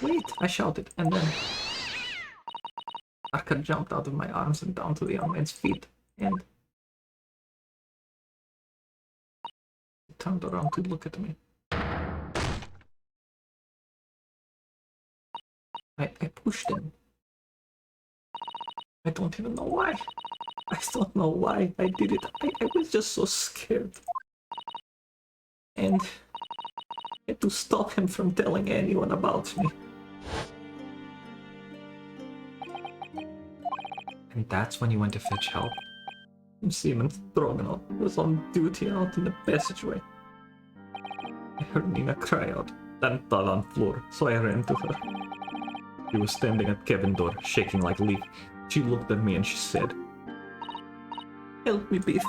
A: Wait, I shouted, and then Arka jumped out of my arms and down to the young man's feet, and he turned around to look at me. I pushed him. I don't even know why. I don't know why I did it. I was just so scared. And I had to stop him from telling anyone about me. And that's when you went to fetch help? Seaman Stroganov was on duty out in the passageway. I heard Nina cry out, then fell on the floor, so I ran to her. She was standing at cabin door, shaking like a leaf. She looked at me and she said, "Help me, Biff.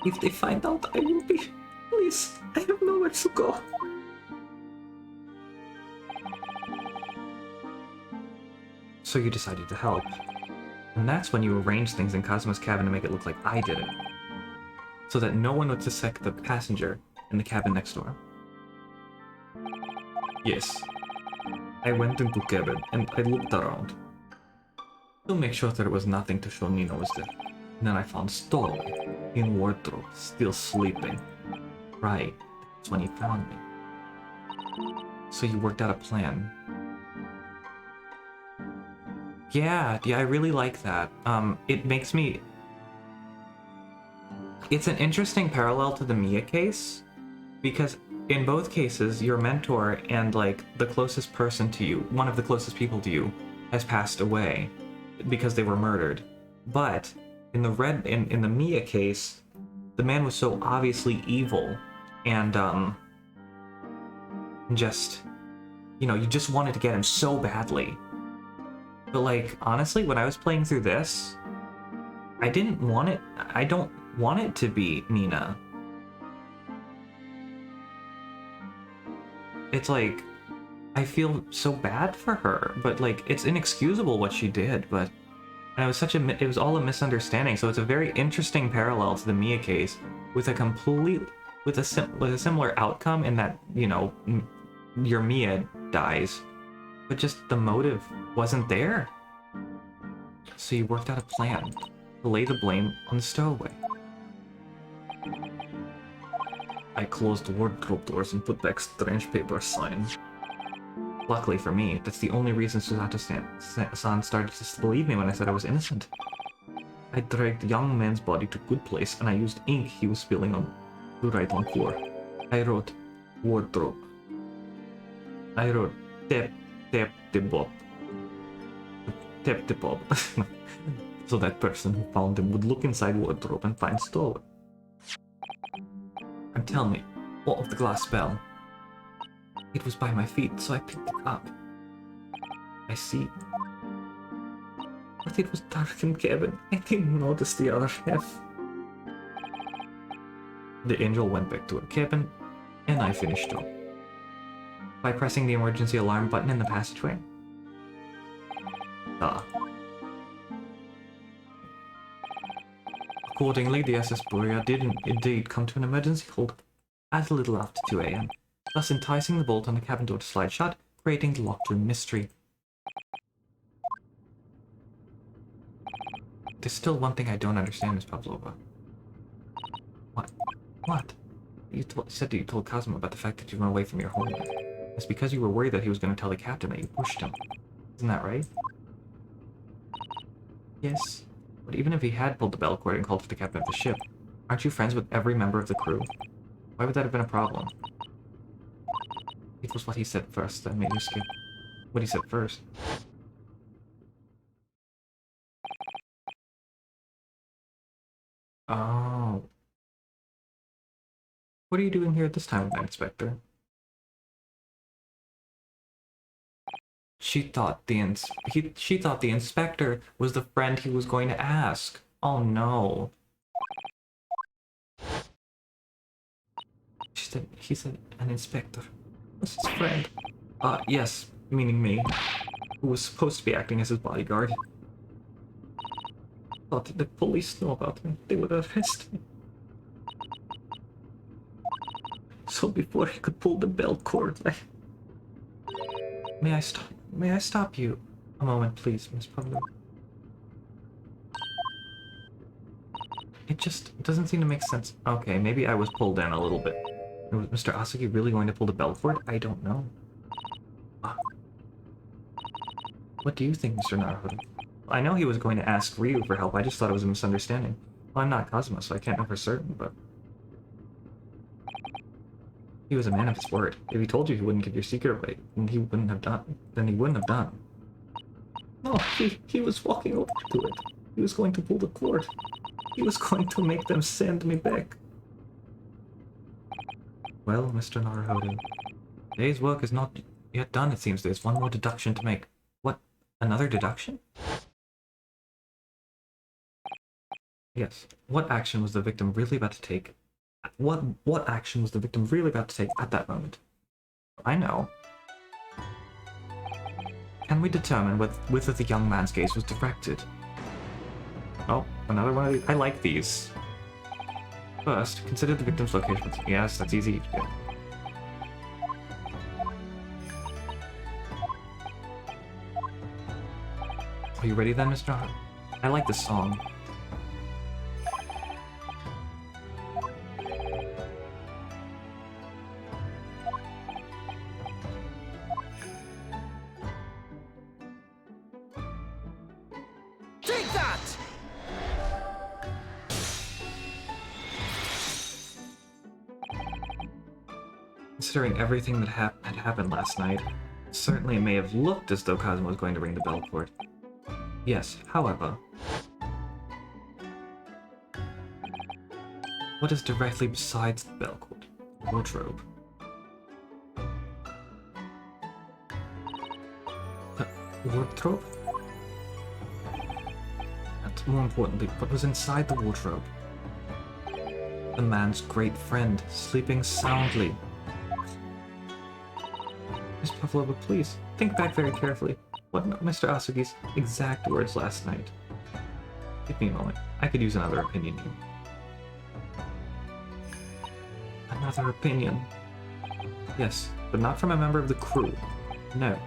A: If they find out, I will be... Please, I have nowhere to go." So you decided to help. And that's when you arranged things in Cosmo's cabin to make it look like I did it. So that no one would suspect the passenger in the cabin next door. Yes. I went into cabin and I looked around to make sure there was nothing to show Nina was there. And then I found Stowaway in wardrobe, still sleeping. Right, that's when he found me. So you worked out a plan. Yeah, I really like that. It makes me... It's an interesting parallel to the Mia case, because in both cases, your mentor and, like, the closest person to you, one of the closest people to you, has passed away because they were murdered. But in the Mia case, the man was so obviously evil, and just, you know, you just wanted to get him so badly. But, like, honestly, when I was playing through this, I don't want it to be Nina. It's like, I feel so bad for her, but, like, it's inexcusable what she did, but... And it was all a misunderstanding, so it's a very interesting parallel to the Mia case, with a similar outcome in that, you know, your Mia dies, but just the motive wasn't there. So you worked out a plan to lay the blame on the Stowaway. I closed the wardrobe doors and put back strange paper signs. Luckily for me, that's the only reason Susato-san started to believe me when I said I was innocent. I dragged the young man's body to a good place, and I used ink he was spilling on to write on floor. I wrote wardrobe. I wrote tap-de-bob. Tap-de-bob. So that person who found him would look inside wardrobe and find Stowaway. And tell me, what of the glass bell? It was by my feet, so I picked it up. I see. But it was dark in cabin. I didn't notice the other half. The angel went back to her cabin, and I finished up. By pressing the emergency alarm button in the passageway. Accordingly, the SS Buria did indeed come to an emergency halt at a little after 2 a.m., thus enticing the bolt on the cabin door to slide shut, creating the locked room mystery. There's still one thing I don't understand, Miss Pavlova. What? What? You said that you told Cosmo about the fact that you ran away from your home. It's because you were worried that he was going to tell the captain that you pushed him. Isn't that right? Yes. But even if he had pulled the bell cord and called for the captain of the ship, aren't you friends with every member of the crew? Why would that have been a problem? It was what he said first that made you skip. What he said first. Oh. What are you doing here at this time of night, Inspector? She thought she thought the inspector was the friend he was going to ask. Oh no. He said an inspector. What's his friend? Yes, meaning me, who was supposed to be acting as his bodyguard. Thought if the police knew about me, they would arrest me. So before he could pull the bell cord, May I stop you? A moment, please, Miss Pavlova. It just doesn't seem to make sense. Okay, maybe I was pulled in a little bit. Was Mr. Asagi really going to pull the bell cord? I don't know. What do you think, Mr. Naruhodo? I know he was going to ask Ryu for help. I just thought it was a misunderstanding. Well, I'm not Cosmo, so I can't know for certain, but... He was a man of his word. If he told you he wouldn't give your secret away, then he wouldn't have done. No, he was walking over to it. He was going to pull the cord. He was going to make them send me back. Well, Mr. Naruhodo, today's work is not yet done, it seems. There's one more deduction to make. What? Another deduction? Yes. What action was the victim really about to take? What action was the victim really about to take at that moment? I know. Can we determine whether the young man's gaze was directed? Oh, another one. I like these. First, consider the victim's location. Yes, that's easy to do. Are you ready then, Mr. Hart? I like this song.
C: Take that!
A: Considering everything that had happened last night, certainly it may have looked as though Cosmo was going to ring the bell cord. Yes, however... What is directly besides the bell cord? The wardrobe. The wardrobe? And more importantly, what was inside the wardrobe? The man's great friend, sleeping soundly. Miss Pavlova, please, think back very carefully. What were Mr. Asugi's exact words last night? Give me a moment. I could use another opinion here. Another opinion? Yes, but not from a member of the crew. No.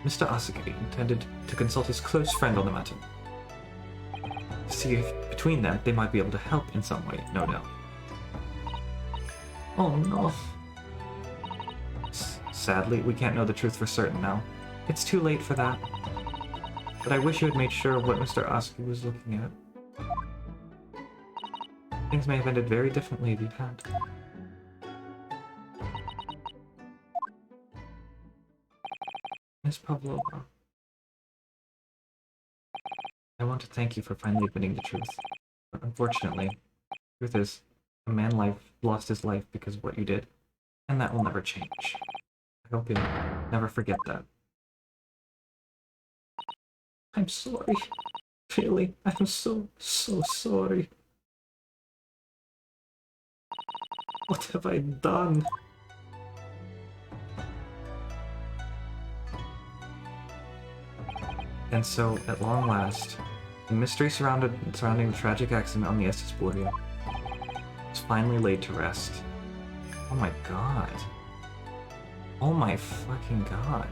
A: Mr. Asugi intended to consult his close friend on the matter. To see if between them they might be able to help in some way, no doubt. Oh no. Sadly, we can't know the truth for certain now. It's too late for that. But I wish you had made sure of what Mr. Asugi was looking at. Things may have ended very differently if you had. Miss Pavlova, I want to thank you for finally admitting the truth. But unfortunately, the truth is, a man lost his life because of what you did, and that will never change. I hope you'll never forget that. I'm sorry. Really, I'm so sorry. What have I done? And so, at long last, The mystery surrounding the tragic accident on the SS Borea was finally laid to rest. Oh my god. Oh my fucking god.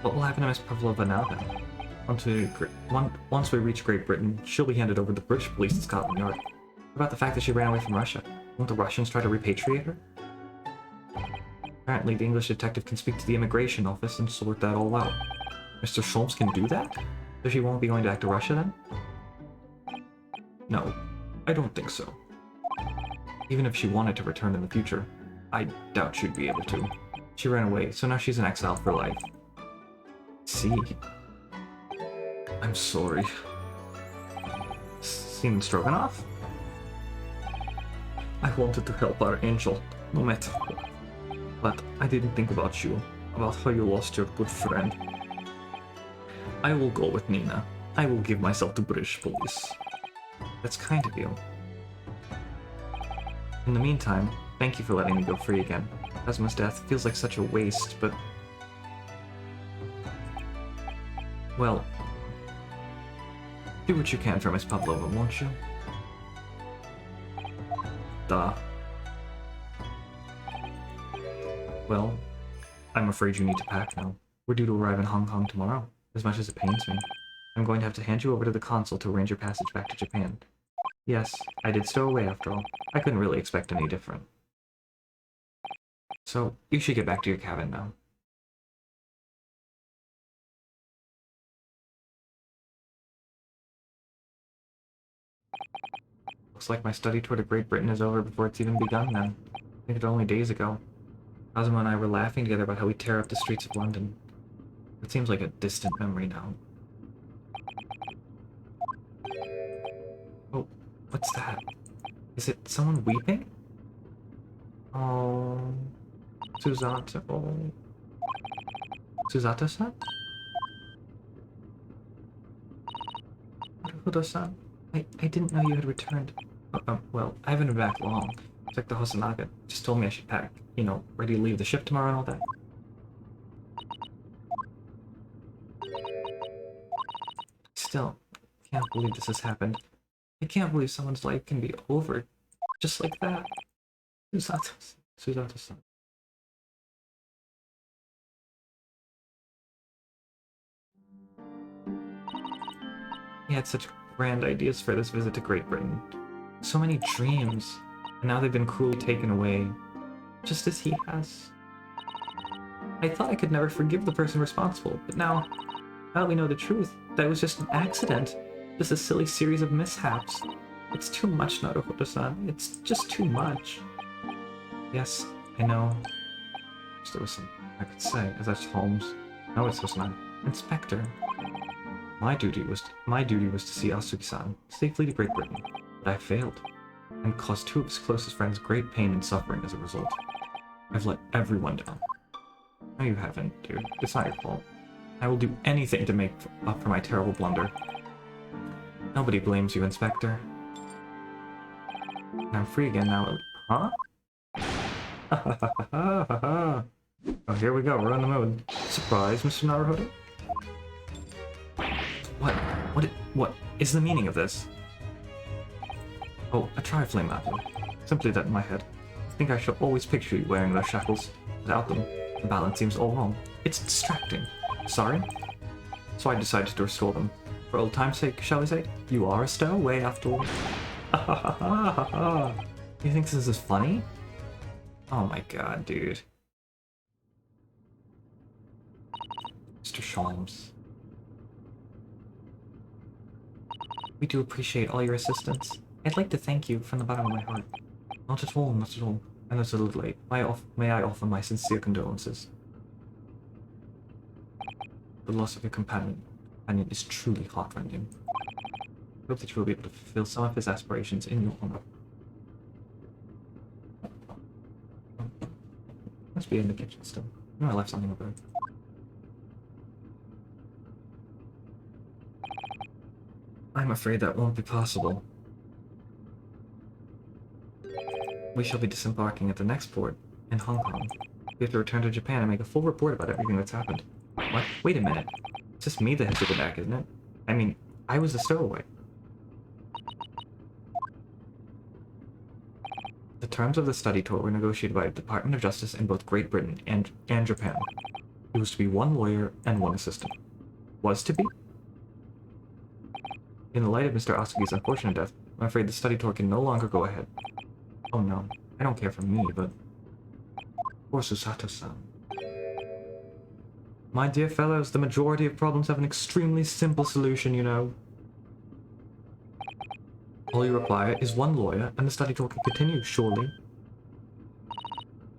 A: What will happen to Miss Pavlova now then? Once we reach Great Britain, she'll be handed over to the British police in Scotland Yard. What about the fact that she ran away from Russia? Won't the Russians try to repatriate her? Apparently, the English detective can speak to the immigration office and sort that all out. Mr. Sholmes can do that? So she won't be going back to Russia then? No, I don't think so. Even if she wanted to return in the future, I doubt she'd be able to. She ran away, so now she's in exile for life. See? I'm sorry. Seen Stroganoff? I wanted to help our angel, no matter what. But I didn't think about you, about how you lost your good friend. I will go with Nina. I will give myself to British police. That's kind of you. In the meantime, thank you for letting me go free again. Cosmo's death feels like such a waste, but... well... do what you can for Miss Pavlova, won't you? Duh. Well, I'm afraid you need to pack now. We're due to arrive in Hong Kong tomorrow, as much as it pains me. I'm going to have to hand you over to the consul to arrange your passage back to Japan. Yes, I did stow away after all. I couldn't really expect any different. So, you should get back to your cabin now. Looks like my study tour to Great Britain is over before it's even begun then. I think it's only days ago. Cosmo and I were laughing together about how we tear up the streets of London. It seems like a distant memory now. Oh, what's that? Is it someone weeping? Oh... Suzato... Oh... Suzato-san? Naruhodo-san? I didn't know you had returned. Well, I haven't been back long. It's like the Hosanaga just told me I should pack, you know, ready to leave the ship tomorrow and all that. Still, can't believe this has happened. I can't believe someone's life can be over just like that. Suzato-san. He had such grand ideas for this visit to Great Britain. So many dreams, and now they've been cruelly taken away, just as he has. I thought I could never forgive the person responsible, but now that we know the truth, that it was just an accident, just a silly series of mishaps. It's too much, Naruhodo-san. It's just too much. Yes, I know. Wish there was something I could say, as that's Holmes. No, it's just not. Inspector. My duty was to see Asuki-san safely to Great Britain, but I failed, and caused two of his closest friends great pain and suffering as a result. I've let everyone down. No, you haven't, dude. It's not your fault. I will do anything to make up for my terrible blunder. Nobody blames you, Inspector. And I'm free again now. Huh? Oh, here we go. We're on the mode. Surprise, Mr. Naruhodo? What is the meaning of this? Oh, a tri-flame apple. Simply that in my head. I think I shall always picture you wearing those shackles. Without them, the balance seems all wrong. It's distracting. Sorry? So I decided to restore them. For old time's sake, shall we say? You are a stowaway after all. You think this is funny? Oh my god, dude. Mr. Sholmes. We do appreciate all your assistance. I'd like to thank you from the bottom of my heart. Not at all, not at all. I know it's a little late. May I offer my sincere condolences. The loss of your companion is truly heartrending. I hope that you will be able to fulfill some of his aspirations in your honor. Must be in the kitchen still. I know I left something over there. I'm afraid that won't be possible. We shall be disembarking at the next port, in Hong Kong. We have to return to Japan and make a full report about everything that's happened. What? Wait a minute. It's just me that has to go back, isn't it? I mean, I was a stowaway. The terms of the study tour were negotiated by the Department of Justice in both Great Britain and Japan. It was to be 1 lawyer and 1 assistant. Was to be? In the light of Mr. Asugi's unfortunate death, I'm afraid the study tour can no longer go ahead. Oh no, I don't care for me, but... Poor Susato-san. My dear fellows, the majority of problems have an extremely simple solution, you know. All you require is 1 lawyer, and the study tour can continue, surely.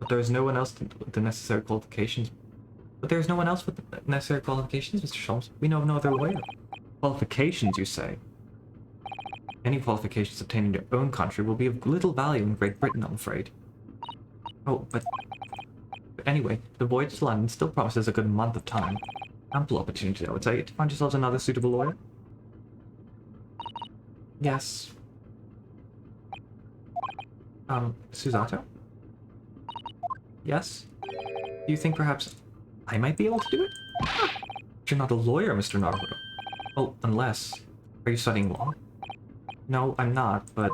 A: But there is no one else with the necessary qualifications. But there is no one else with the necessary qualifications, Mr. Sholmes. We know of no other lawyer. Qualifications, you say? Any qualifications obtained in your own country will be of little value in Great Britain, I'm afraid. Oh, but anyway, the voyage to London still promises a good month of time. Ample opportunity, I would say, to find yourselves another suitable lawyer. Yes. Susato? Yes? Do you think perhaps I might be able to do it? But you're not a lawyer, Mr. Naruhodo. Oh, unless... Are you studying law? No, I'm not, but...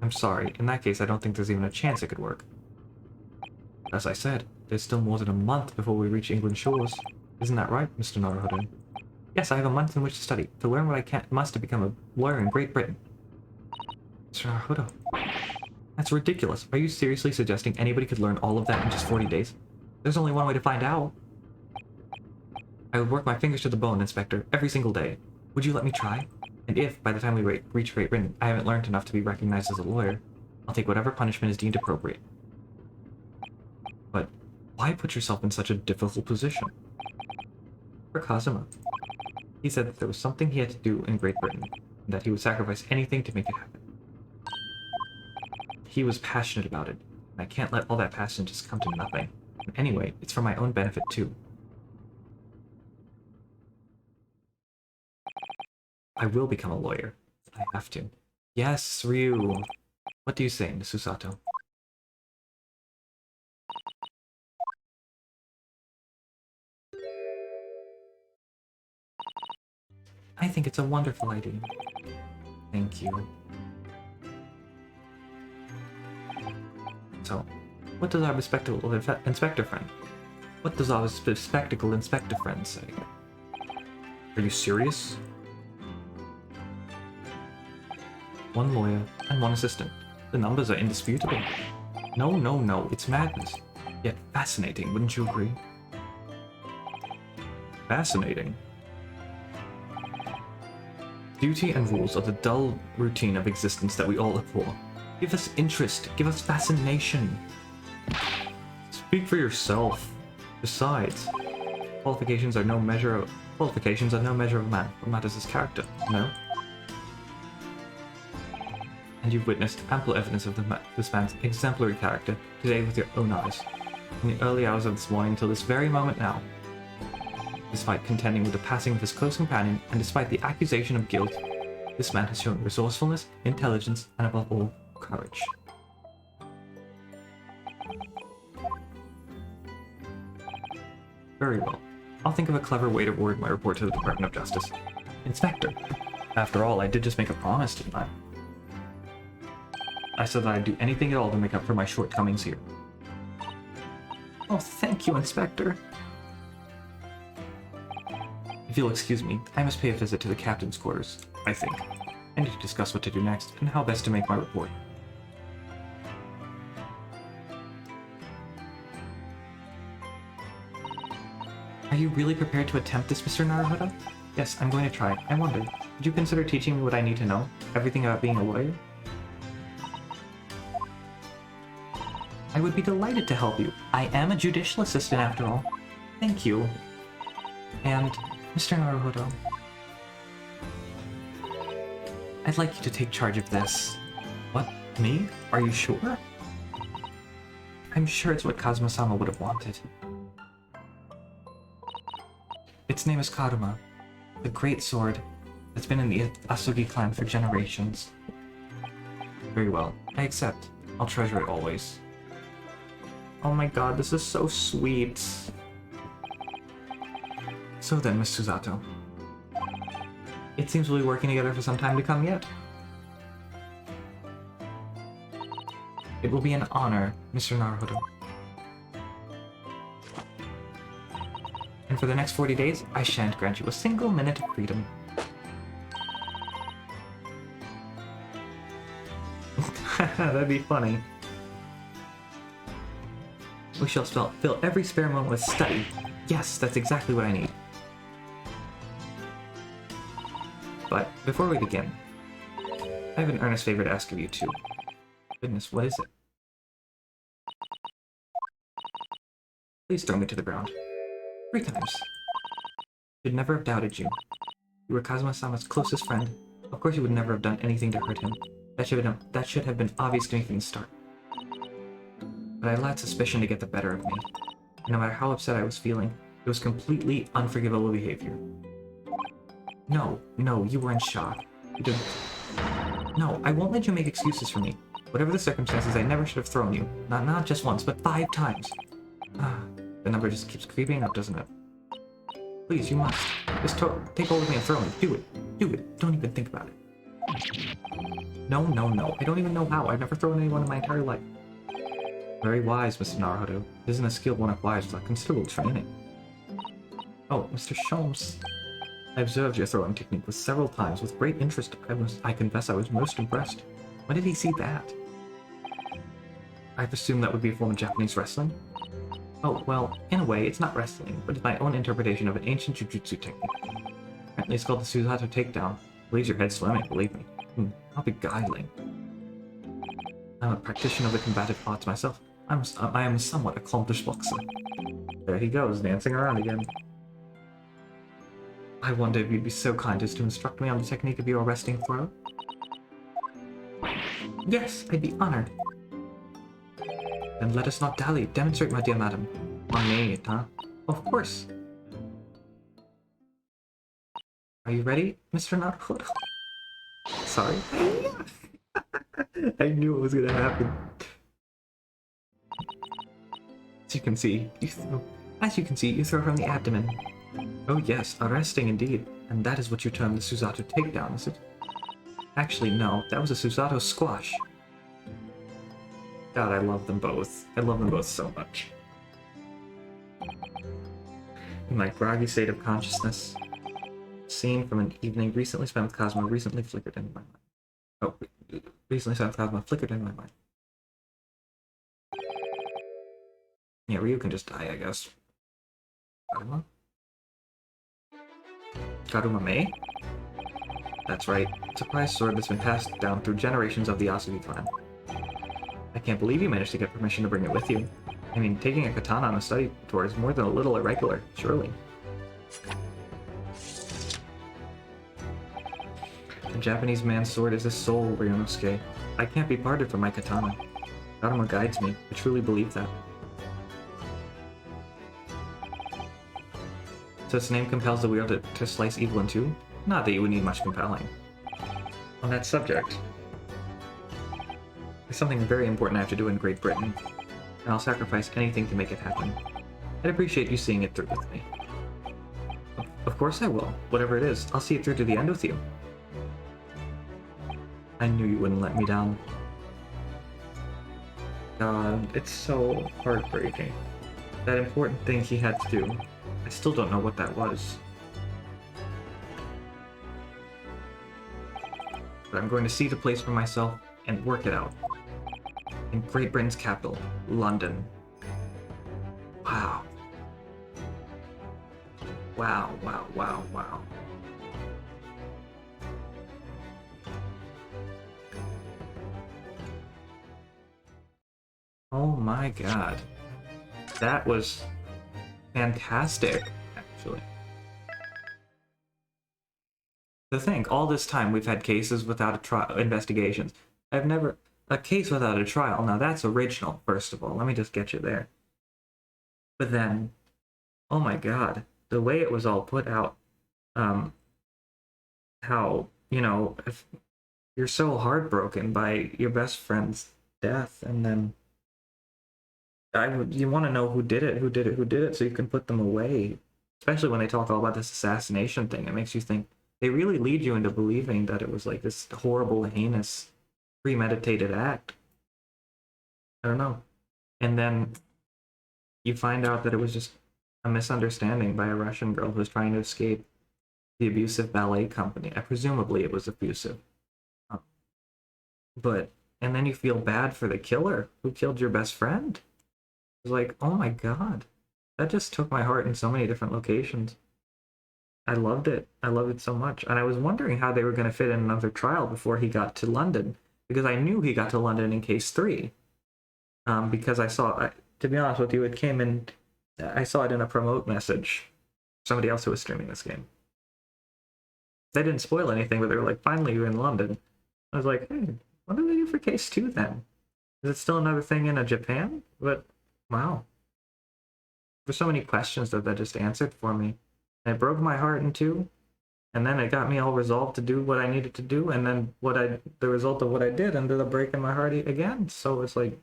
A: I'm sorry. In that case, I don't think there's even a chance it could work. As I said, there's still more than a month before we reach England shores. Isn't that right, Mr. Naruhodo? Yes, I have a month in which to study, to learn what I must to become a lawyer in Great Britain. Mr. Naruhodo. That's ridiculous. Are you seriously suggesting anybody could learn all of that in just 40 days? There's only one way to find out. I would work my fingers to the bone, Inspector, every single day. Would you let me try? And if, by the time we reach Great Britain, I haven't learned enough to be recognized as a lawyer, I'll take whatever punishment is deemed appropriate. But why put yourself in such a difficult position? For Kazuma. He said that there was something he had to do in Great Britain, and that he would sacrifice anything to make it happen. He was passionate about it, and I can't let all that passion just come to nothing. And anyway, it's for my own benefit too. I will become a lawyer. I have to. Yes, Ryu. What do you say, Susato? I think it's a wonderful idea. Thank you. So, what does our bespectacled inspector friend? What does our bespectacled inspector friend say? Are you serious? 1 lawyer and 1 assistant. The numbers are indisputable. No, it's madness. Yet fascinating, wouldn't you agree? Fascinating? Duty and rules are the dull routine of existence that we all abhor. Give us interest, give us fascination. Speak for yourself. Besides, qualifications are no measure of a man. What matters is character, no? And you've witnessed ample evidence of this man's exemplary character today with your own eyes. From the early hours of this morning till this very moment now. Despite contending with the passing of his close companion, and despite the accusation of guilt, this man has shown resourcefulness, intelligence, and above all, courage. Very well. I'll think of a clever way to word my report to the Department of Justice. Inspector! After all, I did just make a promise, didn't I? I said that I'd do anything at all to make up for my shortcomings here. Oh, thank you, Inspector. If you'll excuse me, I must pay a visit to the captain's quarters, I think. I need to discuss what to do next, and how best to make my report. Are you really prepared to attempt this, Mr. Naruhodo? Yes, I'm going to try. I wonder, would you consider teaching me what I need to know? Everything about being a lawyer? I would be delighted to help you. I am a judicial assistant after all. Thank you. And, Mr. Naruhodo, I'd like you to take charge of this. What? Me? Are you sure? I'm sure it's what Kazuma-sama would have wanted. Its name is Karuma, the great sword that's been in the Asugi clan for generations. Very well, I accept. I'll treasure it always. Oh my god, this is so sweet. So then, Miss Susato. It seems we'll be working together for some time to come yet. It will be an honor, Mr. Naruhodo. And for the next 40 days, I shan't grant you a single minute of freedom. That'd be funny. We shall fill every spare moment with study. Yes, that's exactly what I need. But before we begin, I have an earnest favor to ask of you two. Goodness, what is it? Please throw me to the ground. 3 times. Should never have doubted you. You were Kazuma-sama's closest friend. Of course you would never have done anything to hurt him. That should have been obvious to me from the start. But I allowed suspicion to get the better of me. And no matter how upset I was feeling, it was completely unforgivable behavior. No, you were in shock. You didn't... No, I won't let you make excuses for me. Whatever the circumstances, I never should have thrown you. Not just once, but 5 times. The number just keeps creeping up, doesn't it? Please, you must. Just take hold of me and throw me. Do it. Do it. Don't even think about it. No. I don't even know how. I've never thrown anyone in my entire life. Very wise, Mr. Naruhodo. It isn't a skill one acquires without considerable training. Oh, Mr. Sholmes. I observed your throwing technique with several times with great interest. I confess I was most impressed. When did he see that? I presume that would be a form of Japanese wrestling? Oh, well, in a way, it's not wrestling, but it's my own interpretation of an ancient jujutsu technique. Apparently it's called the Susato Takedown. Leaves your head swimming, believe me. How beguiling. I'm a practitioner of the combative arts myself. I am a somewhat accomplished boxer. There he goes, dancing around again. I wonder if you'd be so kind as to instruct me on the technique of your arresting throw? Yes, I'd be honored. Then let us not dally. Demonstrate, my dear madam. On me, huh? Of course. Are you ready, Mr. Naruhodo? Sorry. I knew it was gonna happen. As you can see, you throw from the abdomen. Oh yes, arresting indeed. And that is what you term the Susato takedown, is it? Actually, no, that was a Susato squash. God, I love them both. I love them both so much. In my groggy state of consciousness, scene from an evening recently spent with Cosmo recently flickered in my mind. Oh, recently spent with Cosmo flickered in my mind. Yeah, Ryu can just die, I guess. Karuma? Karuma Mei? That's right. It's a prized sword that's been passed down through generations of the Asugi clan. I can't believe you managed to get permission to bring it with you. I mean, taking a katana on a study tour is more than a little irregular, surely. A Japanese man's sword is his soul, Ryunosuke. I can't be parted from my katana. Karuma guides me. I truly believe that. So its name compels the wielder to slice evil in two? Not that you would need much compelling. On that subject, there's something very important I have to do in Great Britain, and I'll sacrifice anything to make it happen. I'd appreciate you seeing it through with me. Of course I will. Whatever it is, I'll see it through to the end with you. I knew you wouldn't let me down. God, it's so heartbreaking. That important thing he had to do. I still don't know what that was. But I'm going to see the place for myself and work it out. In Great Britain's capital, London. Wow. Wow. Oh my god. That was fantastic, actually. To think, all this time we've had cases without a trial, investigations. I've never... A case without a trial. Now that's original, first of all. Let me just get you there. But then, oh my god, the way it was all put out, how, you know, if you're so heartbroken by your best friend's death, and then You want to know who did it, who did it, who did it, so you can put them away. Especially when they talk all about this assassination thing, it makes you think. They really lead you into believing that it was like this horrible, heinous, premeditated act. I don't know. And then you find out that it was just a misunderstanding by a Russian girl who was trying to escape the abusive ballet company. Presumably, it was abusive. Uh, But and then you feel bad for the killer who killed your best friend. It's like, oh my god, that just took my heart in so many different locations. I loved it. I loved it so much, and I was wondering how they were going to fit in another trial before he got to London, because I knew he got to London in case 3. Because to be honest with you, it came in. I saw it in a promote message. Somebody else who was streaming this game. They didn't spoil anything, but they were like, "Finally, you're in London." I was like, "Hey, what do they do for case 2 then? Is it still another thing in Japan?" But wow, there's so many questions that just answered for me, and it broke my heart in two. And then it got me all resolved to do what I needed to do, and then the result of what I did ended up breaking my heart again. So it's like,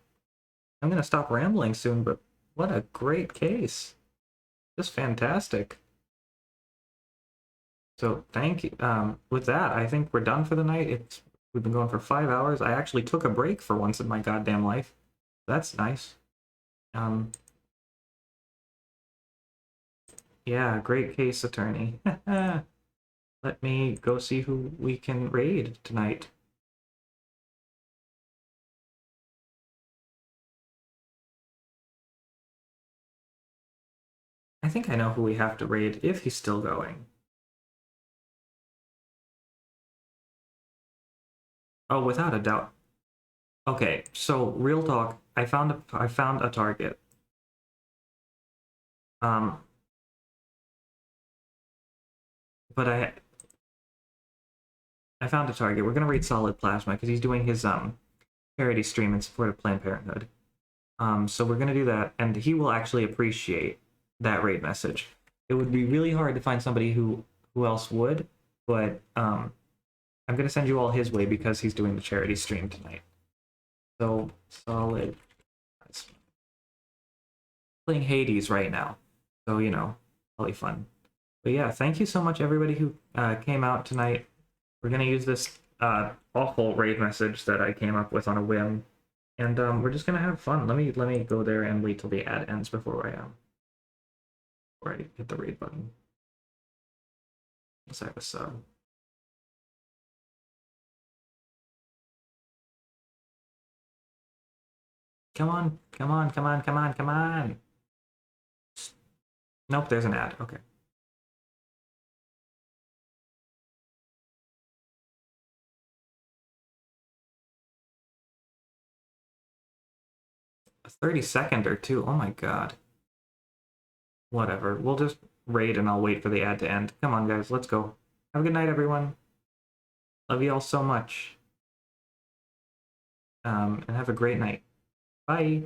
A: I'm gonna stop rambling soon, but what a great case. Just fantastic. So thank you. With that, I think we're done for the night. We've been going for 5 hours. I actually took a break for once in my goddamn life. That's nice. Yeah, great case, attorney. Let me go see who we can raid tonight. I think I know who we have to raid if he's still going. Oh, without a doubt. Okay, so real talk, I found a target. But I found a target. We're gonna raid Solid Plasma because he's doing his parody stream in support of Planned Parenthood. So we're gonna do that, and he will actually appreciate that raid message. It would be really hard to find somebody who else would, but I'm gonna send you all his way because he's doing the charity stream tonight. So Solid Plasma. Playing Hades right now, so you know, probably fun. But yeah, thank you so much everybody who came out tonight. We're gonna use this awful raid message that I came up with on a whim, and we're just gonna have fun. Let me go there and wait till the ad ends before I hit the raid button. Let's have a sub. Come on, come on, come on, come on, come on. Nope, there's an ad. Okay. 30-second or two. Oh my god. Whatever. We'll just raid and I'll wait for the ad to end. Come on, guys. Let's go. Have a good night, everyone. Love you all so much. And have a great night. Bye.